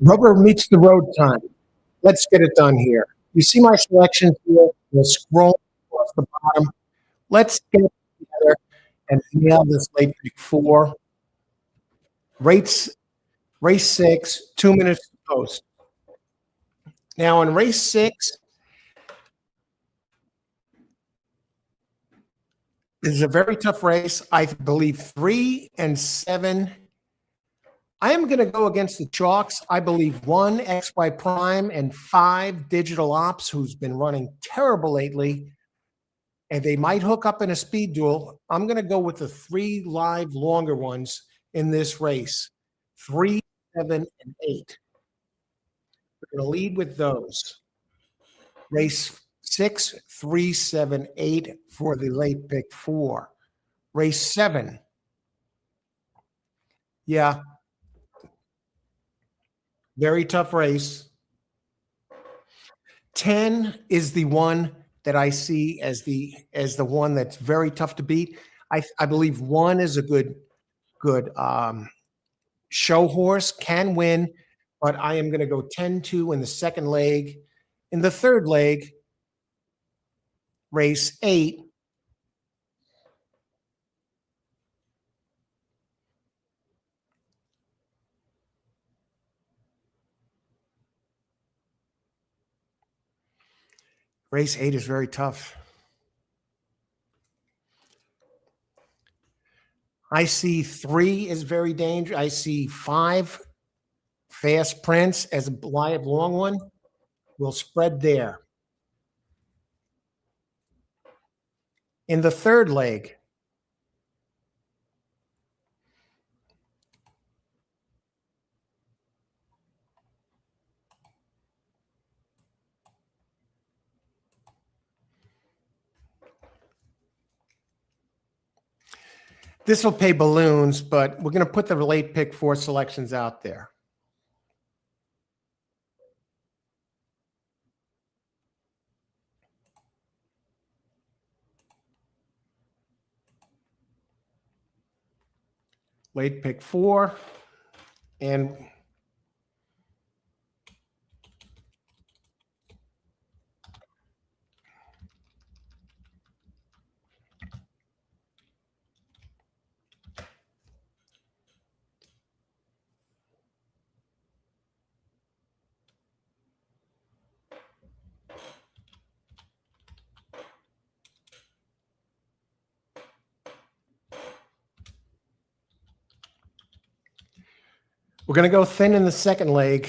Rubber meets the road time. Let's get it done here. You see my selections here? We'll scroll across the bottom. Let's get it together and nail this late pick four. Race, race 6, 2 minutes to post. Now in race 6, this is a very tough race. I believe 3 and 7. I am going to go against the chalks. I believe 1 XY Prime and 5 Digital Ops, who's been running terrible lately, and they might hook up in a speed duel. I'm going to go with the 3 live longer ones in this race, 3, 7, and 8. We're going to lead with those. Race 6, 3, 7, 8 for the late pick 4. Race 7. Yeah. Very tough race. 10 is the one that I see as the one that's very tough to beat. I believe 1 is a good show horse, can win, but I am going to go 10-2 in the second leg. In the third leg, race 8. Race 8 is very tough. I see 3 is very dangerous. I see 5, Fast Prince, as a live long one. Will spread there. In the third leg, this will pay balloons, but we're going to put the late pick 4 selections out there. Late pick 4, and we're going to go thin in the second leg.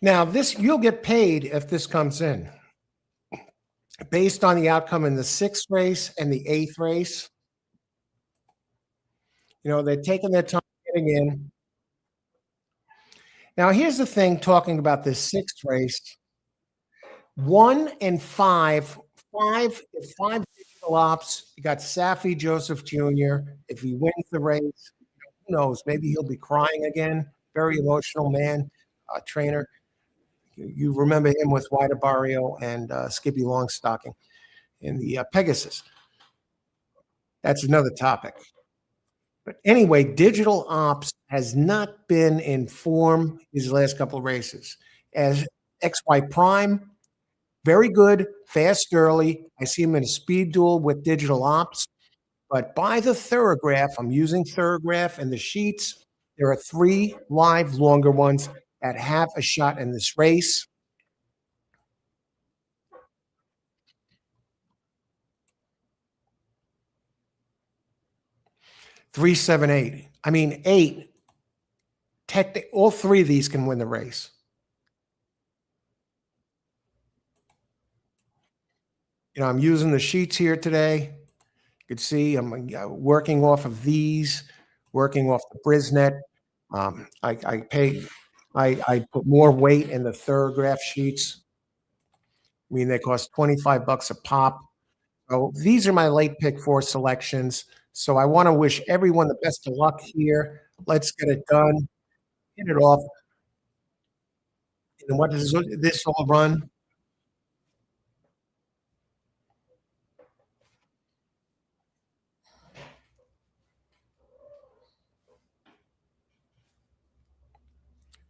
Now, this, you'll get paid if this comes in. Based on the outcome in the 6th race and the 8th race, you know, they're taking their time getting in. Now, here's the thing, talking about this 6th race. 1 and 5, 5 Digital Ops. You got Safi Joseph Jr. If he wins the race, who knows? Maybe he'll be crying again. Very emotional man, trainer. You remember him with Wida Barrio and Skippy Longstocking in the Pegasus. That's another topic. But anyway, Digital Ops has not been in form these last couple of races. As XY Prime, very good, fast early. I see him in a speed duel with Digital Ops. But by the Thorograph, I'm using Thorograph and the sheets. There are 3 live longer ones that have a shot in this race. Three, 7, 8. I mean, 8. All 3 of these can win the race. You know, I'm using the sheets here today. You can see I'm working off of these, working off the Brisnet. I pay I put more weight in the Thorograph sheets. I mean, they cost 25 bucks a pop. So these are my late pick four selections. So I want to wish everyone the best of luck here. Let's get it done. Hit it off. And what does this all run?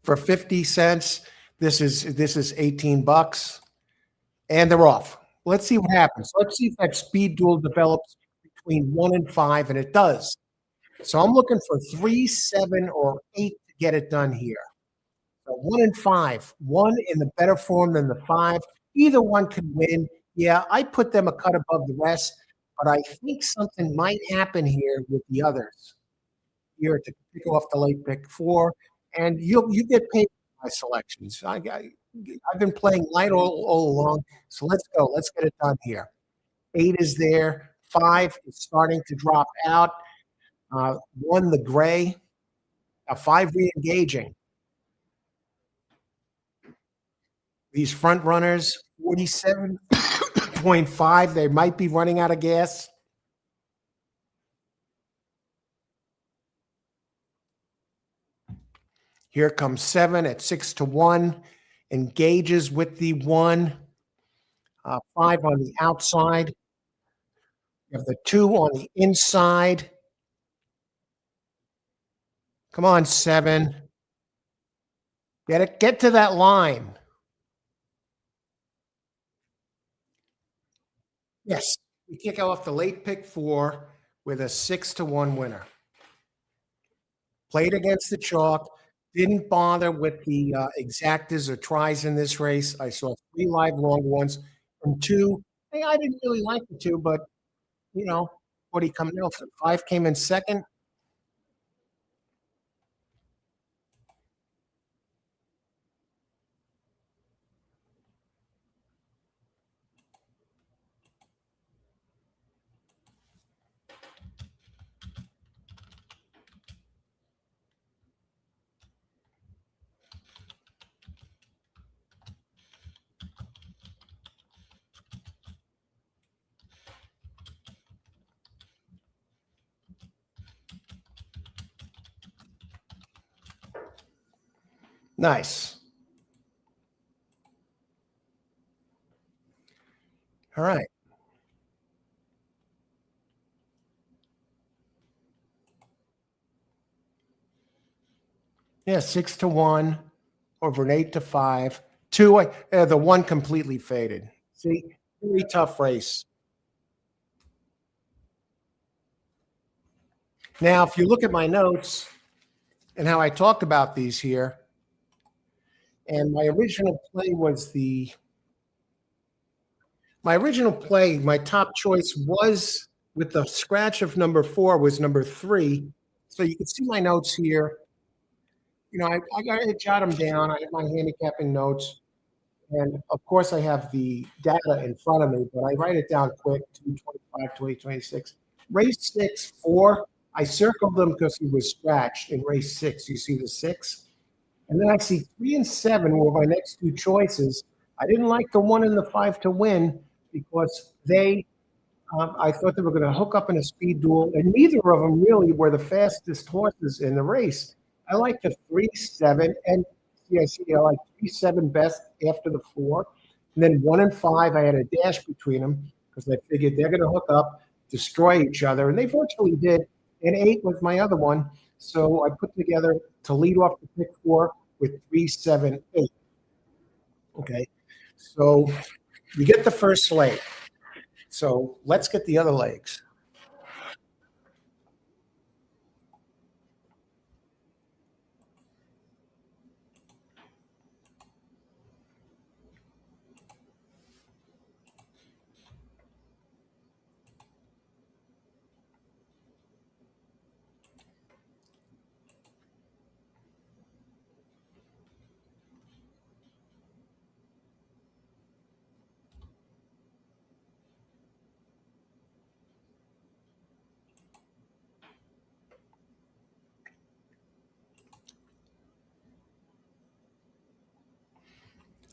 For 50 cents. This is 18 bucks. And they're off. Let's see what happens. Let's see if that speed duel develops between 1 and 5, and it does. So I'm looking for 3, 7, or 8 to get it done here. So 1 and 5, one in the better form than the 5. Either one could win. Yeah, I put them a cut above the rest, but I think something might happen here with the others. Here to pick off the late pick four, and you get paid for my selections. I've been playing light all along, so let's go. Let's get it done here. 8 is there. 5 is starting to drop out. 1, the gray. 5 re-engaging. These front runners, 47.5. They might be running out of gas. Here comes 7 at 6-1. Engages with the 1. 5 on the outside. You have the 2 on the inside. Come on, 7. Get to that line. Yes, we kick off the late pick 4 with a 6-1 winner. Played against the chalk. Didn't bother with the exactas or tries in this race. I saw 3 live long ones from 2. Hey, I didn't really like the 2, but what do you come out? 5 came in second. Nice. All right. Yeah, 6-1 over an 8-5. 2, the 1 completely faded. See, really tough race. Now, if you look at my notes and how I talked about these here, and my top choice was with the scratch of number 4 was number 3. So you can see my notes here. I got to jot them down. I have my handicapping notes. And of course, I have the data in front of me, but I write it down quick 225, 2026. Race 6, 4, I circled them because he was scratched in race 6. You see the 6? And then I see 3 and 7 were my next 2 choices. I didn't like the 1 and the 5 to win because I thought they were going to hook up in a speed duel, and neither of them really were the fastest horses in the race. I like the 3, 7, and I like 3, 7 best after the 4. And then 1 and 5, I had a dash between them because I figured they're going to hook up, destroy each other, and they virtually did. And 8 was my other one. So I put together to lead off the pick 4 with 3, 7, 8. Okay. So you get the first leg. So let's get the other legs.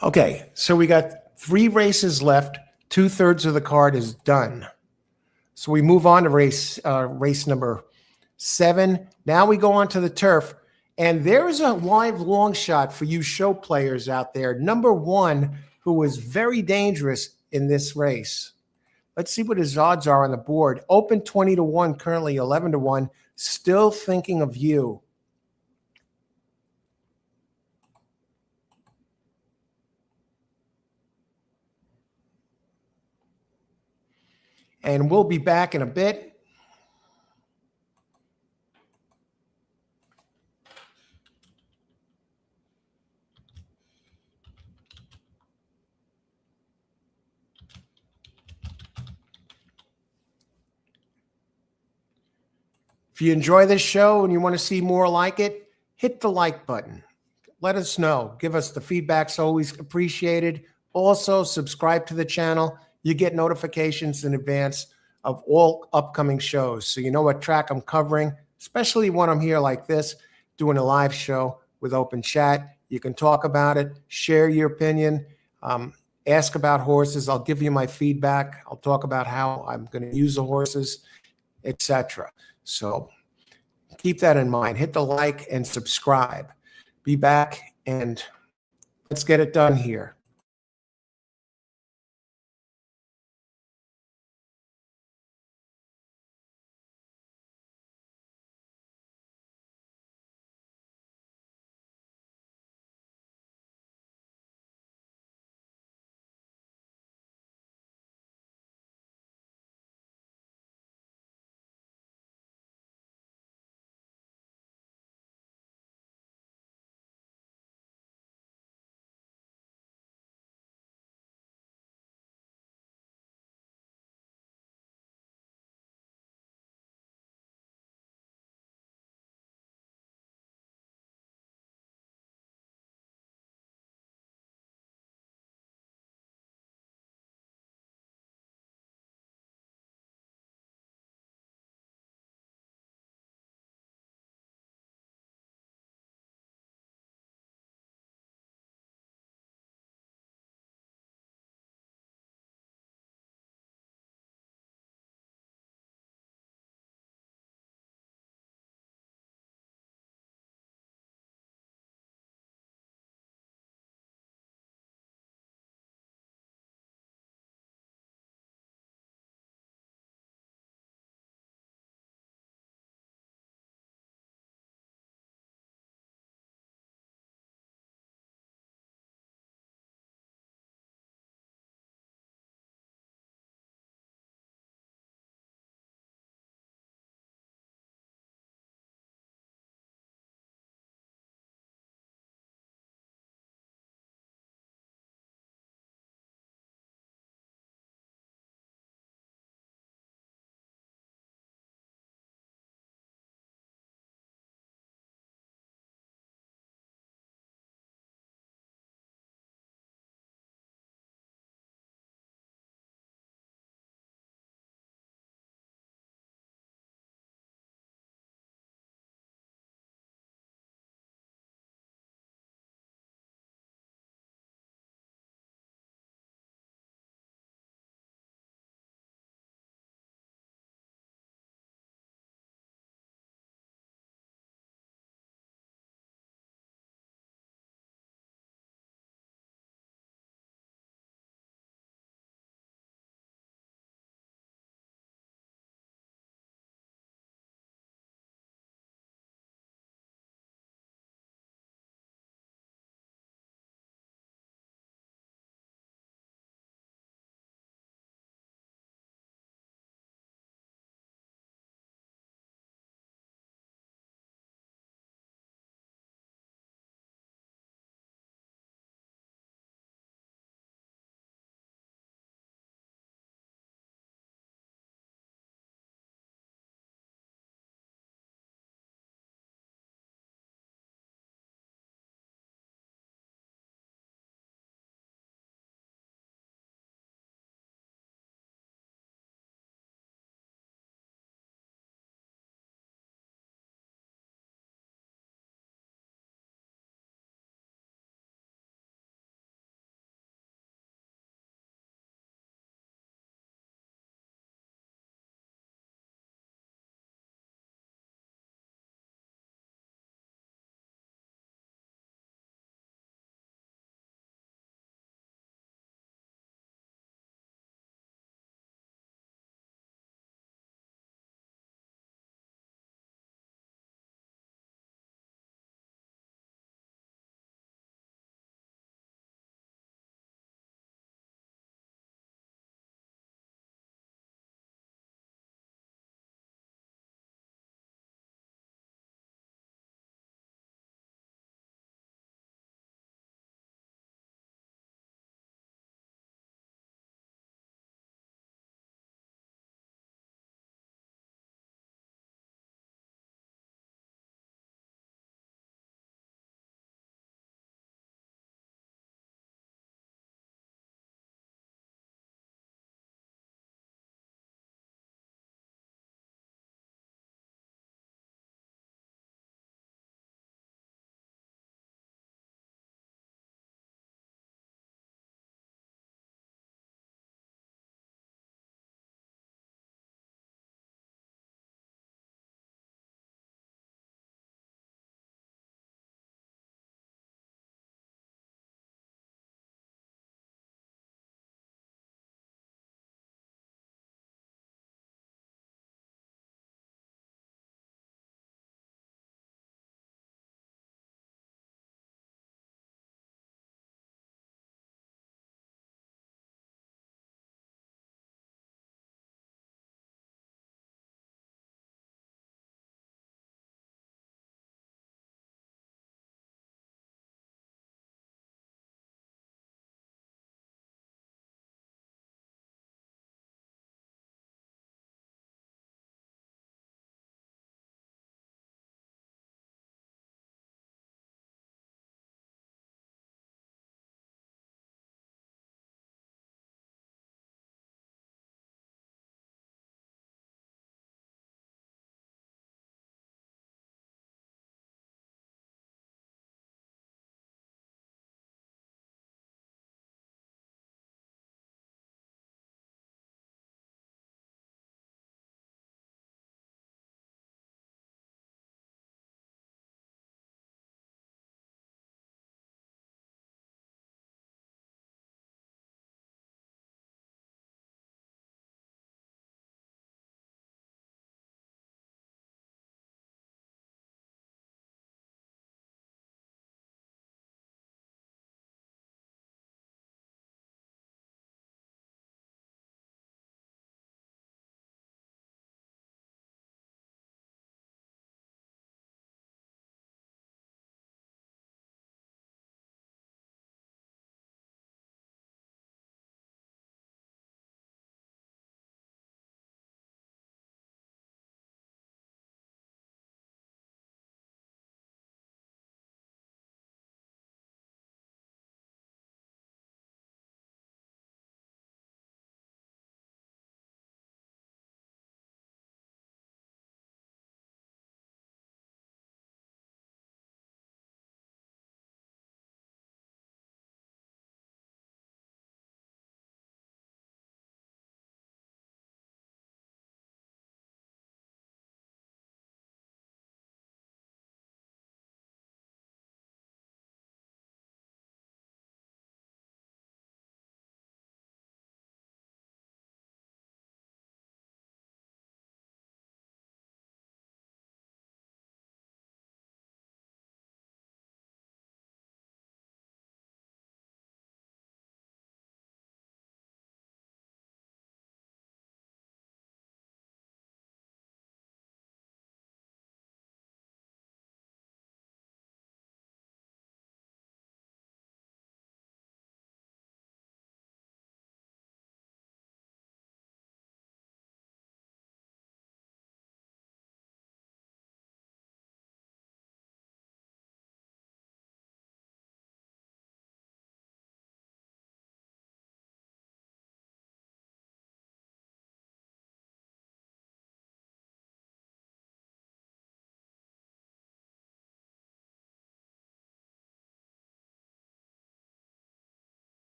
Okay, so we got 3 races left. 2/3 of the card is done. So we move on to race number 7. Now we go on to the turf, and there is a live long shot for you show players out there. Number 1, who was very dangerous in this race. Let's see what his odds are on the board. Open 20-1, currently 11-1. Still thinking of you. And we'll be back in a bit. If you enjoy this show and you want to see more like it, hit the like button. Let us know. Give us the feedback's always appreciated. Also, subscribe to the channel. You get notifications in advance of all upcoming shows, so you know what track I'm covering, especially when I'm here like this, doing a live show with open chat. You can talk about it, share your opinion, ask about horses. I'll give you my feedback. I'll talk about how I'm going to use the horses, etc. So keep that in mind. Hit the like and subscribe. Be back and let's get it done here.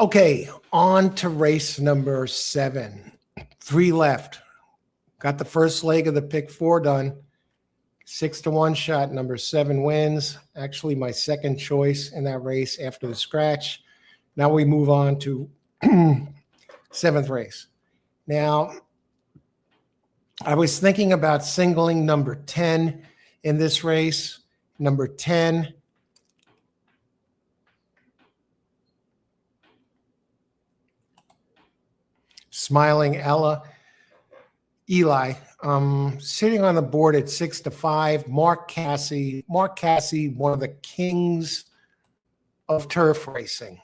Okay, on to race number 7. 3 left. Got the first leg of the pick 4 done. 6-1 shot, number 7 wins. Actually, my second choice in that race after the scratch. Now we move on to 7th race. Now, I was thinking about singling number 10 in this race. Number 10. Smiling Eli, sitting on the board at 6-5. Mark Casse, one of the kings of turf racing.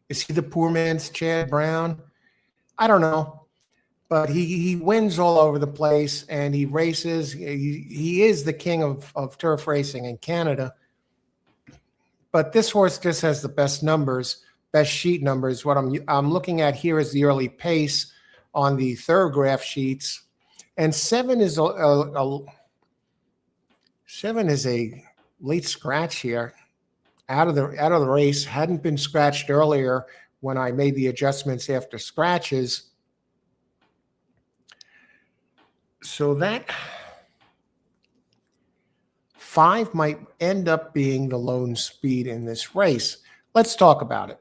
Is he the poor man's Chad Brown? I don't know, but he wins all over the place and he races. He is the king of turf racing in Canada. But this horse just has the best numbers, best sheet numbers. What I'm looking at here is the early pace on the Thorograph sheets, and 7 is a late scratch here, out of the race. Hadn't been scratched earlier when I made the adjustments after scratches. So that 5 might end up being the lone speed in this race. Let's talk about it.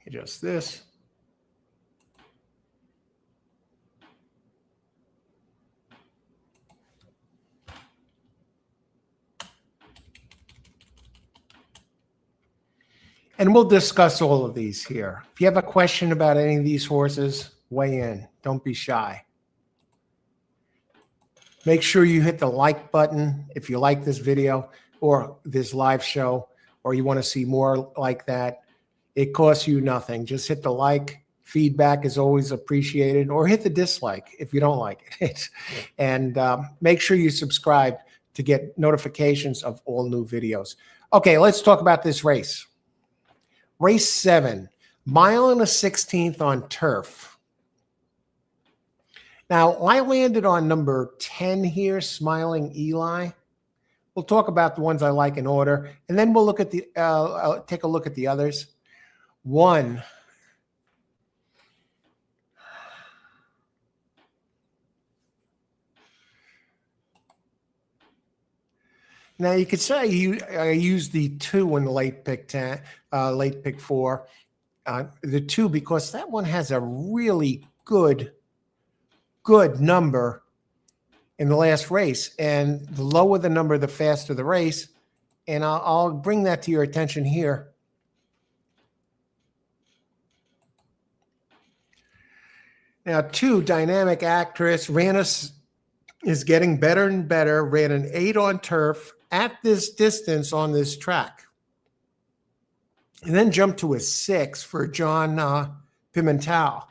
Adjust this. And we'll discuss all of these here. If you have a question about any of these horses, weigh in. Don't be shy. Make sure you hit the like button if you like this video or this live show, or you want to see more like that. It costs you nothing. Just hit the like. Feedback is always appreciated, or hit the dislike if you don't like it. And make sure you subscribe to get notifications of all new videos. Okay, let's talk about this race. Race 7, 1 1/16 on turf. Now, I landed on number 10 here, Smiling Eli. We'll talk about the ones I like in order, and then we'll look at the take a look at the others. 1. Now you could say I used the 2 in the late pick 10, late pick 4, the 2 because that one has a really good number in the last race, and the lower the number, the faster the race. And I'll bring that to your attention here. Now, 2, Dynamic Actress, is getting better and better. Ran an 8 on turf at this distance on this track. And then jumped to a 6 for John Pimentel.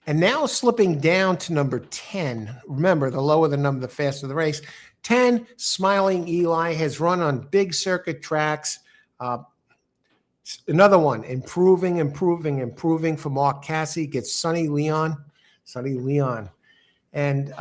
And now slipping down to number 10. Remember, the lower the number, the faster the race. 10, Smiling Eli, has run on big circuit tracks. Another one, improving for Mark Casse. Gets Sonny Leon. And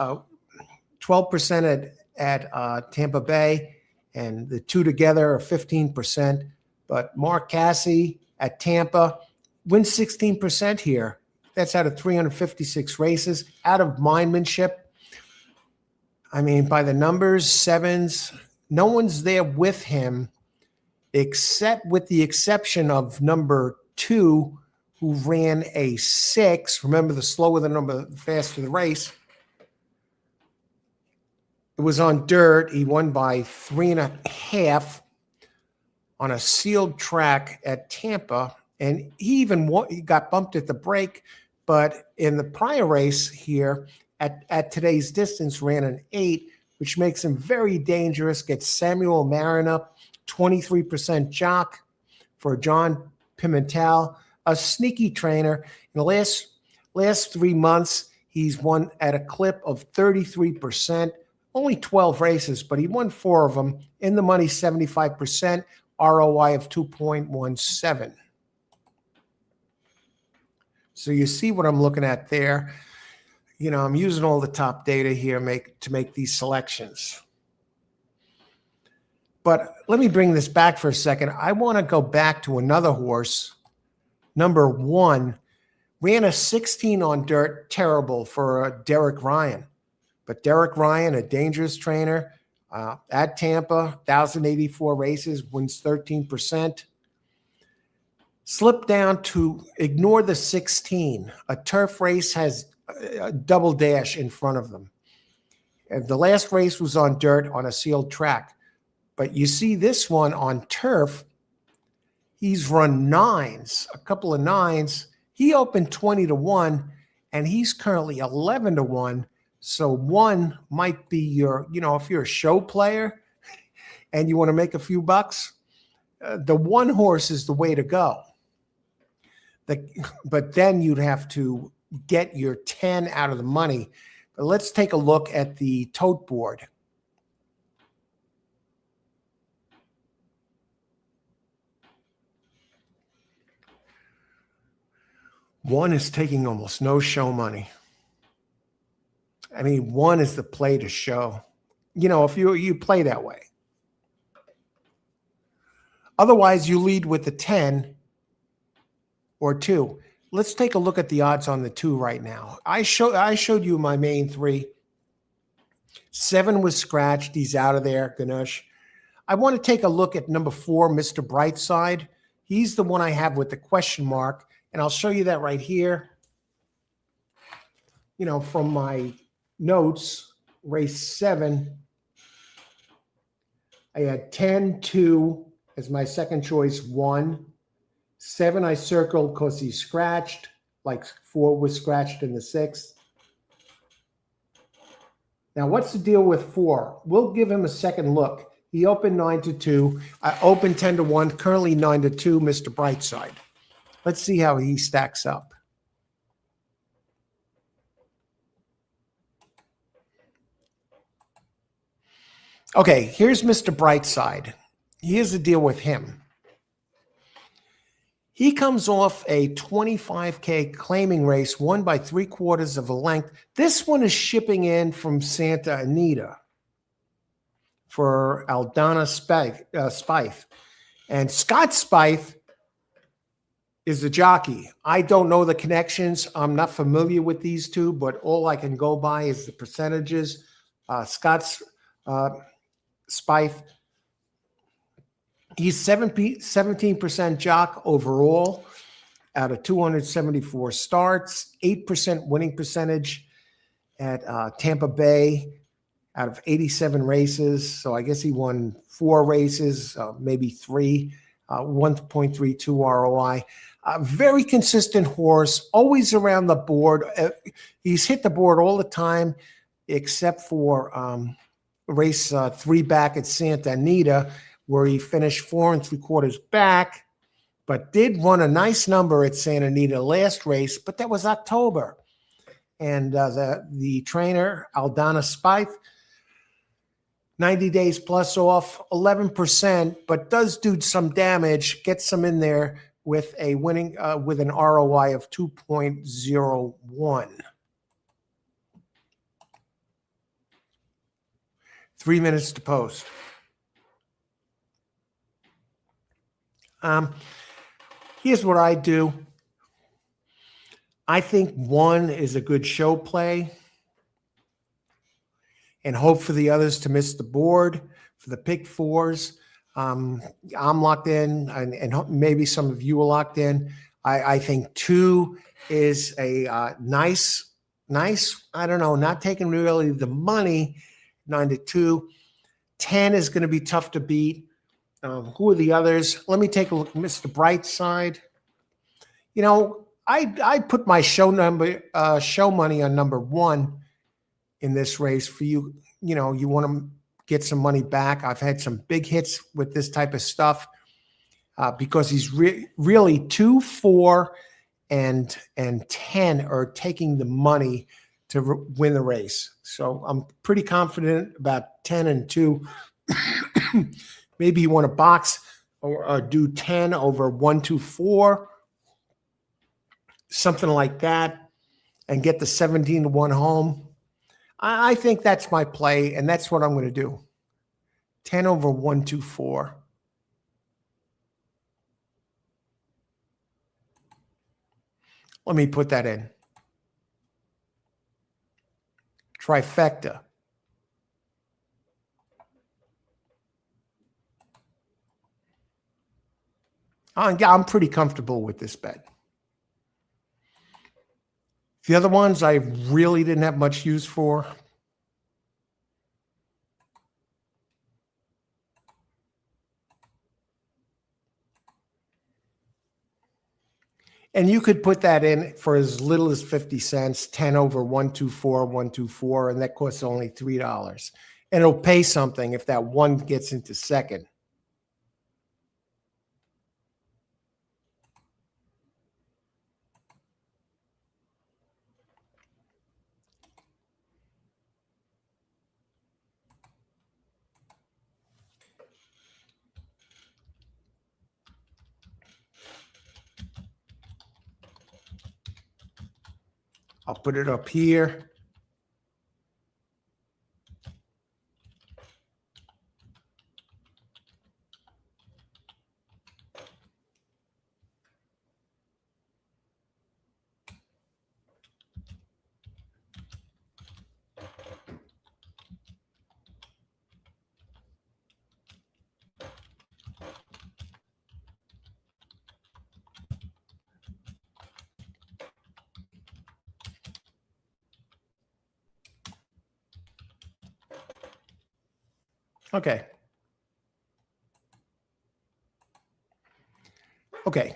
12% at Tampa Bay. And the 2 together are 15%. But Mark Casse at Tampa wins 16% here. That's out of 356 races, out of mindmanship. I mean, by the numbers, 7s, no one's there with him, except with the exception of number 2, who ran a 6. Remember, the slower the number, the faster the race. It was on dirt. He won by 3.5 on a sealed track at Tampa. And he got bumped at the break, but in the prior race here at today's distance ran an 8, which makes him very dangerous. Gets Samuel Marin up, 23% jock for John Pimentel, a sneaky trainer. In the last 3 months, he's won at a clip of 33%, only 12 races, but he won 4 of them. In the money, 75%, ROI of 2.17. So you see what I'm looking at there. I'm using all the top data here to make these selections. But let me bring this back for a second. I want to go back to another horse, number 1. Ran a 16 on dirt, terrible for Derek Ryan. But Derek Ryan, a dangerous trainer, at Tampa, 1,084 races, wins 13%. Slipped down to ignore the 16. A turf race has a double dash in front of them. And the last race was on dirt on a sealed track. But you see this one on turf, he's run 9s, a couple of 9s. He opened 20-1, and he's currently 11-1. So 1 might be your, if you're a show player and you want to make a few bucks, the 1 horse is the way to go. But then you'd have to get your 10 out of the money. But let's take a look at the tote board. One is taking almost no show money. I mean, 1 is the play to show. If you play that way. Otherwise, you lead with the 10 or 2. Let's take a look at the odds on the 2 right now. I showed you my main 3. 7 was scratched. He's out of there, Ganush. I want to take a look at number 4, Mr. Brightside. He's the one I have with the question mark, and I'll show you that right here. From my notes, race 7, I had 10, 2 as my second choice, 1. 7 I circled because he's scratched, like 4 was scratched in the 6th. Now, what's the deal with 4? We'll give him a second look. He opened 9-2. I opened 10-1, currently 9-2, Mr. Brightside. Let's see how he stacks up. Okay, here's Mr. Brightside. Here's the deal with him. He comes off a 25K claiming race won by 3/4 of a length. This one is shipping in from Santa Anita for Aldana Spieth. And Scott Spieth is the jockey. I don't know the connections. I'm not familiar with these two, but all I can go by is the percentages. Scott's Spieth, he's 17% jock overall out of 274 starts, 8% winning percentage at Tampa Bay out of 87 races. So I guess he won 4 races, maybe 3, 1.32 ROI. Very consistent horse, always around the board. He's hit the board all the time, except for race 3 back at Santa Anita, where he finished 4 3/4 back, but did run a nice number at Santa Anita last race, but that was October. And the trainer, Aldana Spieth, 90 days plus off, 11%, but does do some damage, gets some in there with a winning with an ROI of 2.01. 3 minutes to post. Here's what I do. I think 1 is a good show play and hope for the others to miss the board for the pick 4s. I'm locked in, and maybe some of you are locked in. I think 2 is a nice, I don't know, not taking really the money, 9-2. 10 is going to be tough to beat. Who are the others? Let me take a look. Mr. Brightside. I put my show money on number 1 in this race for you. You want to get some money back. I've had some big hits with this type of stuff because he's really 2, 4, and 10 are taking the money to win the race. So I'm pretty confident about 10 and 2. Maybe you want to box or do 10 over 1, 2, 4. something like that, and get the 17-1 home. I think that's my play, and that's what I'm going to do. 10 over 124. Let me put that in. Trifecta. I'm pretty comfortable with this bet. The other ones I really didn't have much use for. And you could put that in for as little as 50 cents, 10 over 124, 124, and that costs only $3. And it'll pay something if that one gets into second. I'll put it up here. Okay. Okay.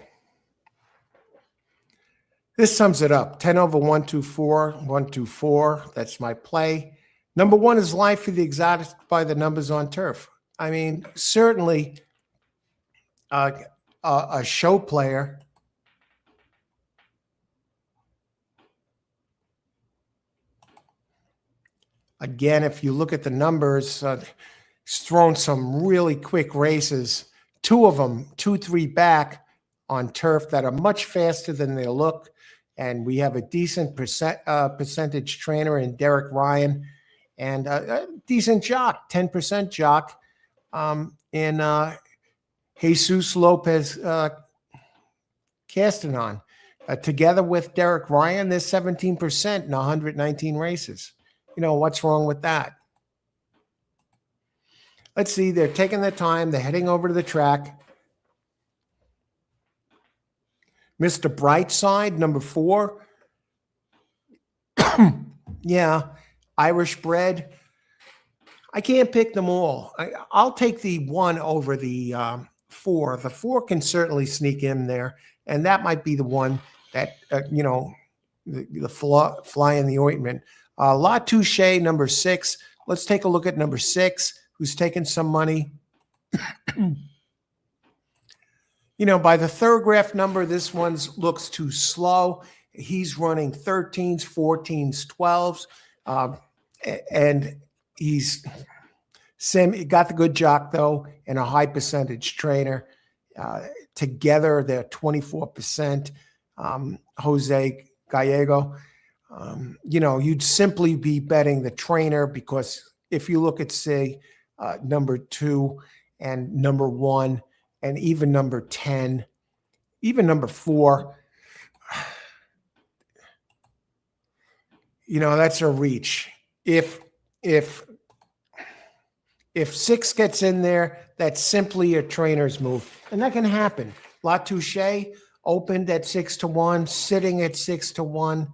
This sums it up. 10 over 124, 124. That's my play. Number one is life for the exotic by the numbers on turf. I mean, certainly a show player. Again, if you look at the numbers, he's thrown some really quick races. Two of them, 2-3 back on turf that are much faster than they look. And we have a decent percentage trainer in Derek Ryan and a decent jock, 10% jock in Jesus Lopez Castanon. Together with Derek Ryan, there's 17% in 119 races. You know, what's wrong with that? Let's see. They're taking their time. They're heading over to the track. Mr. Brightside, number 4. Yeah, Irish bred. I can't pick them all. I'll take the 1 over the 4. The 4 can certainly sneak in there, and that might be the one that, the fly in the ointment. La Touche, number 6. Let's take a look at number 6, who's taking some money. By the third graph number, this one looks too slow. He's running 13s, 14s, 12s, and he's got the good jock, though, and a high percentage trainer. Together, they're 24%. Jose Gallego. You'd simply be betting the trainer because if you look at, say, number 2 and number 1 and even number 10, even number 4, that's a reach. If 6 gets in there, that's simply a trainer's move, and that can happen. La Touche opened at 6-1, sitting at 6-1.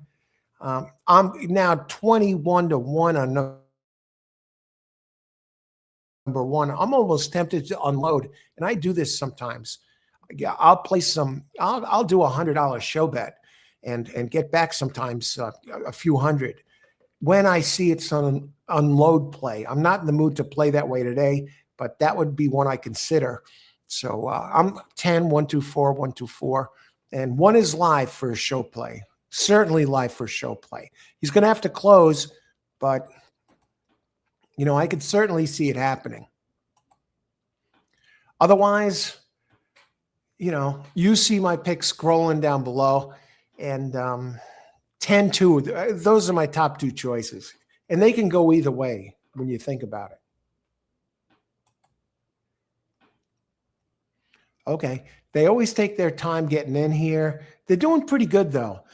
I'm now 21-1 on number 1. I'm almost tempted to unload, and I do this sometimes. Yeah, I'll play some. I'll do $100 show bet and get back sometimes a few hundred when I see it's on an unload play. I'm not in the mood to play that way today, but that would be one I consider. So I'm 10, 124, 124, and 1 is live for a show play. Certainly live for show play. He's going to have to close, but I could certainly see it happening. Otherwise, you see my pick scrolling down below, and 10-2. Those are my top two choices. And they can go either way when you think about it. Okay. They always take their time getting in here. They're doing pretty good, though.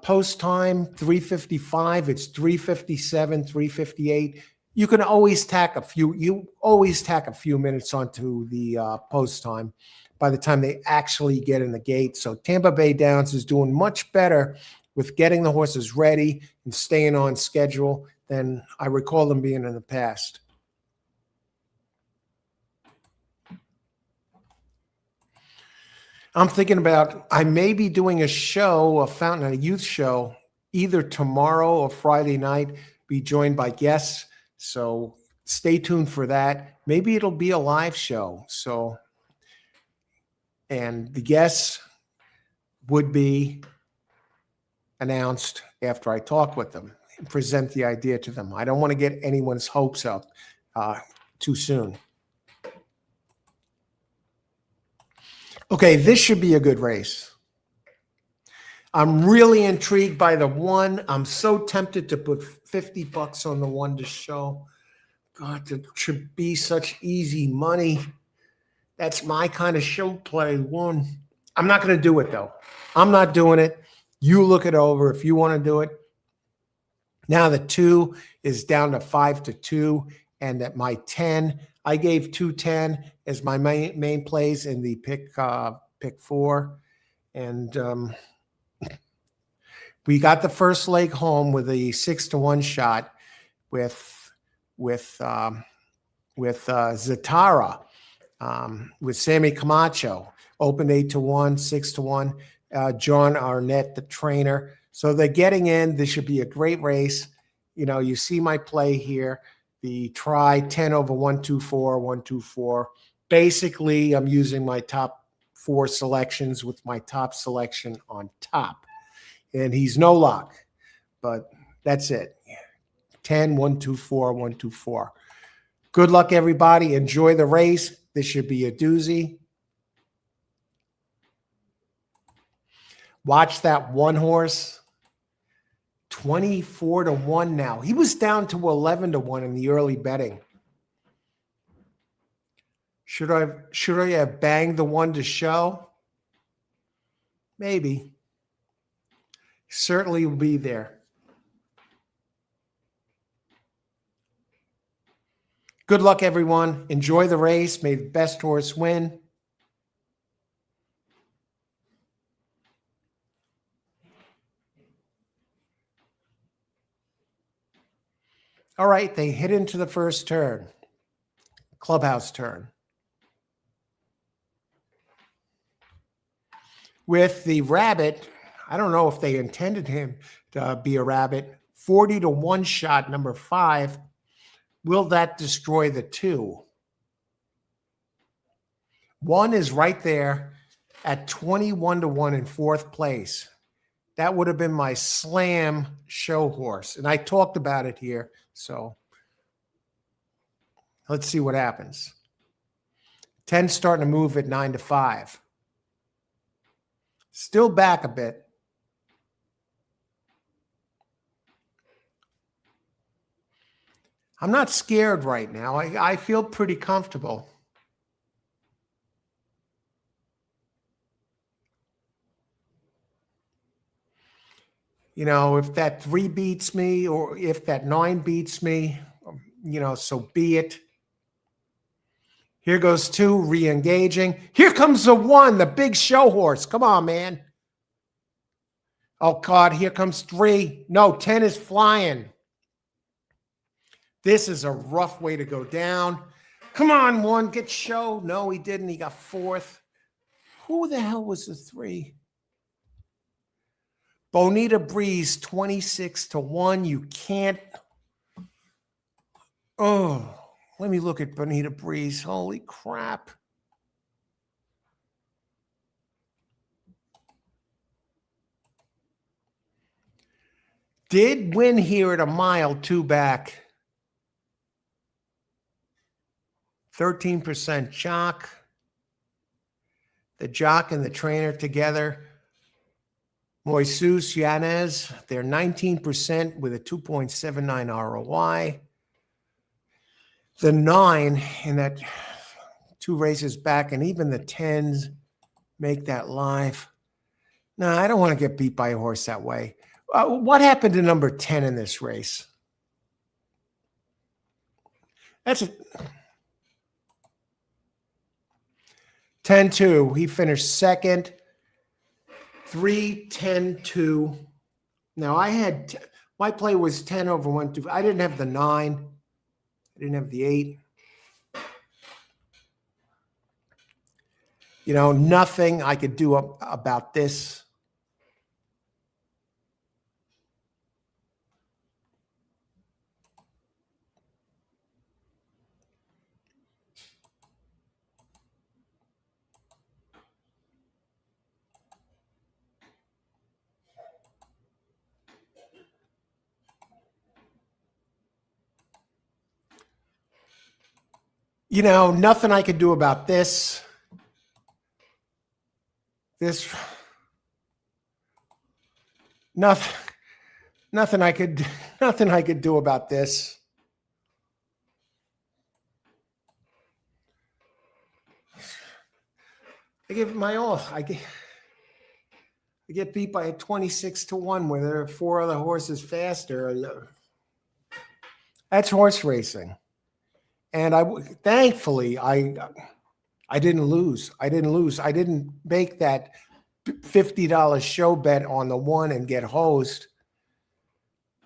Post time, 3:55. It's 3:57, 3:58. You can always tack a few. You always tack a few minutes onto the post time by the time they actually get in the gate. So Tampa Bay Downs is doing much better with getting the horses ready and staying on schedule than I recall them being in the past. I'm thinking about, I may be doing a show, a fountain, a youth show, either tomorrow or Friday night, be joined by guests. So stay tuned for that. Maybe it'll be a live show. So, and the guests would be announced after I talk with them and present the idea to them. I don't want to get anyone's hopes up too soon. Okay, this should be a good race. I'm really intrigued by the one. I'm so tempted to put $50 on the one to show. God, it should be such easy money. That's my kind of show play one. I'm not going to do it, though. I'm not doing it. You look it over if you want to do it. Now the 2 is down to 5-2, and at my 10, I gave 210 as my main plays in the pick 4, and we got the first leg home with a 6-1 shot with Zatara, with Sammy Camacho, opened 8-1, 6-1. John Arnett, the trainer. So they're getting in. This should be a great race. You know, you see my play here. The try 10 over 124, 124. Basically, I'm using my top 4 selections with my top selection on top. And he's no lock, but that's it. 10, 124, 124. Good luck, everybody. Enjoy the race. This should be a doozy. Watch that one horse. 24-1 now. He was down to 11-1 in the early betting. Should I have banged the one to show? Maybe. Certainly will be there. Good luck, everyone. Enjoy the race. May the best horse win. All right, they hit into the first turn. Clubhouse turn. With the rabbit, I don't know if they intended him to be a rabbit. 40-1 shot, number 5. Will that destroy the 2? 1 is right there at 21-1 in 4th place. That would have been my slam show horse. And I talked about it here. So let's see what happens. 10 starting to move at 9-5. Still back a bit. I'm not scared right now. I feel pretty comfortable. You know, if that 3 beats me or if that 9 beats me, you know, so be it. Here goes 2, re-engaging. Here comes the 1, the big show horse. Come on, man. Oh, God, here comes 3. No, 10 is flying. This is a rough way to go down. Come on, 1, get show. No, he didn't. He got 4th. Who the hell was the 3? Bonita Breeze, 26-1. You can't. Oh, let me look at Bonita Breeze. Holy crap. Did win here at a mile 2 back. 13% jock. The jock and the trainer together. Moises Yanez, they're 19% with a 2.79 ROI. The 9 in that 2 races back, and even the 10s make that live. No, I don't want to get beat by a horse that way. What happened to number 10 in this race? That's a 10-2. He finished second. 3-10-2. Now I had my play was 10 over 1, 2. I didn't have the 9. I didn't have the 8. You know, nothing I could do about this. You know, nothing I could do about this. Nothing, nothing I could do about this. I give it my all. I get beat by a 26-1 where there are 4 other horses faster. That's horse racing. And thankfully I didn't lose. I didn't make that $50 show bet on the 1 and get hosed.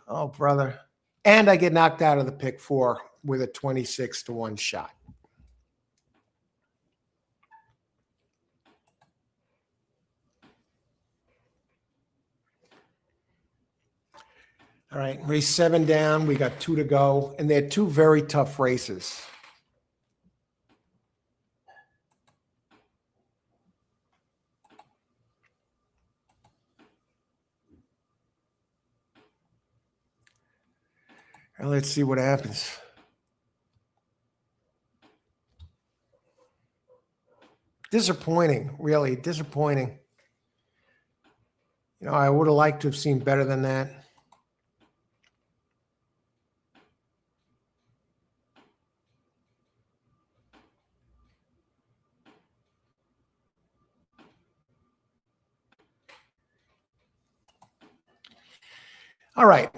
Oh, brother. And I get knocked out of the pick 4 with a 26-1 shot. All right, race 7 down. We got 2 to go, and they're 2 very tough races. And let's see what happens. Disappointing, really disappointing. You know, I would have liked to have seen better than that. All right.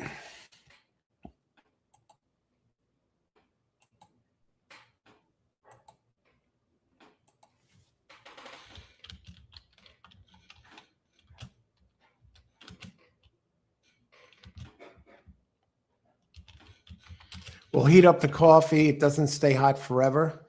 We'll heat up the coffee. It doesn't stay hot forever.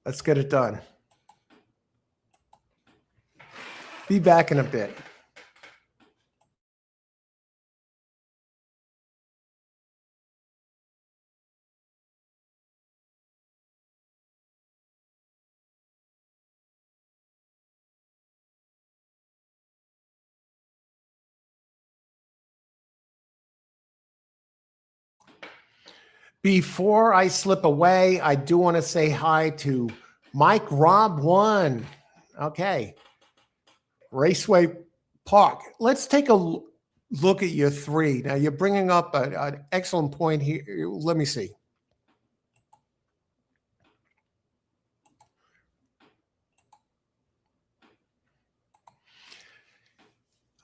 Let's get it done. Be back in a bit. Before I slip away, I do want to say hi to Mike Rob 1. Okay. Raceway Park. Let's take a look at your 3. Now, you're bringing up an excellent point here. Let me see.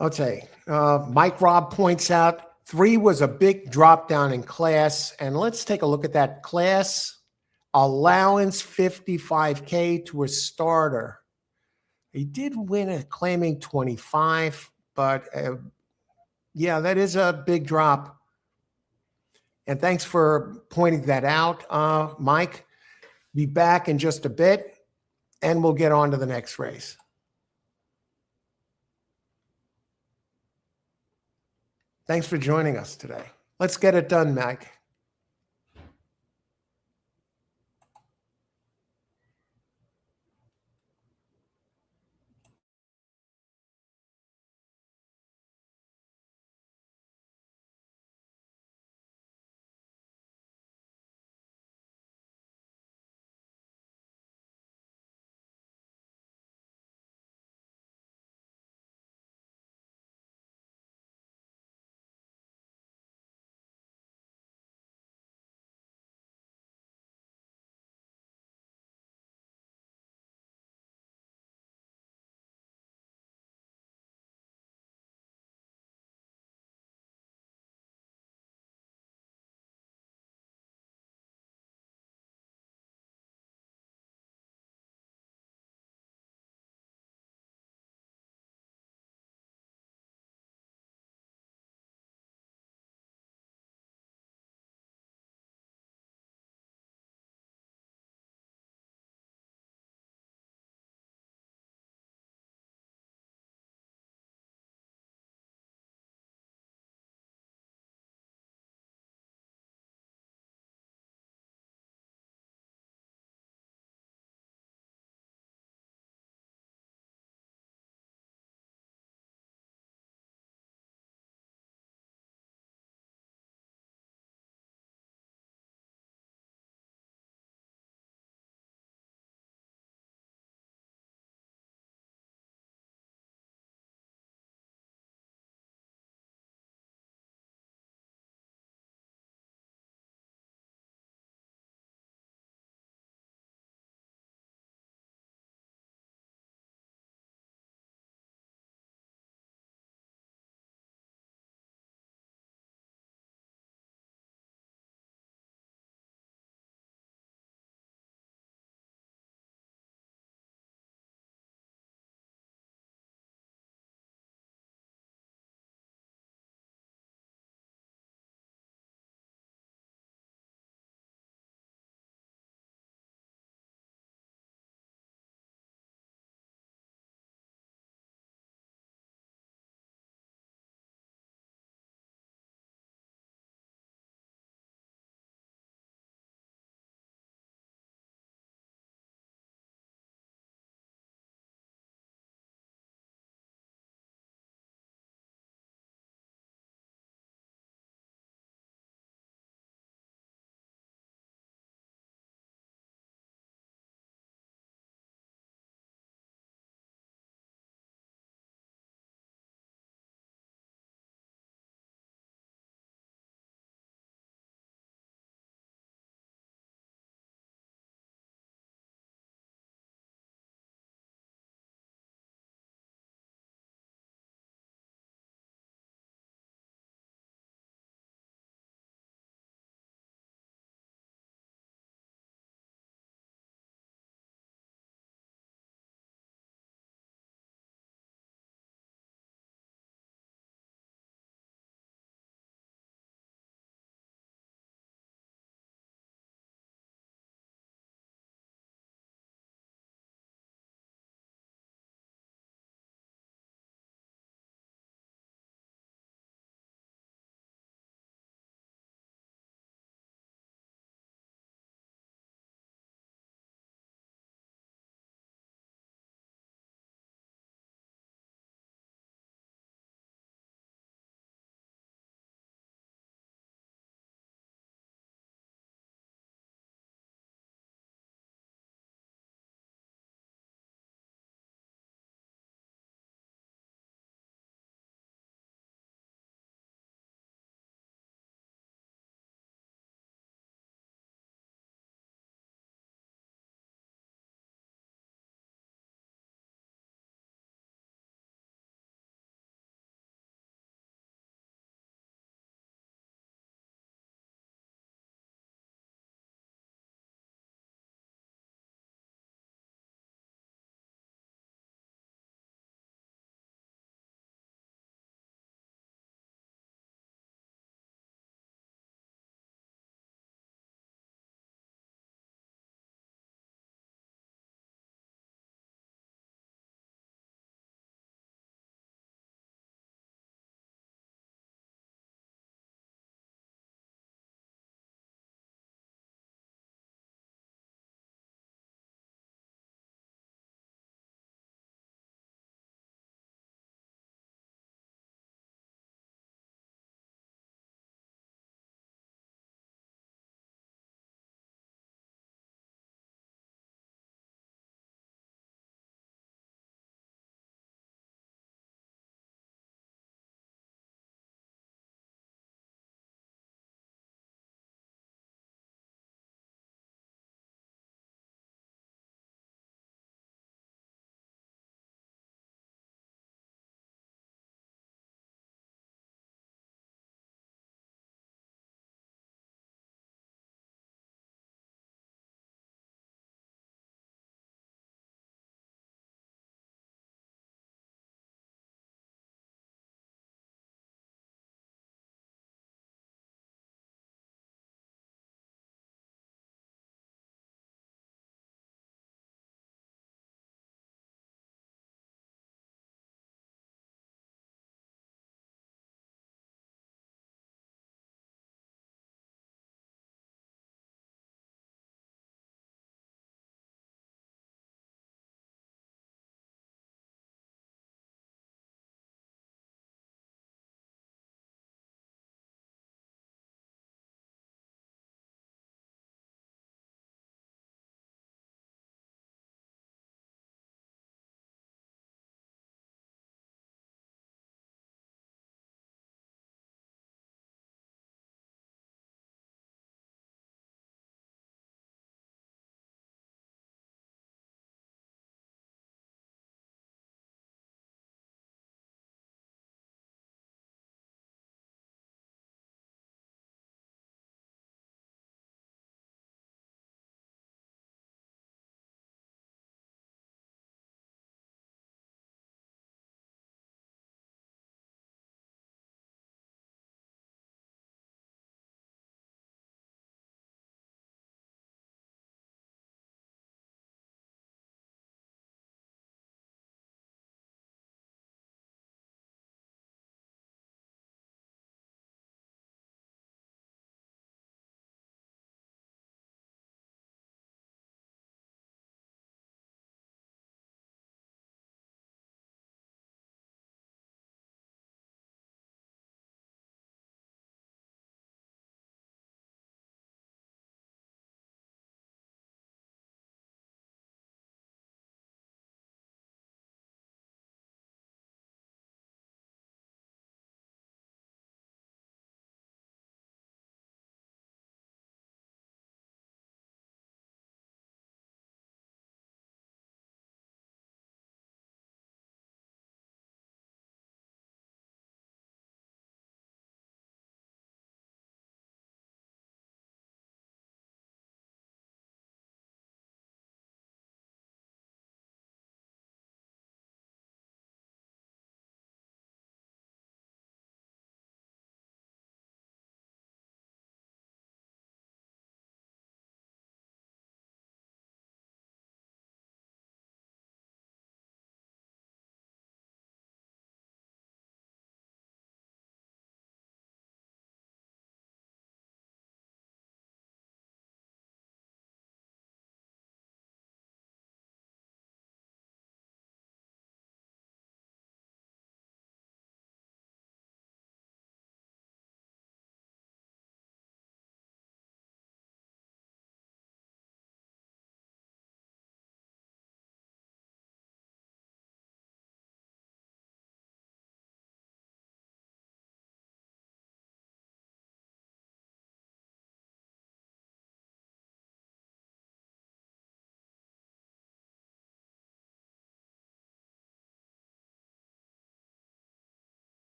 Okay. Mike Rob points out 3 was a big drop down in class. And let's take a look at that class. Allowance 55K to a starter. He did win a claiming 25, but yeah, that is a big drop. And thanks for pointing that out, Mike. Be back in just a bit, and we'll get on to the next race. Thanks for joining us today. Let's get it done, Mike.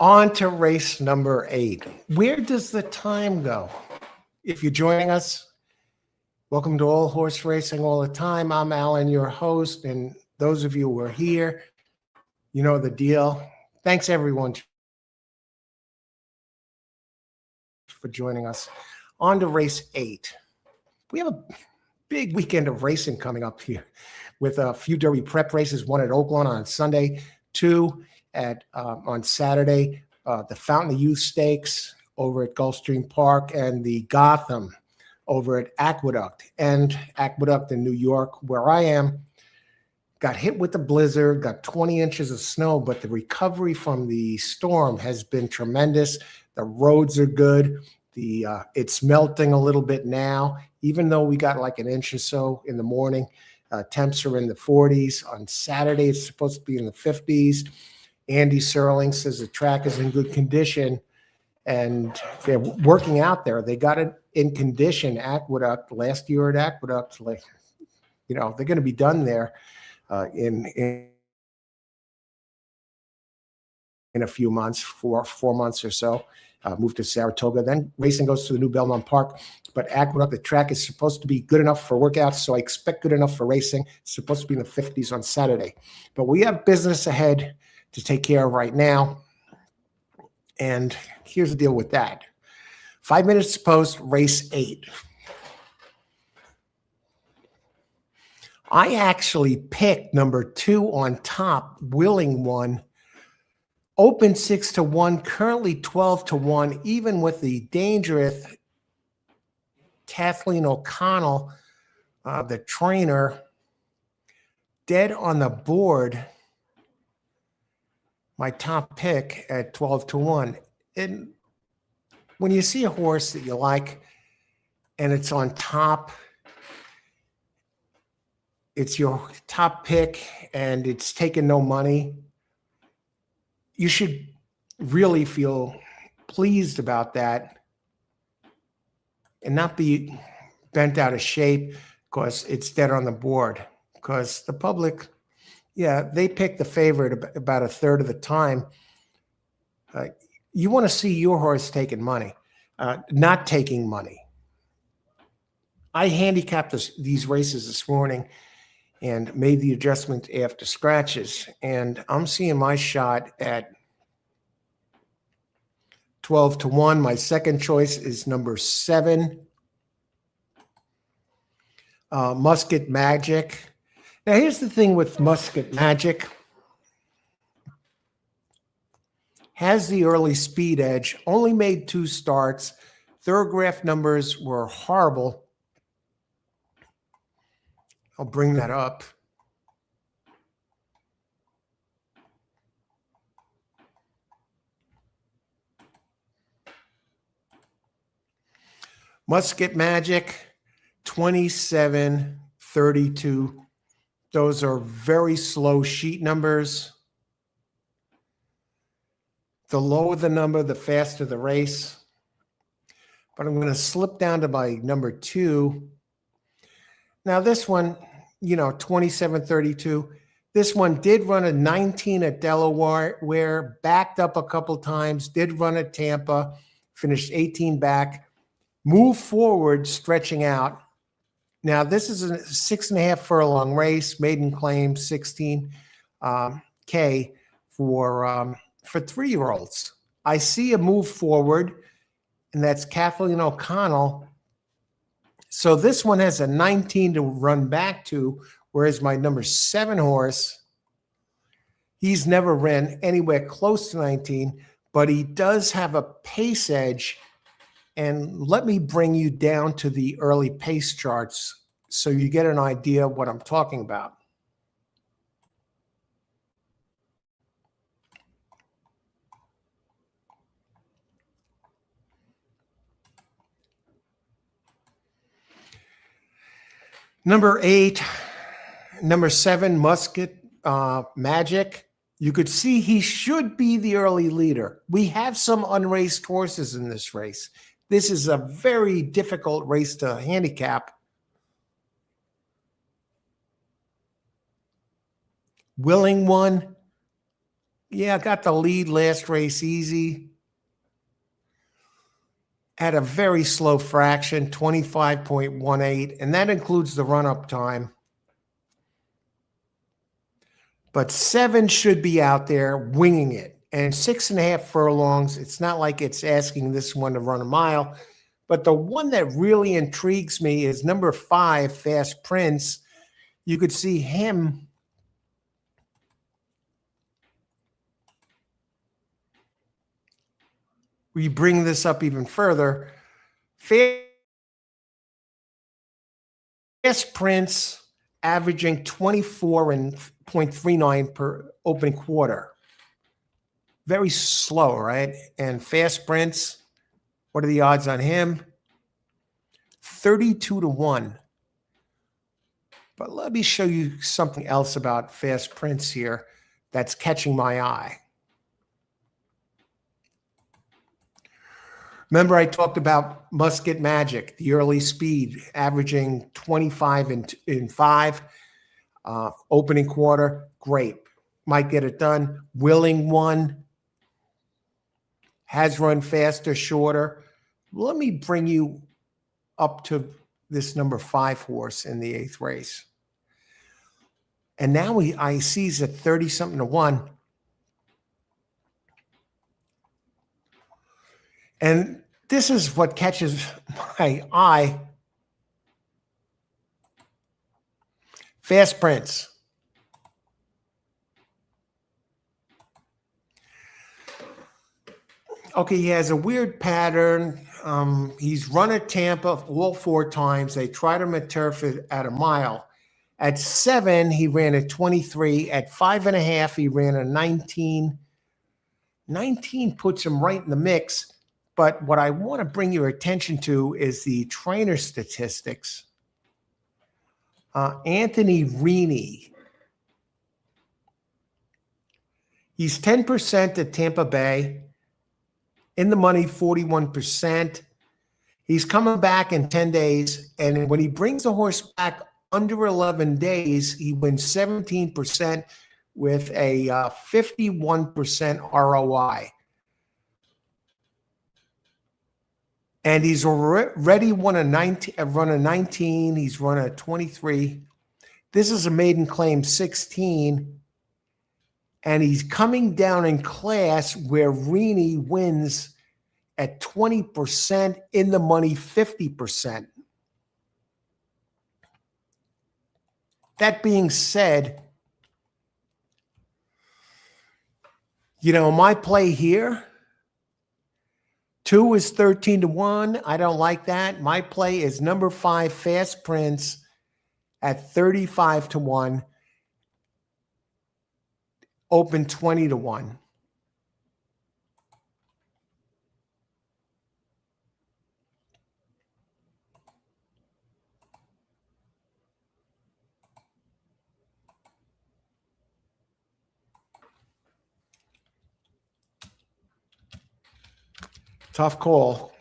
On to race number 8. Where does the time go? If you're joining us, welcome to All Horse Racing All the Time. I'm Alan, your host, and those of you who are here, you know the deal. Thanks, everyone, for joining us. On to race 8. We have a big weekend of racing coming up here with a few Derby prep races, one at Oaklawn on Sunday, 2 on Saturday, the Fountain of Youth Stakes over at Gulfstream Park, and the Gotham over at Aqueduct. And Aqueduct in New York, where I am, got hit with the blizzard, got 20 inches of snow, but the recovery from the storm has been tremendous. The roads are good. It's melting a little bit now, even though we got like an inch or so in the morning. Temps are in the 40s. On Saturday, it's supposed to be in the 50s. Andy Serling says the track is in good condition, and they're working out there. They got it in condition. Aqueduct, last year at Aqueduct, they're going to be done there in a few months, four months or so. Moved to Saratoga. Then racing goes to the new Belmont Park. But Aqueduct, the track is supposed to be good enough for workouts, so I expect good enough for racing. It's supposed to be in the 50s on Saturday. But we have business ahead to take care of right now. And here's the deal with that. 5 minutes post, race 8. I actually picked number 2 on top, Willing One. Open 6-1, currently 12-1, even with the dangerous Kathleen O'Connell, the trainer, dead on the board. My top pick at 12-1. And when you see a horse that you like and it's on top, it's your top pick and it's taking no money, you should really feel pleased about that and not be bent out of shape because it's dead on the board. Because the public, they pick the favorite about a third of the time. You want to see your horse taking money, not taking money. I handicapped these races this morning and made the adjustment after scratches. And I'm seeing my shot at 12-1. My second choice is number 7, Musket Magic. Now, here's the thing with Musket Magic. Has the early speed edge, only made 2 starts. Thoroughgraph numbers were horrible. I'll bring that up. Musket Magic, 27-32. Those are very slow sheet numbers. The lower the number, the faster the race. But I'm going to slip down to my number 2. Now this one, 27-32. This one did run a 19 at Delaware, backed up a couple times, did run at Tampa, finished 18 back, moved forward, stretching out. Now this is a 6.5 furlong race, maiden claim 16K for 3-year-olds. I see a move forward, and that's Kathleen O'Connell. So this one has a 19 to run back to, whereas my number 7 horse, he's never ran anywhere close to 19, but he does have a pace edge. And let me bring you down to the early pace charts so you get an idea of what I'm talking about. Number 8, number 7, Musket Magic. You could see he should be the early leader. We have some unraced horses in this race. This is a very difficult race to handicap. Willing One, Yeah, got the lead last race easy. At a very slow fraction, 25.18, and that includes the run-up time. But 7 should be out there winging it. And 6.5 furlongs, it's not like it's asking this one to run a mile. But the one that really intrigues me is number 5, Fast Prince. You could see him. We bring this up even further. Fast Prince averaging 24.39 per opening quarter. Very slow, right? And Fast Prince, what are the odds on him? 32-1. But let me show you something else about Fast Prince here that's catching my eye. Remember, I talked about Musket Magic, the early speed, averaging 25 in 5. Opening quarter, great. Might get it done. Willing one. Has run faster, shorter. Let me bring you up to this number 5 horse in the 8th race. And now I see he's at 30-something to 1. And this is what catches my eye. Fast Prince. Okay, he has a weird pattern. He's run at Tampa all 4 times. They tried him at turf at a mile. At 7, he ran a 23. At 5.5, he ran a 19. 19 puts him right in the mix. But what I want to bring your attention to is the trainer statistics. Anthony Rini. He's 10% at Tampa Bay. In the money, 41%. He's coming back in 10 days. And when he brings the horse back under 11 days, he wins 17% with a 51% ROI. And he's already run a 19. He's run a 23. This is a maiden claim 16. And he's coming down in class where Rini wins at 20%, in the money 50%. That being said, my play here, 2 is 13-1. I don't like that. My play is number 5, Fast Prince, at 35-1. Open 20-1. Tough call,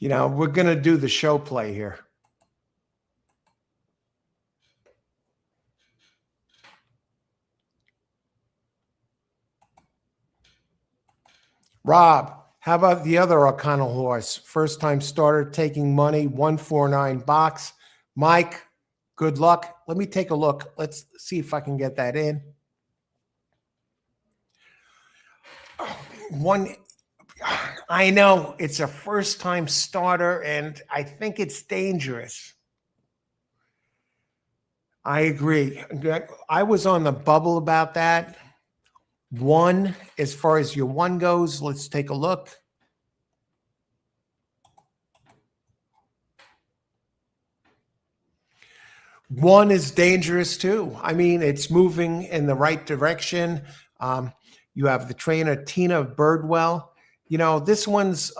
we're going to do the show play here. Rob, how about the other O'Connell horse? First time starter, taking money, 149 box. Mike, good luck. Let me take a look. Let's see if I can get that in. I know it's a first time starter, and I think it's dangerous. I agree. I was on the bubble about that. 1, as far as your 1 goes, let's take a look. One is dangerous too. I mean, it's moving in the right direction. You have the trainer, Tina Birdwell. This one's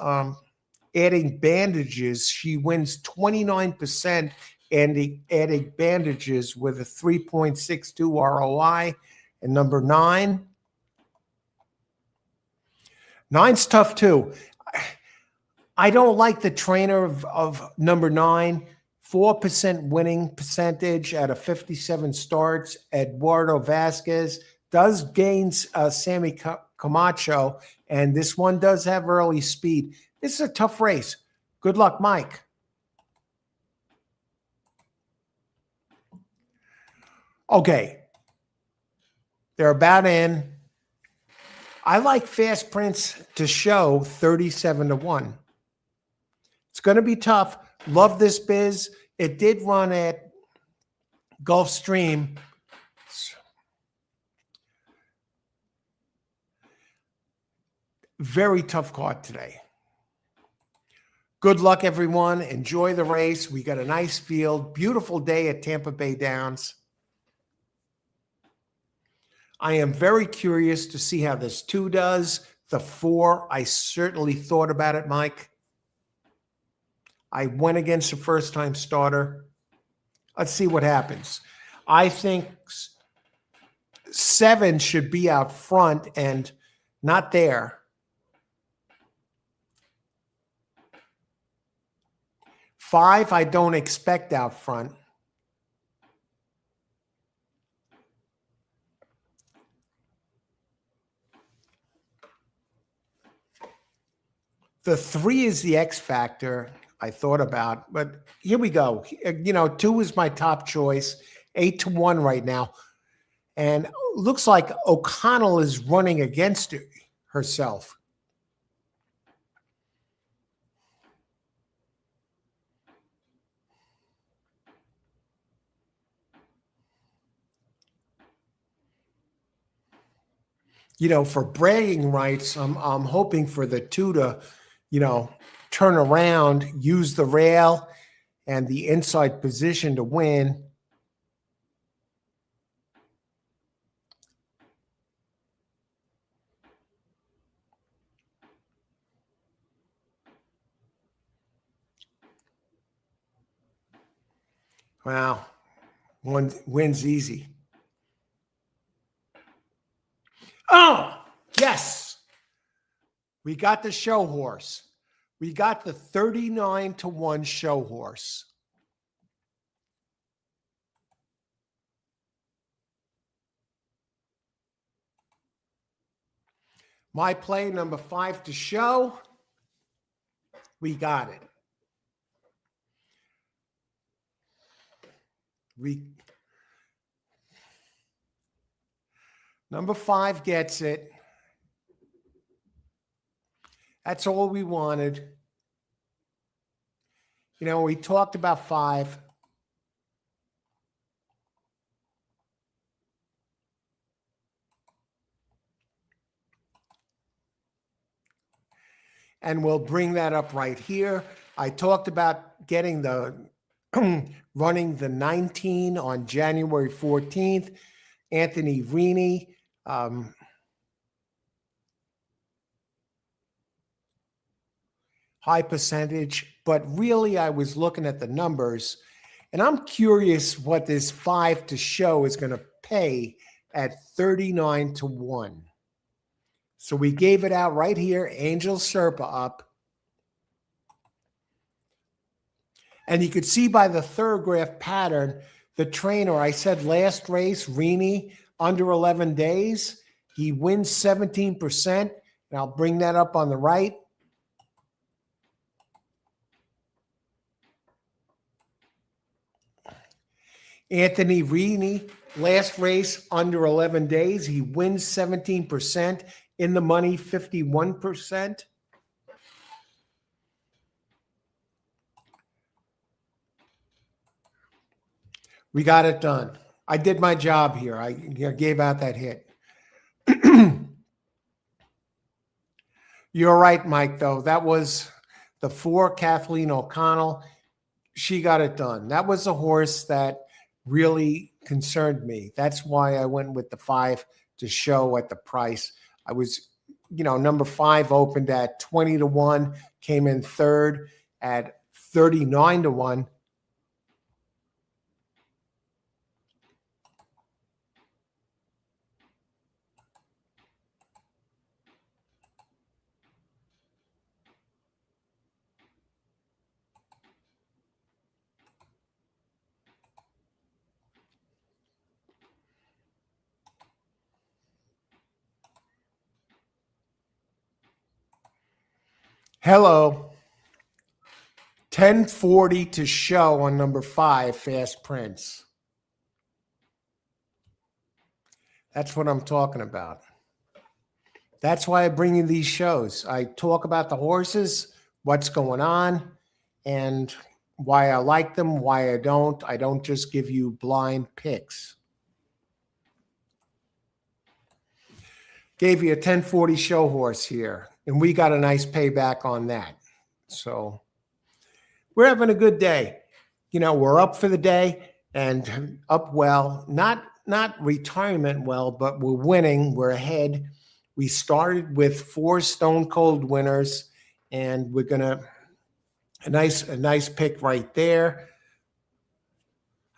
adding bandages. She wins 29% adding bandages with a 3.62 ROI. And number 9. 9's tough too. I don't like the trainer of number 9. 4% winning percentage out of 57 starts. Eduardo Vasquez does gain Sammy Camacho, and this one does have early speed. This is a tough race. Good luck, Mike. Okay. They're about in. I like Fast Prince to show 37-1. It's going to be tough. Love this biz. It did run at Gulfstream. Very tough card today. Good luck, everyone. Enjoy the race. We got a nice field. Beautiful day at Tampa Bay Downs. I am very curious to see how this 2 does. The 4, I certainly thought about it, Mike. I went against a first-time starter. Let's see what happens. I think 7 should be out front and not there. 5, I don't expect out front. The 3 is the X factor I thought about, but here we go. 2 is my top choice, 8-1 right now. And looks like O'Connell is running against herself. For bragging rights, I'm hoping for the 2 to, turn around, use the rail and the inside position to win. Wow. One wins easy. Oh, yes. We got the show horse. We got the 39-1 show horse. My play number 5 to show. We got it. Number 5 gets it. That's all we wanted. We talked about 5. And we'll bring that up right here. I talked about getting the running the 19 on January 14th. Anthony Rini. High percentage, but really I was looking at the numbers, and I'm curious what this 5 to show is going to pay at 39-1. So we gave it out right here, Angel Serpa up. And you could see by the third graph pattern, the trainer, I said last race, Rini, under 11 days, he wins 17%, and I'll bring that up on the right. Anthony Rini, last race under 11 days. He wins 17%. In the money, 51%. We got it done. I did my job here. I gave out that hit. You're right, Mike, though. That was the 4, Kathleen O'Connell. She got it done. That was a horse that really concerned me. That's why I went with the 5 to show at the price. I was, number 5 opened at 20-1, came in third at 39-1. Hello. 1040 to show on number 5, Fast Prince. That's what I'm talking about. That's why I bring you these shows. I talk about the horses, what's going on, and why I like them, why I don't. I don't just give you blind picks. Gave you a 1040 show horse here, and we got a nice payback on that. So we're having a good day. You know, we're up for the day and up well, not retirement well, but we're winning. We're ahead. We started with 4 stone cold winners, and we're gonna a nice pick right there.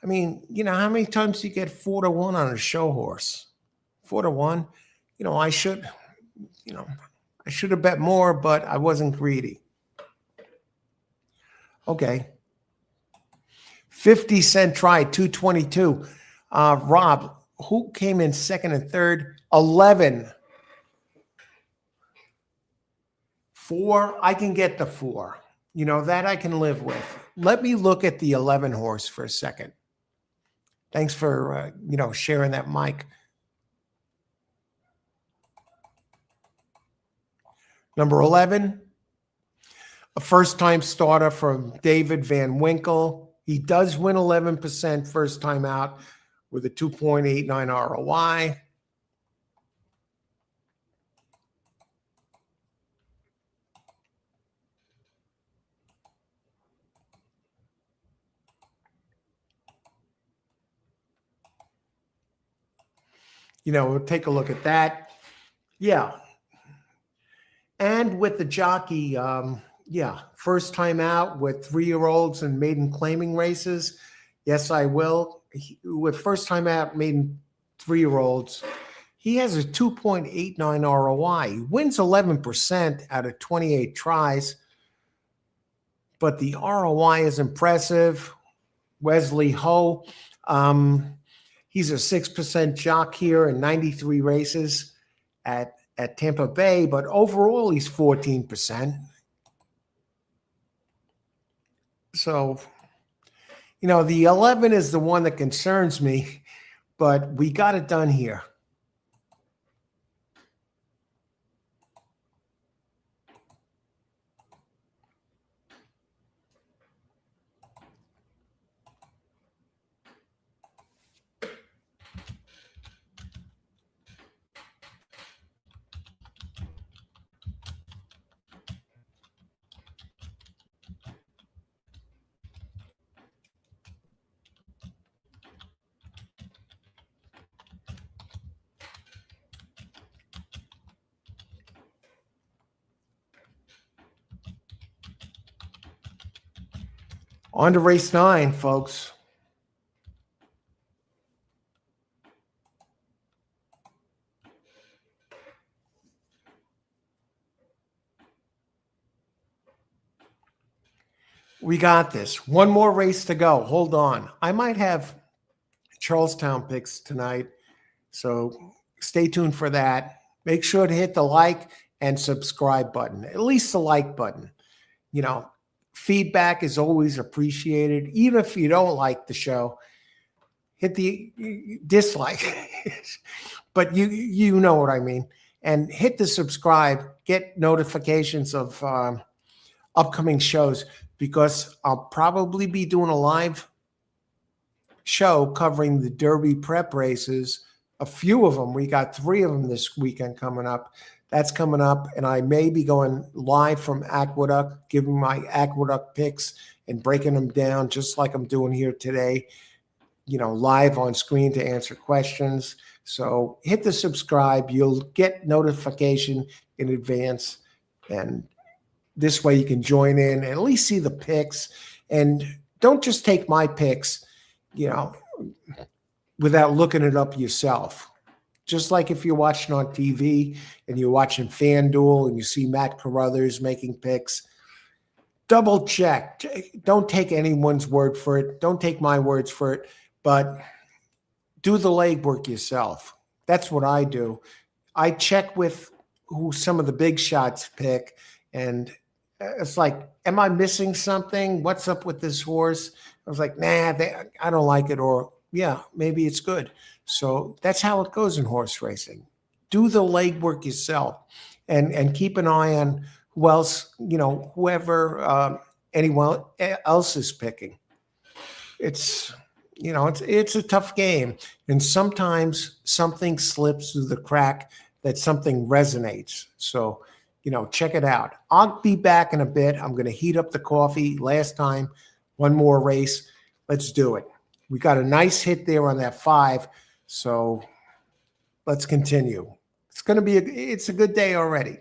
I mean, you know, how many times do you get 4 to 1 on a show horse? 4 to 1. You know, I should have bet more, but I wasn't greedy. Okay. 50-cent try, 222. Rob, who came in second and third? 11. 4, I can get the 4. You know, that I can live with. Let me look at the 11 horse for a second. Thanks for, sharing that mic. Number 11, a first-time starter from David Van Winkle. He does win 11% first time out with a 2.89 ROI. You know, we'll take a look at that. Yeah. And with the jockey, first time out with 3-year-olds and maiden claiming races. Yes, I will. With first time out maiden 3-year-olds, he has a 2.89 ROI. He wins 11% out of 28 tries, but the ROI is impressive. Wesley Ho, he's a 6% jock here in 93 races at Tampa Bay, but overall he's 14%. So, you know, the 11 is the one that concerns me, but we got it done here. On to race 9, folks. We got this. One more race to go. Hold on. I might have Charlestown picks tonight, so stay tuned for that. Make sure to hit the like and subscribe button, at least the like button. You know, feedback is always appreciated. Even if you don't like the show, hit the dislike. But you know what I mean. And hit the subscribe, get notifications of upcoming shows, because I'll probably be doing a live show covering the Derby prep races. A few of them. We got 3 of them this weekend coming up. That's coming up, and I may be going live from Aqueduct, giving my Aqueduct picks and breaking them down just like I'm doing here today, you know, live on screen to answer questions. So hit the subscribe. You'll get notification in advance, and this way you can join in and at least see the picks. And don't just take my picks, you know, without looking it up yourself. Just like if you're watching on TV and you're watching FanDuel and you see Matt Carruthers making picks, double check. Don't take anyone's word for it. Don't take my words for it, but do the legwork yourself. That's what I do. I check with who some of the big shots pick, and It's like, am I missing something? What's up with this horse? I was like, nah, I don't like it. Or, yeah, maybe it's good. So that's how it goes in horse racing. Do the legwork yourself, and keep an eye on who else, whoever anyone else is picking. It's, it's a tough game. And sometimes something slips through the crack that something resonates. So, check it out. I'll be back in a bit. I'm going to heat up the coffee. Last time, one more race. Let's do it. We got a nice hit there on that 5. So let's continue. It's going to be it's a good day already.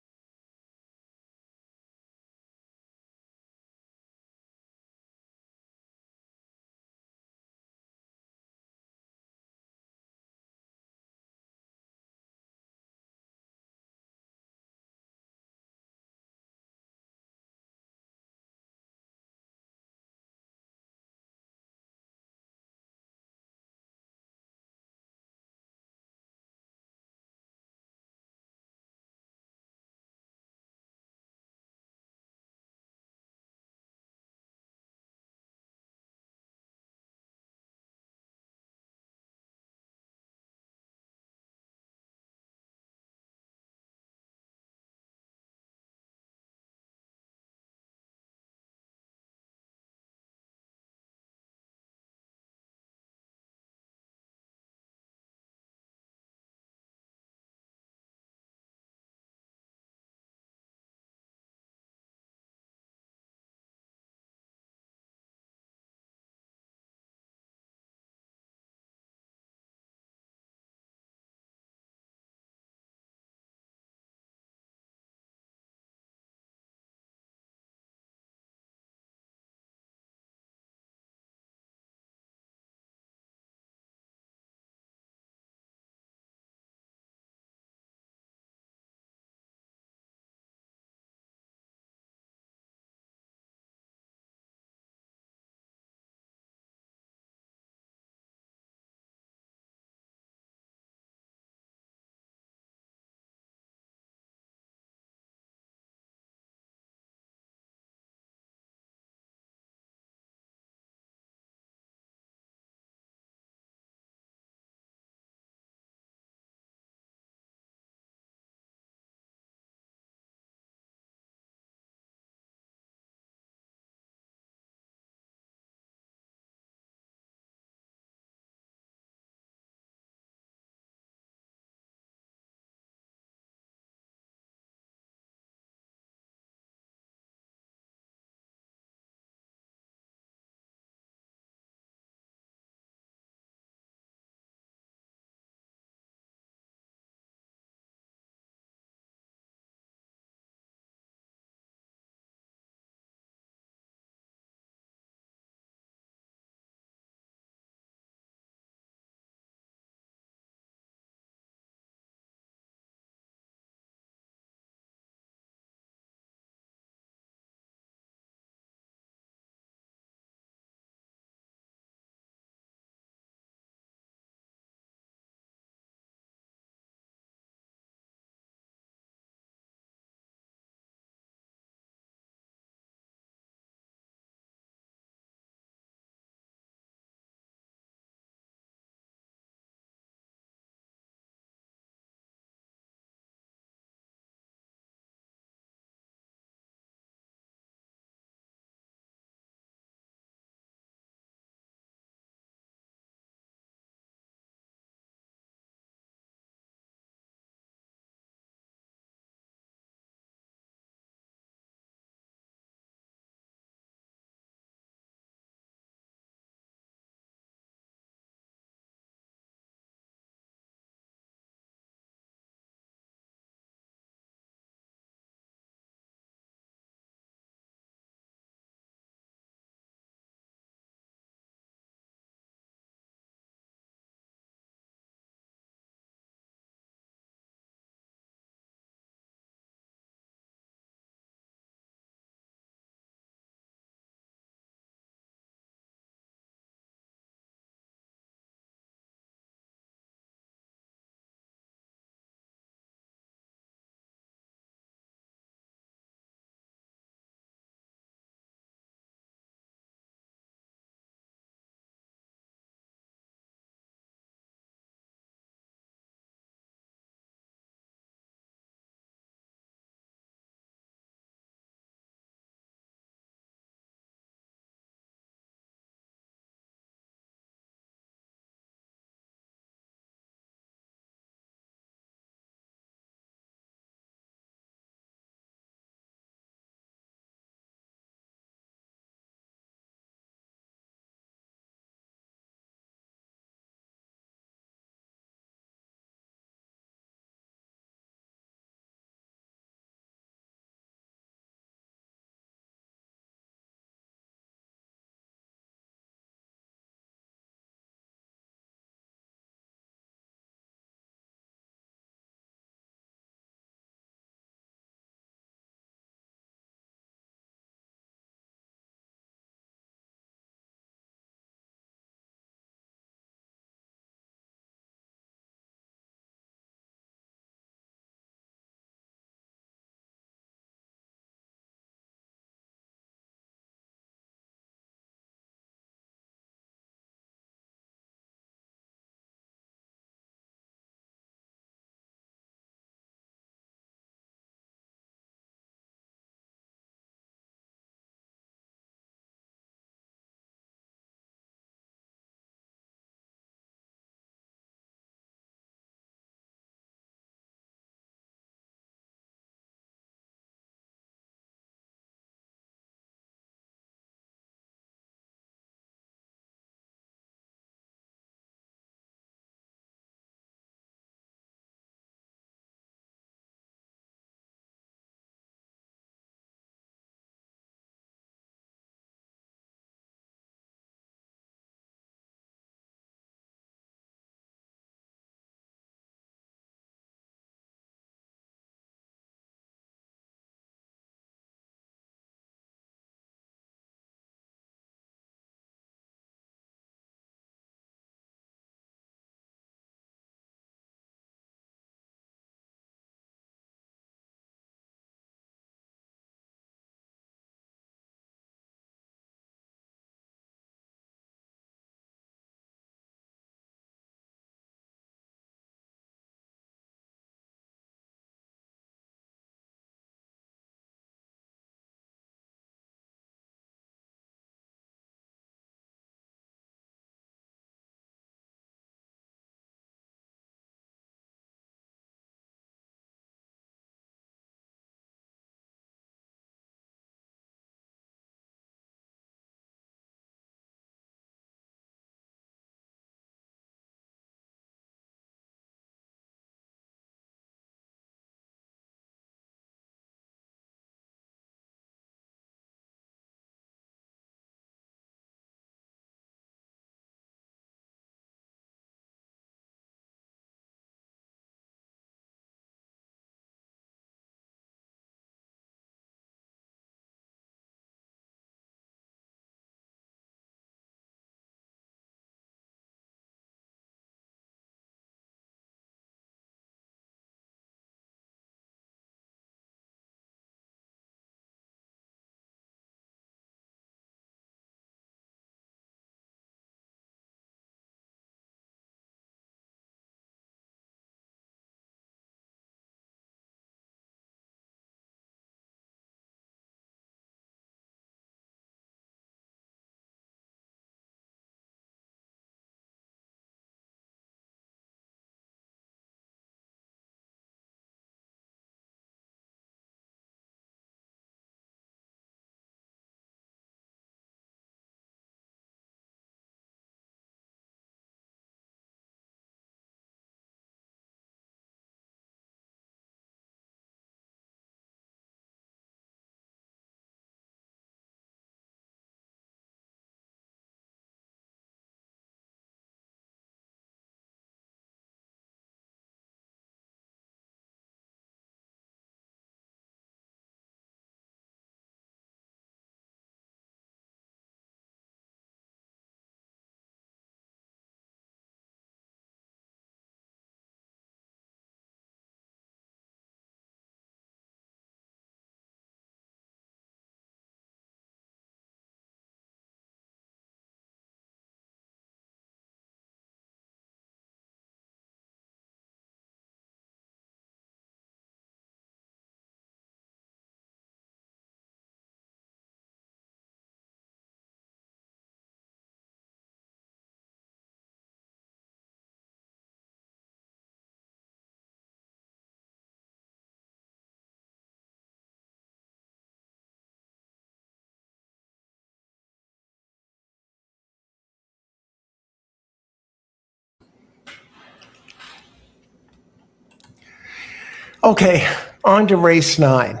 Okay, on to race 9.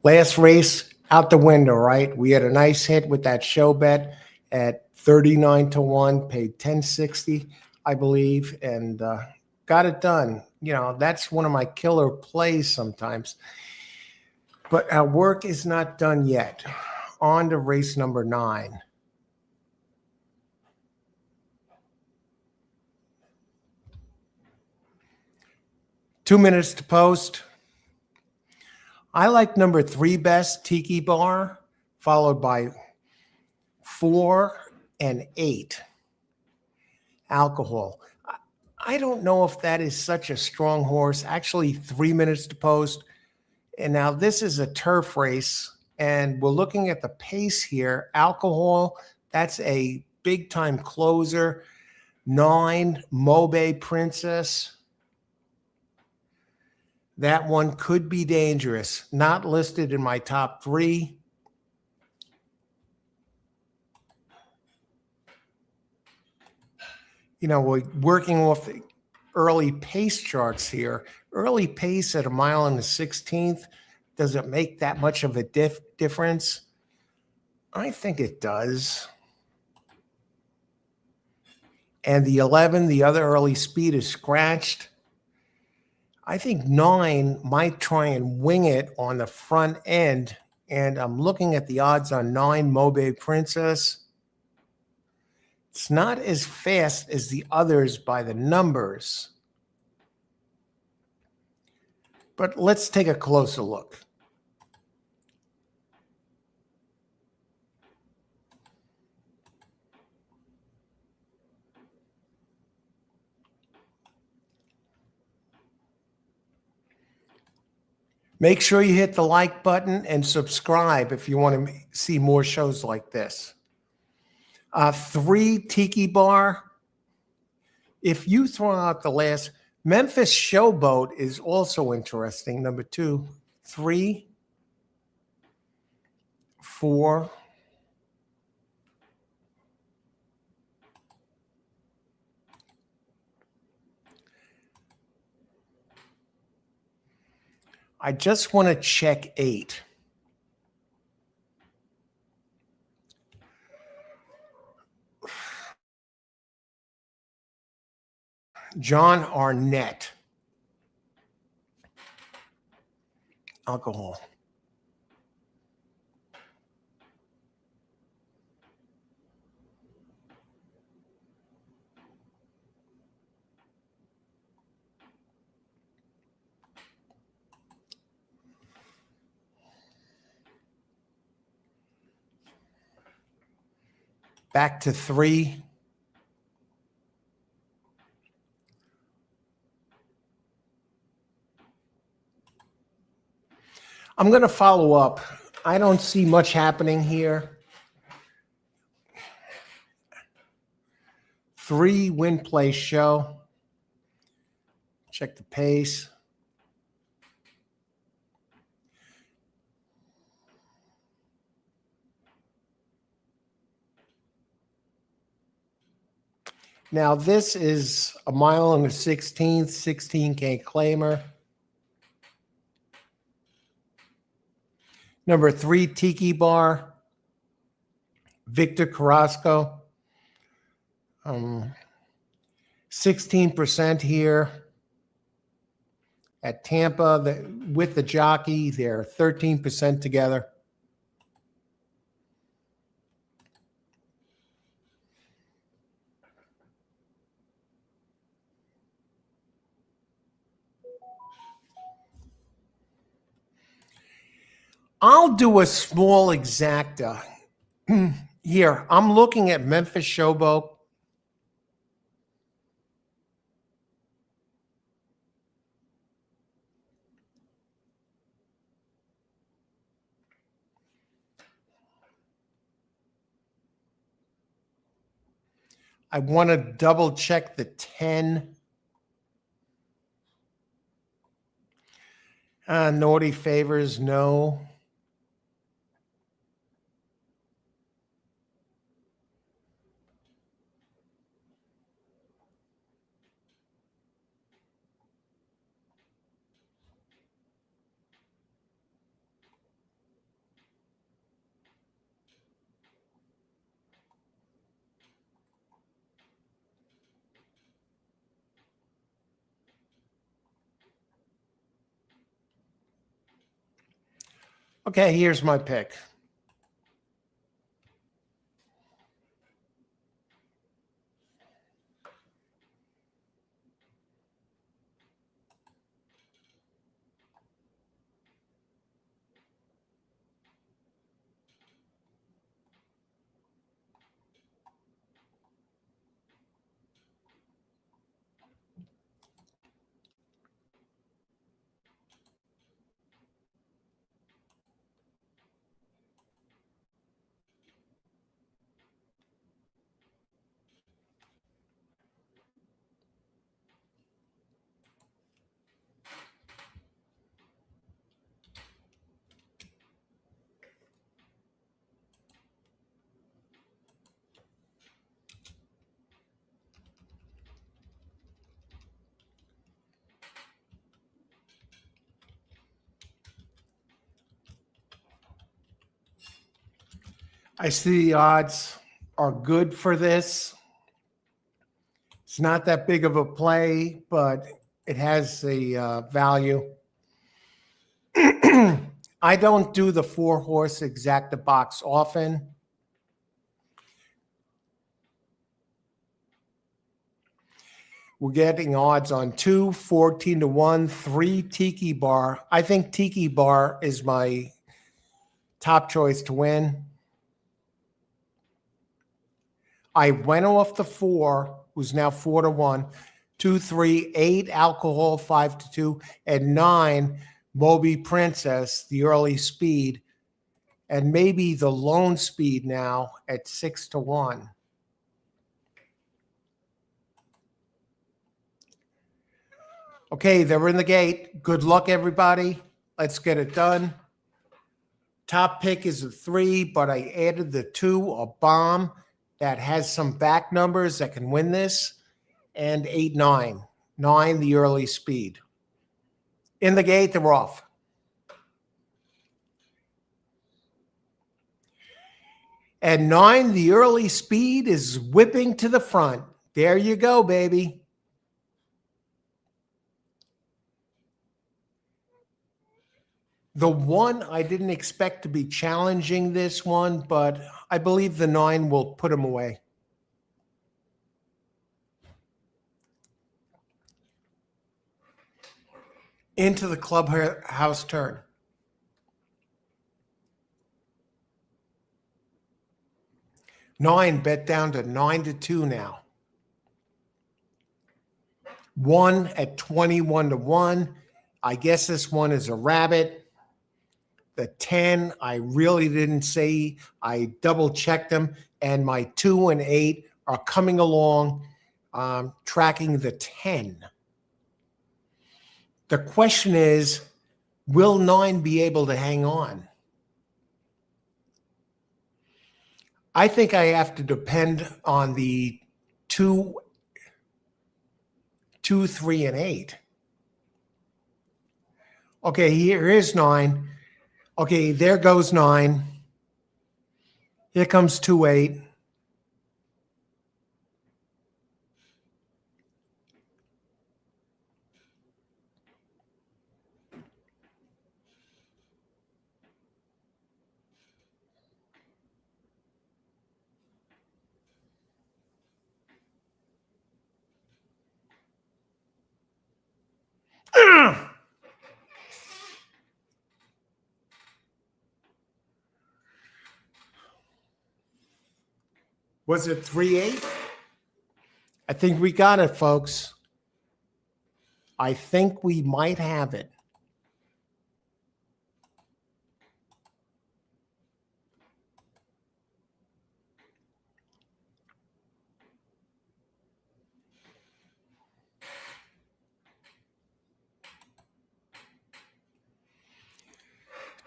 Last race out the window, right? We had a nice hit with that show bet at 39 to 1, paid 1060, I believe, and got it done. You know, that's one of my killer plays sometimes. But our work is not done yet. On to race number 9. Two minutes to post. I like number 3 best, Tiki Bar, followed by 4 and 8, Alcohol. I don't know if that is such a strong horse. Actually, 3 minutes to post. And now this is a turf race, and we're looking at the pace here. Alcohol, that's a big time closer. 9, Mobe Princess. That one could be dangerous. Not listed in my top 3. You know, we're working off the early pace charts here. Early pace at a mile and the 16th. Does it make that much of a difference? I think it does. And the 11, the other early speed is scratched. I think 9 might try and wing it on the front end. And I'm looking at the odds on 9, Mobe Princess. It's not as fast as the others by the numbers. But let's take a closer look. Make sure you hit the like button and subscribe if you want to see more shows like this. 3, Tiki Bar. If you throw out the last, Memphis Showboat is also interesting. Number 2, 3, 4, I just want to check 8. John Arnett. Alcohol. Back to 3. I'm going to follow up. I don't see much happening here. 3, Win Play Show. Check the pace. Now, this is a mile and the 16th, 16K claimer. Number 3, Tiki Bar. Victor Carrasco. 16% here. At Tampa, with the jockey, they're 13% together. I'll do a small exacta. Here, I'm looking at Memphis Showboat. I want to double check the 10. Naughty favors, no. Okay, here's my pick. I see the odds are good for this. It's not that big of a play, but it has a value. I don't do the 4-horse exacta box often. We're getting odds on 2, 14 to 1, 3 Tiki Bar. I think Tiki Bar is my top choice to win. I went off the 4, who's now 4 to 1, 2, 3, 8 Alcohol 5 to 2, and 9 Moby Princess, the early speed, and maybe the lone speed now at 6 to 1. Okay, they're in the gate. Good luck, everybody. Let's get it done. Top pick is a 3, but I added the 2, a bomb that has some back numbers that can win this, and 8, 9. 9, the early speed. In the gate, they're off. And 9, the early speed is whipping to the front. There you go, baby. The 1, I didn't expect to be challenging this one, but I believe the 9 will put him away. Into the clubhouse turn. 9 bet down to 9 to 2 now. 1 at 21 to 1. I guess this one is a rabbit. The 10, I really didn't say. I double checked them, and my 2 and 8 are coming along, tracking the 10. The question is, will 9 be able to hang on? I think I have to depend on the 2, 3, and 8. Okay, here is 9. Okay, there goes 9. Here comes 2, 8. Was it 3, 8? I think we got it, folks. I think we might have it.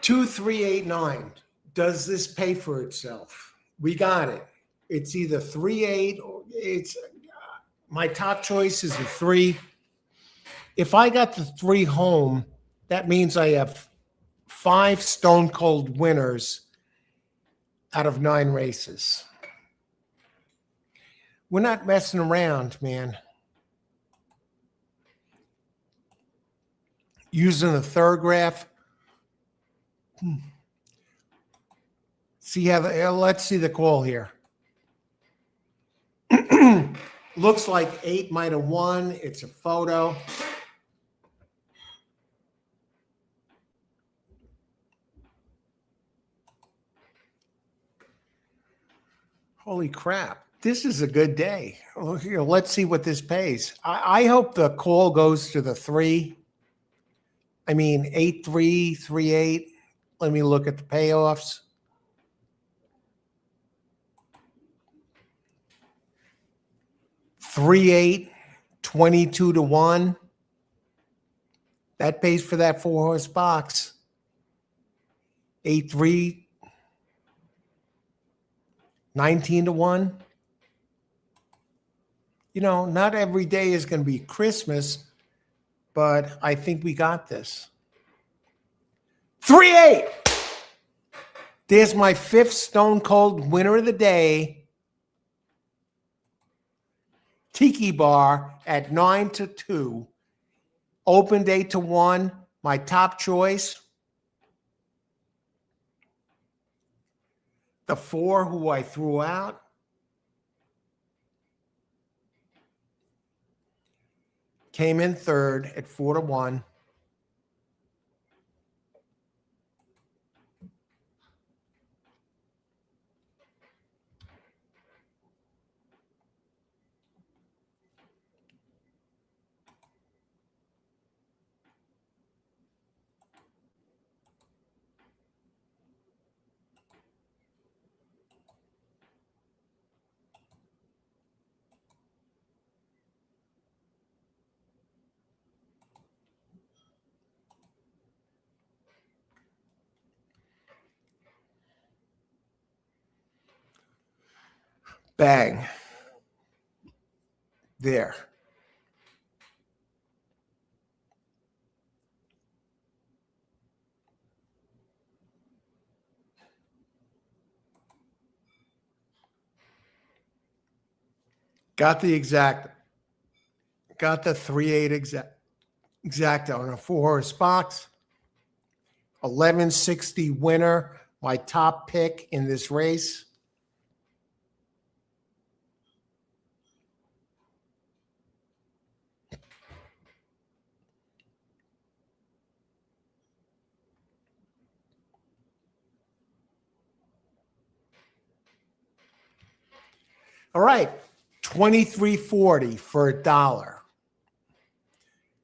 Two, 3, 8, 9. Does this pay for itself? We got it. It's either 3, 8 or it's my top choice is the 3. If I got the 3 home, that means I have 5 stone cold winners out of 9 races. We're not messing around, man. Using the third graph. See how let's see the call here. Looks like 8 might have won. It's a photo. Holy crap. This is a good day. Well, here, let's see what this pays. I hope the call goes to the 3. I mean, 8-3, 3-8. Let me look at the payoffs. $3-8, 22-1. That pays for that 4-horse box. 8-3, 19-1. You know, not every day is going to be Christmas, but I think we got this. 3-8. There's my 5th Stone Cold winner of the day. Tiki Bar at 9-2. Opened 8-1. My top choice. The 4 who I threw out. Came in third at 4-1. Bang. There. Got the 3-8 exact on a 4-horse box. 1160 winner, my top pick in this race. All right, $23.40 for $1.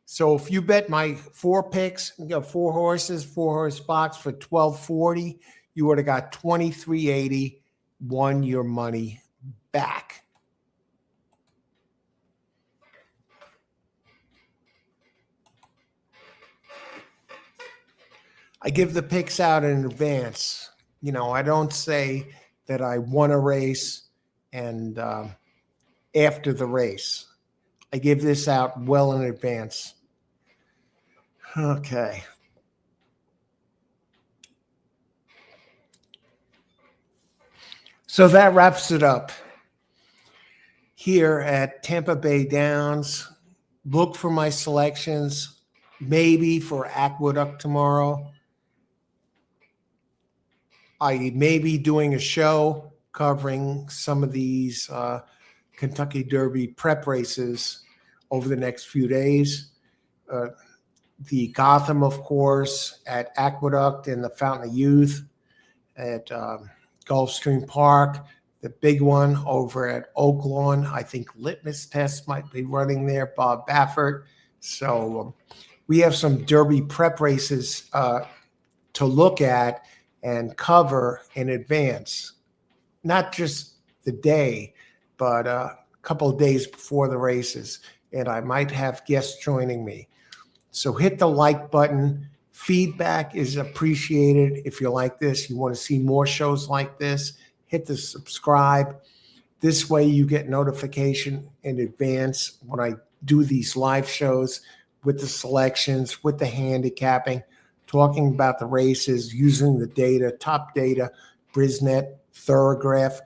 So if you bet my 4 picks, 4 horses, 4-horse box for $12.40, you would have got $23.80, won your money back. I give the picks out in advance. You know, I don't say that I won a race and after the race. I give this out well in advance. Okay. So that wraps it up here at Tampa Bay Downs. Look for my selections, maybe for Aqueduct tomorrow. I may be doing a show covering some of these Kentucky Derby prep races over the next few days. The Gotham, of course, at Aqueduct and the Fountain of Youth at Gulfstream Park. The big one over at Oaklawn. I think Litmus Test might be running there, Bob Baffert. So we have some Derby prep races to look at and cover in advance. Not just the day, but a couple of days before the races. And I might have guests joining me. So hit the like button. Feedback is appreciated. If you like this, you want to see more shows like this, hit the subscribe. This way you get notification in advance when I do these live shows with the selections, with the handicapping, talking about the races, using the data, top data, Brisnet, Thorograph,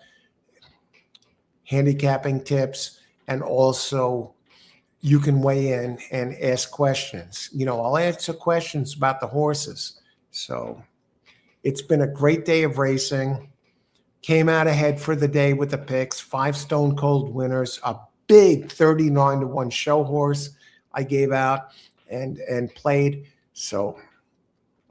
handicapping tips, and also you can weigh in and ask questions. You know, I'll answer questions about the horses. So it's been a great day of racing. came out ahead for the day with the picks, 5 stone cold winners, a big 39-1 show horse I gave out and played. So,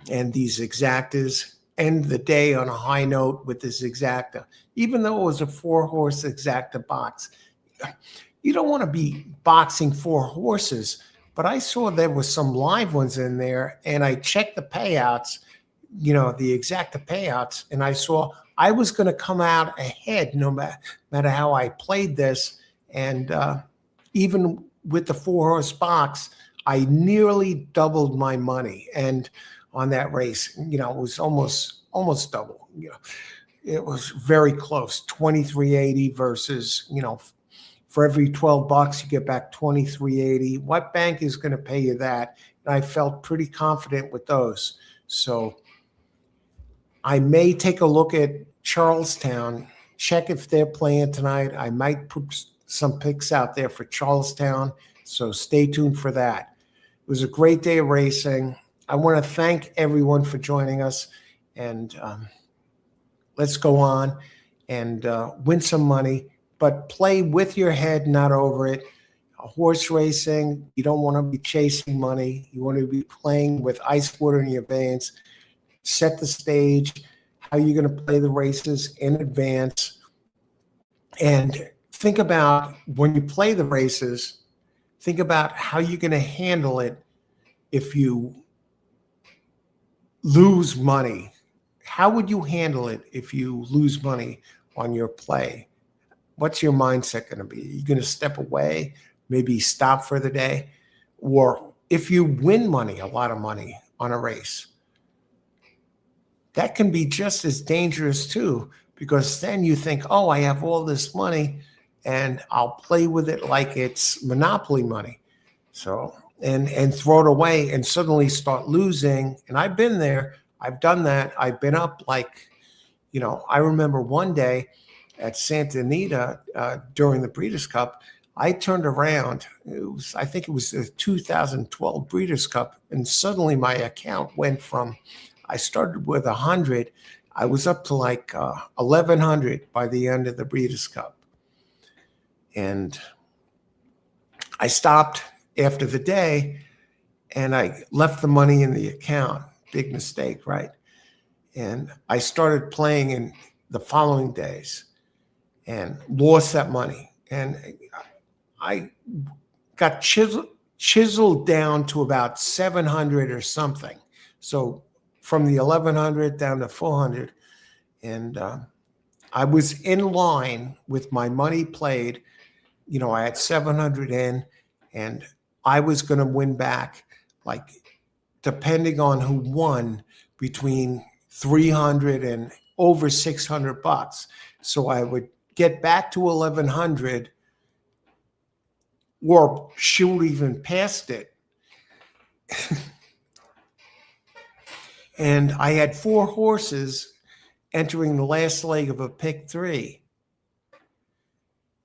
and these exactas end the day on a high note with this exacta, even though it was a 4-horse exacta box. You don't want to be boxing 4 horses, but I saw there was some live ones in there, and I checked the payouts, the exacta payouts, and I saw I was going to come out ahead no matter how I played this. And even with the 4-horse box, I nearly doubled my money. And on that race, it was almost double. It was very close, 2380 versus, for every 12 bucks, you get back 2380. What bank is going to pay you that? And I felt pretty confident with those. So I may take a look at Charlestown, check if they're playing tonight. I might put some picks out there for Charlestown. So stay tuned for that. It was a great day of racing. I want to thank everyone for joining us. And let's go on and win some money. But play with your head, not over it. Horse racing, you don't want to be chasing money. You want to be playing with ice water in your veins. Set the stage, how you're going to play the races in advance. And think about when you play the races, think about how you're going to handle it if you lose money. How would you handle it if you lose money on your play? What's your mindset going to be? Are you going to step away, maybe stop for the day? Or if you win money, a lot of money on a race, that can be just as dangerous too, because then you think, oh, I have all this money and I'll play with it like it's Monopoly money. So, and throw it away and suddenly start losing. And I've been there. I've done that. I've been up like, I remember one day at Santa Anita during the Breeders' Cup, I turned around. I think it was the 2012 Breeders' Cup, and suddenly my account went from, I started with 100, I was up to like 1,100 by the end of the Breeders' Cup. And I stopped after the day, and I left the money in the account. Big mistake, right? And I started playing in the following days and lost that money. And I got chiseled down to about 700 or something. So from the 1,100 down to 400. And I was in line with my money played. I had 700 in, and I was going to win back, like, depending on who won, between 300 and over 600 bucks. So I would get back to 1,100 or shoot even past it. And I had 4 horses entering the last leg of a pick 3.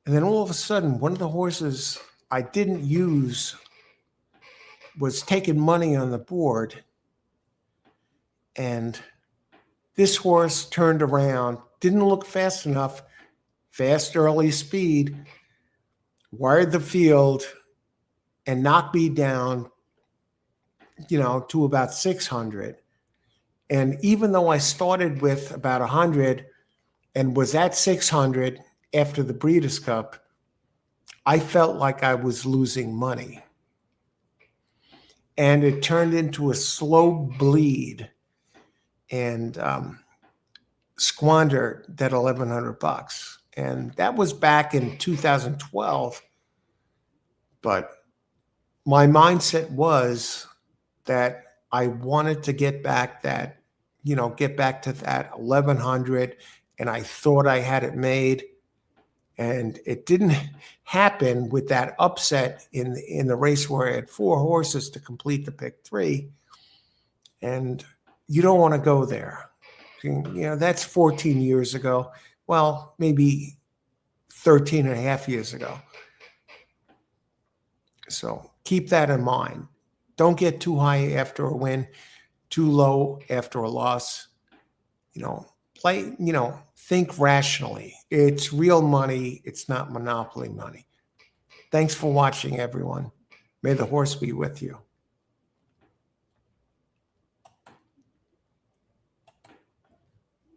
And then all of a sudden, one of the horses I didn't use was taking money on the board. And this horse turned around, didn't look fast enough, fast early speed, wired the field, and knocked me down, to about 600. And even though I started with about 100 and was at 600 after the Breeders' Cup, I felt like I was losing money. And it turned into a slow bleed and squandered that 1,100 bucks. And that was back in 2012. But my mindset was that I wanted to get back to that 1,100, and I thought I had it made. And it didn't happen with that upset in the race where I had 4 horses to complete the pick 3. And you don't want to go there. That's 14 years ago. Well, maybe 13 and a half years ago. So keep that in mind. Don't get too high after a win, too low after a loss. play, think rationally. It's real money. It's not monopoly money. Thanks for watching, everyone. May the horse be with you.